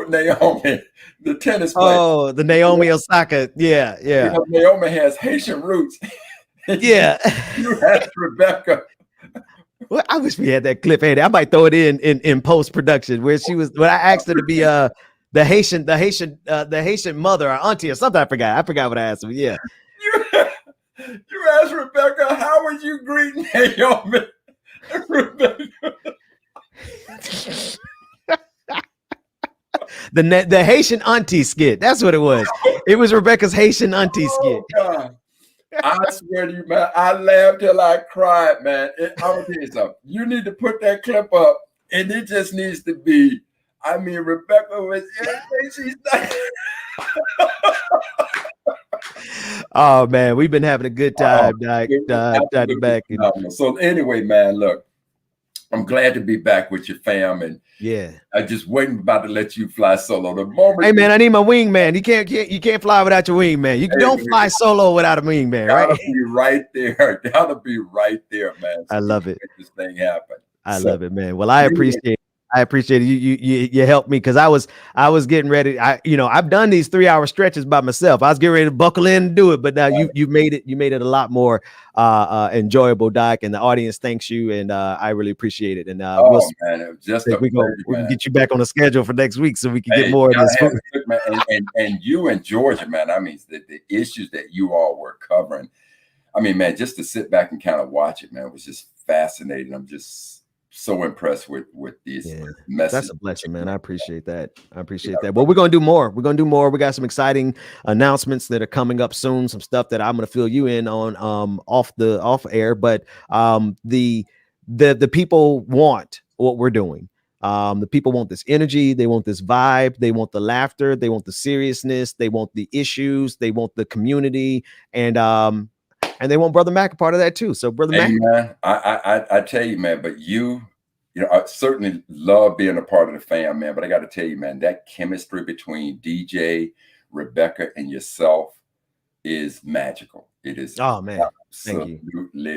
Naomi, the tennis player. Oh, the Naomi Osaka. Yeah, yeah. Naomi has Haitian roots. Yeah. You asked Rebecca. Well, I wish we had that clip handy. I might throw it in post production where she was when I asked her to be the Haitian mother or auntie or something. I forgot what I asked her. Yeah. You asked Rebecca, how would you greet Naomi? Rebecca. The Haitian auntie skit. That's what it was. It was Rebecca's Haitian auntie skit. God. I swear to you, man, I laughed till I cried, man. I'm gonna tell you something. You need to put that clip up, and it just needs to be. I mean, Rebecca was. She's not. Oh man, we've been having a good time. Back. So anyway, man, look, I'm glad to be back with your fam, and yeah, I just wasn't about to let you fly solo. The moment, hey man, I need my wingman. You can't fly without your wingman. You don't fly solo without a wingman, right? Gotta be right there. Gotta be right there, man. I love it. Make this thing happen. I love it, man. Well, I appreciate it. You helped me, because I was getting ready. I've done these 3-hour stretches by myself. I was getting ready to buckle in and do it, but now you made it a lot more enjoyable, Doc, and the audience thanks you, and I really appreciate it. And man, it was just we can get you back on the schedule for next week so we can get more of this. And you and Georgia, man. I mean, the issues that you all were covering. I mean, man, just to sit back and kind of watch it, man, was just fascinating. I'm just so impressed with these messages. That's a blessing, man. I appreciate that. Well, we're gonna do more. We got some exciting announcements that are coming up soon. Some stuff that I'm gonna fill you in on off air. But the people want what we're doing. The people want this energy. They want this vibe. They want the laughter. They want the seriousness. They want the issues. They want the community. And they want Brother Mac a part of that too. So, Brother Mac, man, I tell you, man. But you know, I certainly love being a part of the fam, man. But I got to tell you, man, that chemistry between DJ, Rebecca, and yourself is magical. It is. Oh man, absolutely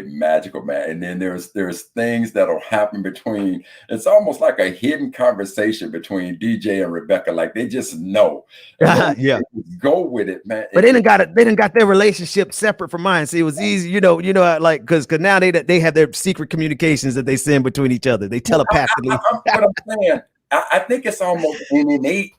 magical, man. And then there's things that'll happen between. It's almost like a hidden conversation between DJ and Rebecca. Like they just know. Yeah, go with it, man. But they didn't got their relationship separate from mine. See, it was easy, like because now they have their secret communications that they send between each other. They telepathically. What I'm saying, I think it's almost innate.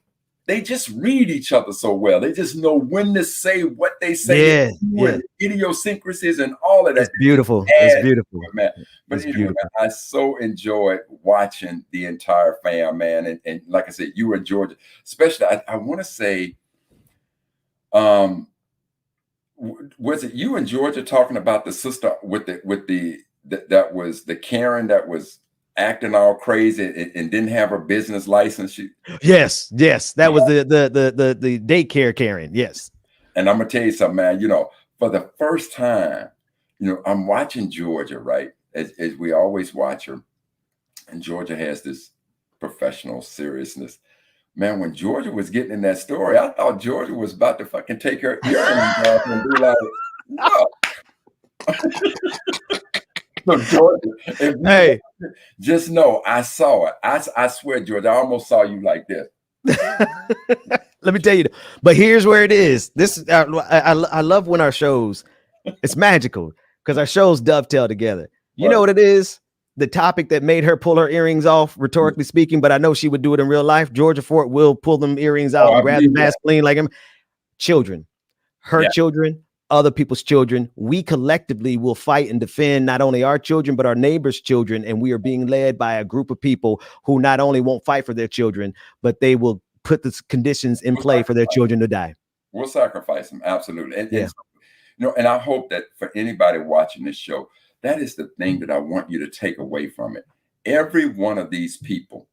They just read each other so well. They just know when to say what they say. Yeah. Idiosyncrasies and all of that. It's beautiful. It's beautiful, man. But anyway, man, I so enjoyed watching the entire fam, man. And like I said, you and Georgia, especially, I want to say, was it you and Georgia talking about the sister that was the Karen that was acting all crazy and didn't have her business license? Yes, that was the daycare Karen. Yes. And I'm gonna tell you something, man. You know, for the first time, you know, I'm watching Georgia, right? As we always watch her, and Georgia has this professional seriousness. Man, when Georgia was getting in that story, I thought Georgia was about to fucking take her earrings off and be like, "What?" So Georgia, hey, just know I saw it. I swear, Georgia, I almost saw you like this. Let me tell you, but here's where it is. This I love when our shows, it's magical because our shows dovetail together. You know what it is? The topic that made her pull her earrings off, rhetorically speaking, but I know she would do it in real life. Georgia Fort will pull them earrings out and grab the masculine like him. Children, her children, other people's children. We collectively will fight and defend not only our children, but our neighbors' children. And we are being led by a group of people who not only won't fight for their children, but they will put the conditions in play for their children to die. We'll sacrifice them. Absolutely. And you know, and I hope that for anybody watching this show, that is the thing that I want you to take away from it. Every one of these people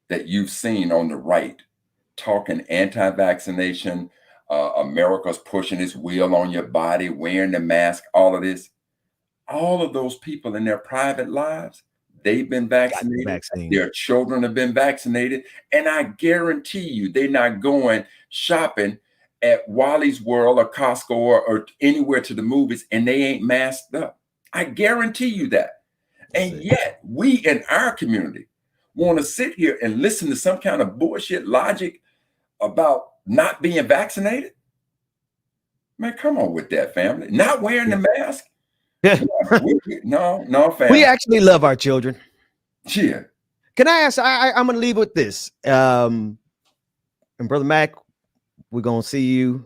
that you've seen on the right talking anti-vaccination, America's pushing its wheel on your body, wearing the mask, all of this, all of those people in their private lives, they've been vaccinated. vaccine. Their children have been vaccinated. And I guarantee you, they're not going shopping at Wally's World or Costco or anywhere to the movies, and they ain't masked up. I guarantee you that. And yet, we in our community want to sit here and listen to some kind of bullshit logic about not being vaccinated. Man, come on with that, family. Not wearing the mask. Yeah. No, family. We actually love our children. Yeah. Can I ask? I'm going to leave with this. And Brother Mac, we're going to see you.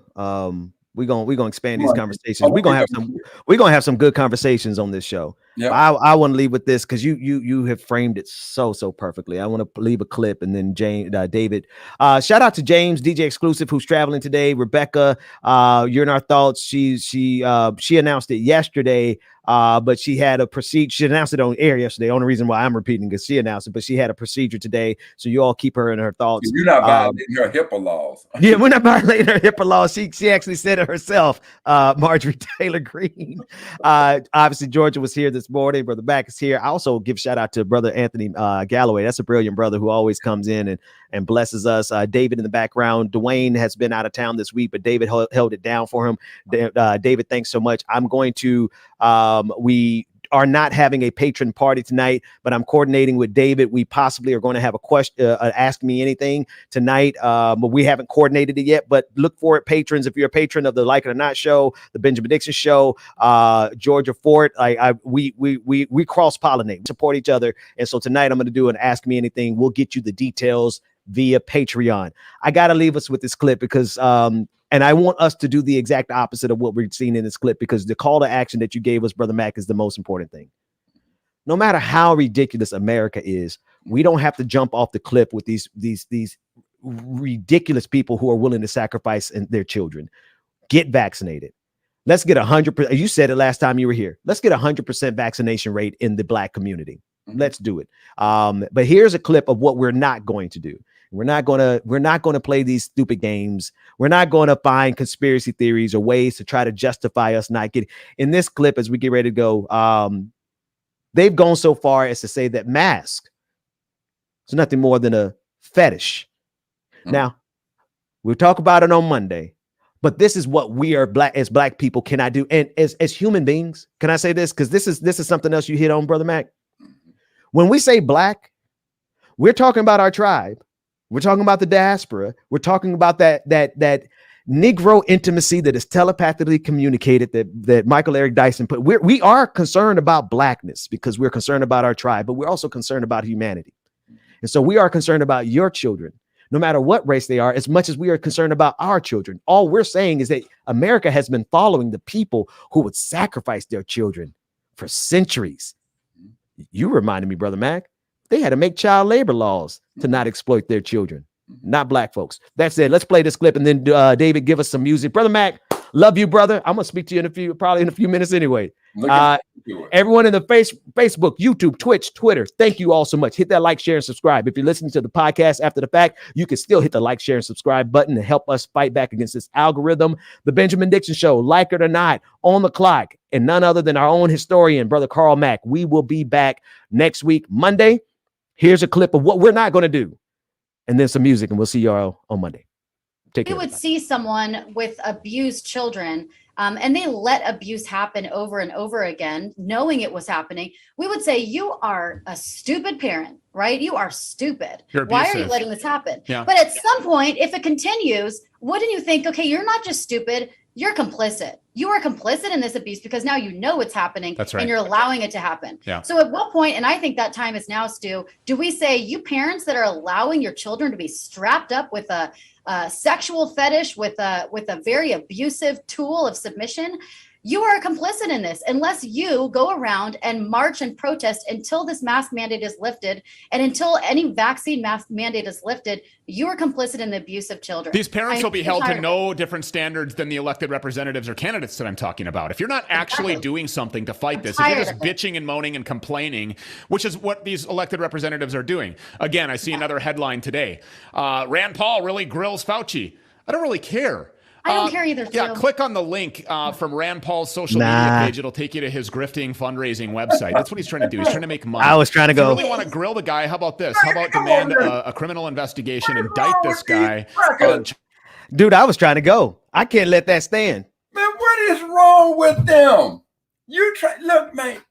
We're gonna expand these conversations. We're gonna have some good conversations on this show. Yeah. I want to leave with this because you have framed it so perfectly. I want to leave a clip and then David. Shout out to James, DJ Exclusive, who's traveling today. Rebecca, you're in our thoughts. She announced it yesterday. But she had a procedure. She announced it on air yesterday. Only reason why I'm repeating because she announced it, but she had a procedure today. So you all keep her in her thoughts. You're not violating her HIPAA laws. Yeah, we're not violating her HIPAA laws. She actually said it herself. Marjorie Taylor Greene. Obviously, Georgia was here this morning. Brother Mac is here. I also give shout out to Brother Anthony Galloway. That's a brilliant brother who always comes in and blesses us. David in the background. Dwayne has been out of town this week, but David held it down for him. David, thanks so much. I'm going to we are not having a patron party tonight, but I'm coordinating with David. We possibly are going to have a question, ask me anything tonight, but we haven't coordinated it yet. But look for it, patrons. If you're a patron of the Like It or Not show, the Benjamin Dixon show, Georgia Fort, we cross pollinate, support each other. And so tonight I'm going to do an Ask Me Anything. We'll get you the details via Patreon. I got to leave us with this clip because and I want us to do the exact opposite of what we've seen in this clip, because the call to action that you gave us, Brother Mac, is the most important thing. No matter how ridiculous America is, we don't have to jump off the cliff with these ridiculous people who are willing to sacrifice their children. Get vaccinated. Let's get 100%. You said it last time you were here. Let's get 100% vaccination rate in the Black community. Let's do it. But here's a clip of what we're not going to do. We're not going to play these stupid games. We're not going to find conspiracy theories or ways to try to justify us not getting. In this clip, as we get ready to go, they've gone so far as to say that mask is nothing more than a fetish. Now, we'll talk about it on Monday, but this is what we are as Black people cannot do. And as human beings, can I say this? Because this is something else you hit on, Brother Mac. When we say Black, we're talking about our tribe. We're talking about the diaspora. We're talking about that Negro intimacy that is telepathically communicated that Michael Eric Dyson put. We are concerned about Blackness because we're concerned about our tribe, but we're also concerned about humanity. And so we are concerned about your children, no matter what race they are, as much as we are concerned about our children. All we're saying is that America has been following the people who would sacrifice their children for centuries. You reminded me, Brother Mac, they had to make child labor laws to not exploit their children, not Black folks. That's it. Let's play this clip and then David, give us some music. Brother Mac, love you, brother. I'm gonna speak to you probably in a few minutes anyway. Everyone in the Facebook, YouTube, Twitch, Twitter, thank you all so much. Hit that like, share, and subscribe. If you're listening to the podcast after the fact, you can still hit the like, share, and subscribe button to help us fight back against this algorithm. The Benjamin Dixon Show, like it or not, on the clock, and none other than our own historian, Brother Carl Mack. We will be back next week, Monday. Here's a clip of what we're not going to do, and then some music, and we'll see y'all on Monday. Take care. We would see someone with abused children, and they let abuse happen over and over again, knowing it was happening. We would say, you are a stupid parent, right? You are stupid. Why are you letting this happen? Yeah. But at some point, if it continues, wouldn't you think, okay, you're not just stupid, you're complicit. You are complicit in this abuse because now you know it's happening. That's right. And you're allowing it to happen. Yeah. So at what point, and I think that time is now, Stu, do we say, you parents that are allowing your children to be strapped up with a sexual fetish, with a very abusive tool of submission, you are complicit in this unless you go around and march and protest until this mask mandate is lifted, and until any vaccine mask mandate is lifted, you are complicit in the abuse of children. These parents will be held to no different standards than the elected representatives or candidates that I'm talking about. If you're not actually doing something to fight this, if you're just bitching and moaning and complaining, which is what these elected representatives are doing. Again, I see another headline today. Rand Paul really grills Fauci. I don't really care. I don't care either. Yeah, click on the link from Rand Paul's social media page. It'll take you to his grifting fundraising website. That's what he's trying to do. He's trying to make money. I was trying to If you go. really want to grill the guy, how about this? How about demand a criminal investigation, indict this guy? Dude, I was trying to go. I can't let that stand. Man, what is wrong with them? You try. Look, man.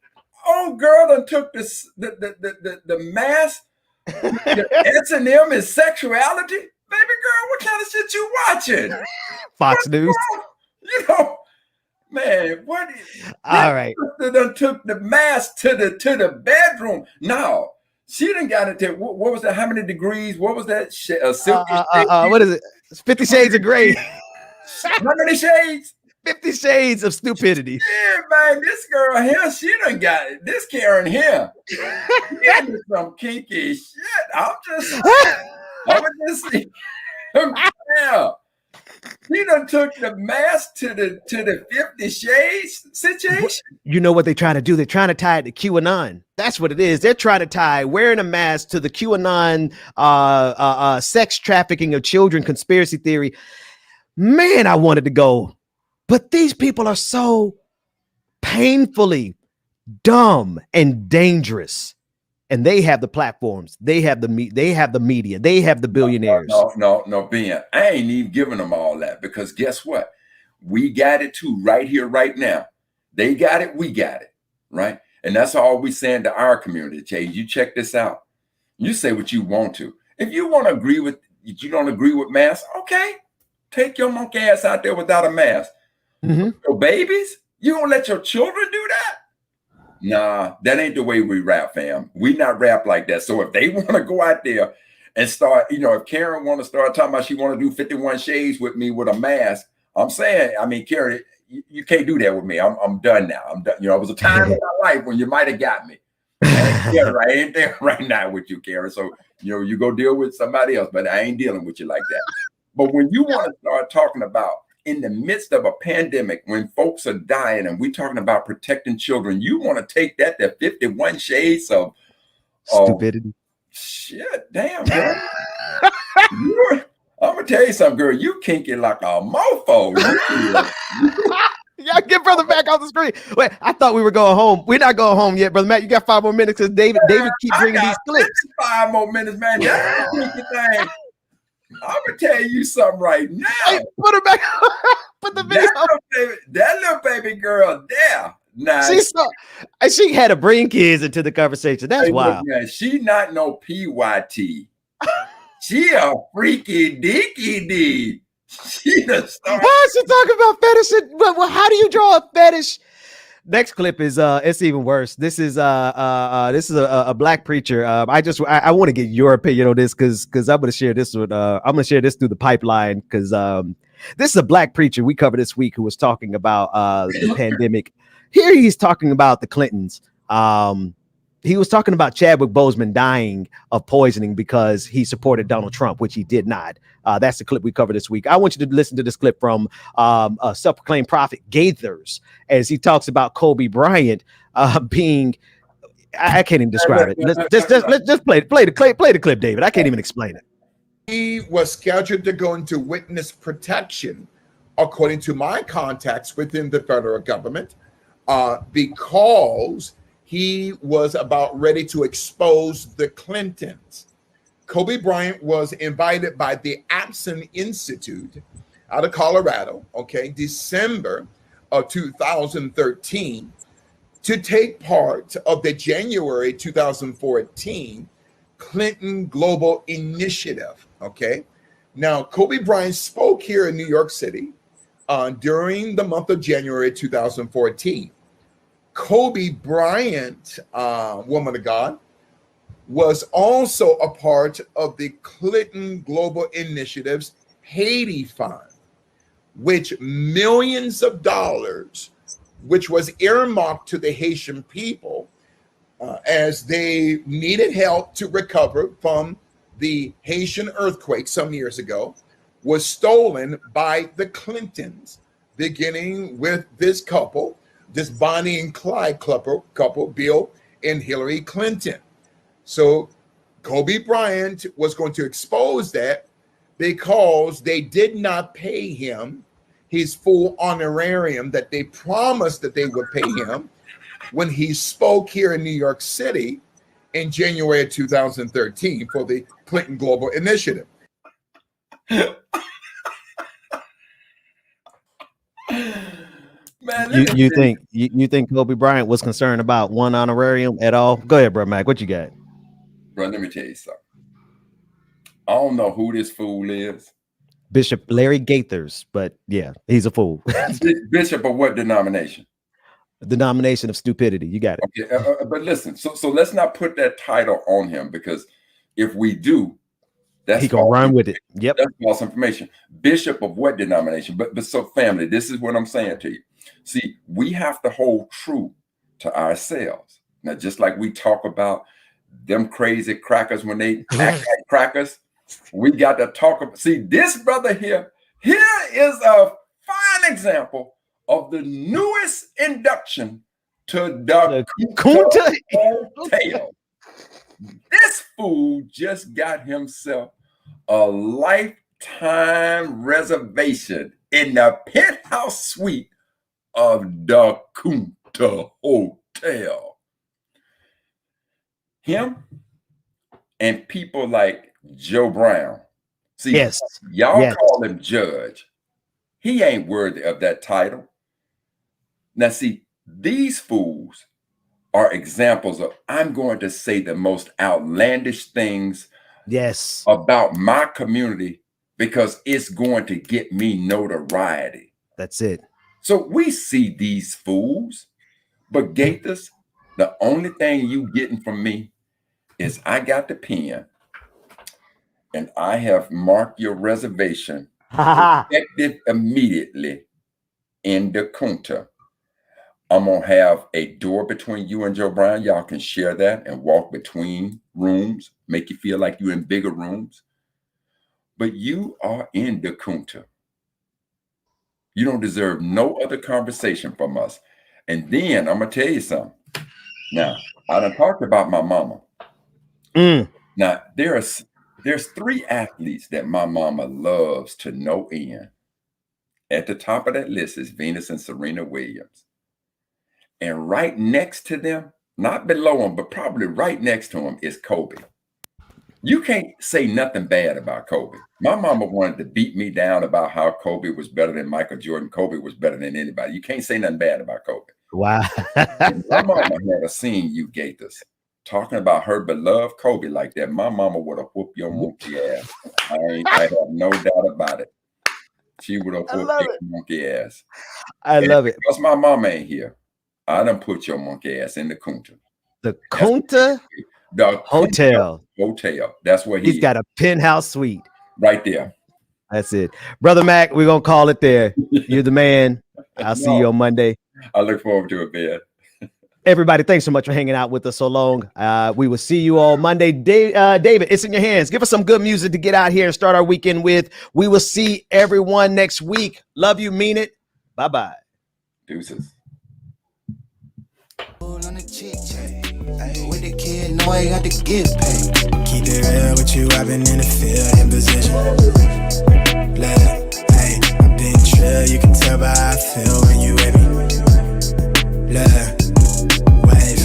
Old girl done took the mask. The S&M is sexuality. Baby girl, what kind of shit you watching? Fox News. You know, man, what is all right? Done took the mask to the bedroom. No, she done got it there. What was that? How many degrees? What was that? What is it? It's 50 Shades of Grey. How many shades? 50 Shades of Stupidity. Yeah, man, this girl here, she done got it. This Karen here. She some kinky shit. I'm just yeah. He done took the mask to the 50 Shades situation. You know what they trying to do? They're trying to tie it to QAnon. That's what it is. They're trying to tie wearing a mask to the QAnon sex trafficking of children conspiracy theory. Man, I wanted to go, but these people are so painfully dumb and dangerous. And they have the platforms, they have the media, they have the billionaires. No, Ben, I ain't even giving them all that, because guess what? We got it too right here, right now. They got it, we got it, right? And that's all we saying to our community. Jay, you check this out. You say what you want to. If you want to agree with, you don't agree with masks, okay, take your monkey ass out there without a mask. Your babies, you gonna let your children do that? Nah, that ain't the way we rap, fam. We not rap like that. So if they want to go out there and start, if Karen want to start talking about she want to do 51 shades with me with a mask, I'm saying, I mean, Karen, you can't do that with me. I'm done now. I'm done. It was a time in my life when you might have got me. I ain't there right now with you, Karen. So, you go deal with somebody else, but I ain't dealing with you like that. But when you want to start talking about in the midst of a pandemic, when folks are dying and we're talking about protecting children, you want to take that to 51 shades of stupidity. Shit, damn, girl. I'm going to tell you something, girl. You kinky like a mofo. Y'all get brother back off the screen. Wait, I thought we were going home. We're not going home yet, brother Matt. You got 5 more minutes because David keep bringing these clips. 5 more minutes, man. That's the kinky thing. I'm gonna tell you something right now. Hey, put her back. Put the video. That little baby girl there. Nah, she had to bring kids into the conversation. That's wild. Man, she not no PYT. She a freaky dicky D. She the star. Why is she talking about fetish? Well, how do you draw a fetish? Next clip is it's even worse. This is a black preacher. I want to get your opinion on this because I'm gonna share this with I'm gonna share this through the pipeline because this is a black preacher we covered this week who was talking about the pandemic. Here he's talking about the Clintons. He was talking about Chadwick Boseman dying of poisoning because he supported Donald Trump, which he did not. That's the clip we covered this week. I want you to listen to this clip from a self-proclaimed prophet Gaithers as he talks about Kobe Bryant being. I can't even describe it. Let's just play the clip, David. I can't even explain it. He was scheduled to go into witness protection, according to my contacts within the federal government, because he was about ready to expose the Clintons. Kobe Bryant was invited by the Abson Institute out of Colorado, December of 2013, to take part of the January 2014 Clinton Global Initiative, Now, Kobe Bryant spoke here in New York City during the month of January 2014. Kobe Bryant, woman of God, was also a part of the Clinton Global Initiative's Haiti Fund, which millions of dollars, which was earmarked to the Haitian people as they needed help to recover from the Haitian earthquake some years ago, was stolen by the Clintons, beginning with this couple, this Bonnie and Clyde couple, Bill and Hillary Clinton. So Kobe Bryant was going to expose that because they did not pay him his full honorarium that they promised that they would pay him when he spoke here in New York City in January of 2013 for the Clinton Global Initiative. Man, You think Kobe Bryant was concerned about one honorarium at all? Go ahead, bro, Mac. What you got? Bro, let me tell you something. I don't know who this fool is. Bishop Larry Gaithers, but yeah, he's a fool. Bishop of what denomination? The denomination of stupidity. You got it. Okay, but listen, so let's not put that title on him, because if we do, that's he gonna run with it. Yep, that's false information. Bishop of what denomination? But so, family, this is what I'm saying to you. See, we have to hold true to ourselves. Now, just like we talk about them crazy crackers when they act like crackers, we got to talk about. See, this brother here is a fine example of the newest induction to the Kunta Hotel. This fool just got himself a lifetime reservation in the penthouse suite of the Kunta Hotel. Him and people like Joe Brown. See, yes, y'all call him judge. He ain't worthy of that title. Now, see, these fools are examples of, I'm going to say the most outlandish things about my community because it's going to get me notoriety. That's it. So we see these fools, but Gaithers, the only thing you getting from me is I got the pen and I have marked your reservation effective immediately in the Kunta. I'm going to have a door between you and Joe Brown. Y'all can share that and walk between rooms, make you feel like you're in bigger rooms. But you are in the Kunta. You don't deserve no other conversation from us. And then I'm going to tell you something. Now, I done talked about my mama. Now, there's 3 athletes that my mama loves to no end. At the top of that list is Venus and Serena Williams. And right next to them, not below them, but probably right next to them is Kobe. You can't say nothing bad about Kobe. My mama wanted to beat me down about how Kobe was better than Michael Jordan. Kobe was better than anybody. You can't say nothing bad about Kobe. Wow. My mama had seen you, Gaithers, talking about her beloved Kobe like that. My mama would have whooped your monkey ass. I have no doubt about it. She would have whooped your monkey ass. I love it. Because my mama ain't here, I done put your monkey ass in the Kunta. The Kunta Hotel. Hotel. That's where he's got a penthouse suite. Right there. That's it. Brother Mac, we're going to call it there. You're the man. I'll see you on Monday. I look forward to it, man. Everybody, thanks so much for hanging out with us so long. We will see you all Monday. David, it's in your hands. Give us some good music to get out here and start our weekend with. We will see everyone next week. Love you, mean it. Bye-bye. Deuces. With the kid, know I got to get paid. Keep it real with you, I've been in the field in position. Look, hey, I've been trill, you can tell by how I feel when you with me. Look, wave,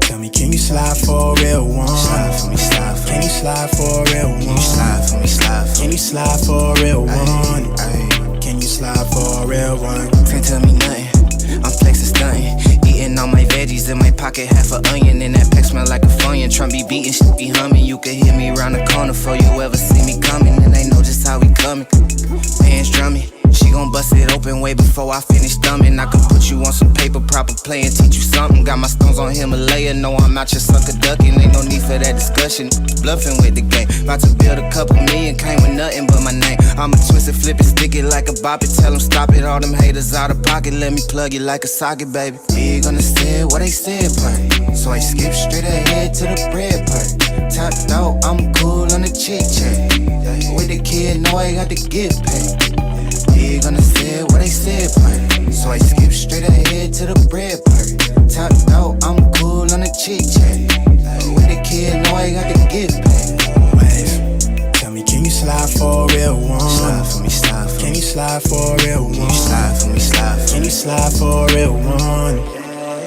tell me, can you slide for a real one? Slide for me, slide for me. Can you slide for a real one? Can you slide for me, slide for me. Can you slide for a real one? Can you slide for a real one? Can't tell me nothing, I'm flexing stunting. Eating all my veggies in my pocket, half an onion, and that pack smell like a Funyun. Trump be beating, shit be humming. You can hear me around the corner before you ever see me coming, and they know just how we coming. Hands drumming, she gon' bust it open way before I finish thumbing. I can put you on some paper, proper play, and teach you something. Got my stones on Himalaya, know I'm out your sucker ducking. Ain't no need for that discussion, bluffing with the game. About to build a couple million, came with nothing but my name. I'ma twist it, flip it, stick it like a bop it. Tell them stop it, all them haters out of pocket. Let me plug it like a socket, baby. Big on the stead, what they said, part. So I skip straight ahead to the bread part. Top out, I'm cool on the chick check. With the kid, know I got to get paid. Big on the stead, what they said, part. So I skip straight ahead to the bread part. Top out, I'm cool on the chick check. With the kid, know I got to get paid. Wave, tell me, can you slide for a real one? Slide for me, slide for me. Can you slide for a real one? slide for a real one?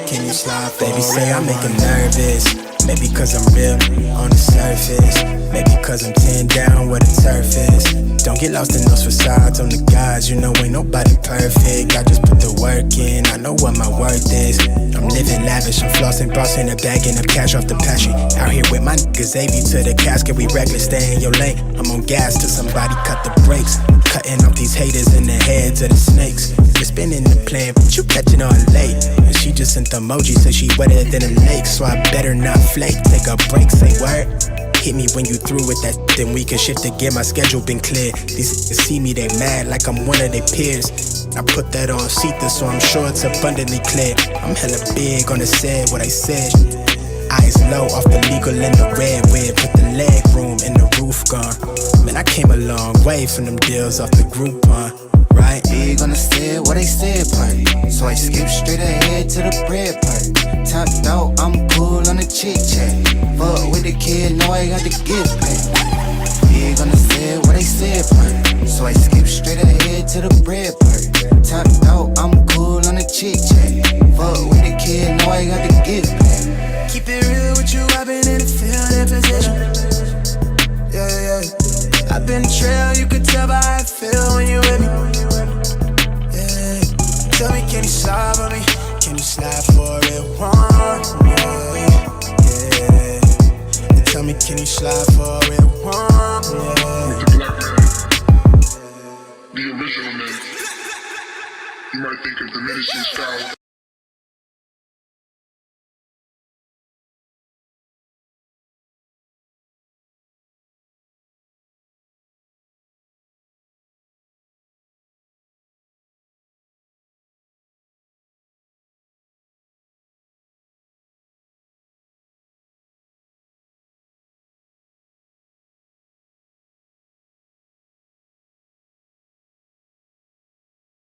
Can you slide for baby, say I make him nervous. Maybe cause I'm real on the surface. Maybe cause I'm 10 down where the turf is. Don't get lost in those facades on the guys. You know ain't nobody perfect. I just put the work in, I know what my worth is. I'm living lavish, I'm flossing, bossing a bag and cash off the passion. Out here with my niggas, AV to the casket. We reckless, stay in your lane. I'm on gas till somebody cut the brakes. Cutting off these haters in the heads of the snakes. You're spinning the plan, but you catching on late. And she just sent the emoji, said she wetter than a lake. So I better not flake, take a break, say word. Hit me when you through with that, then we can shift again, my schedule been clear. These niggas see me, they mad like I'm one of their peers. I put that on Sita, so I'm sure it's abundantly clear. I'm hella big on the set, what I said. Eyes low off the legal and the red wig. Put the leg room in the roof gone. Man, I came a long way from them deals off the Groupon. Right? Big on the set, what they said part. So I skip straight ahead to the bread part. Top out, I'm cool on the chit chat. Fuck with the kid, know I got the gift back. Big on the set, what they said part. So I skip straight ahead to the bread part. Top out, I'm cool on the chit chat. Fuck with the kid, know I got the gift back. Keep it real with you, I've been in the field in position. Yeah, yeah, yeah. I've been trail, you could tell by how I feel when you with me. Yeah, tell me, can you slide for me? Can you slide for it one? Yeah, yeah. And tell me, can you slide for it one? Yeah. The original man. You might think of diminishing style.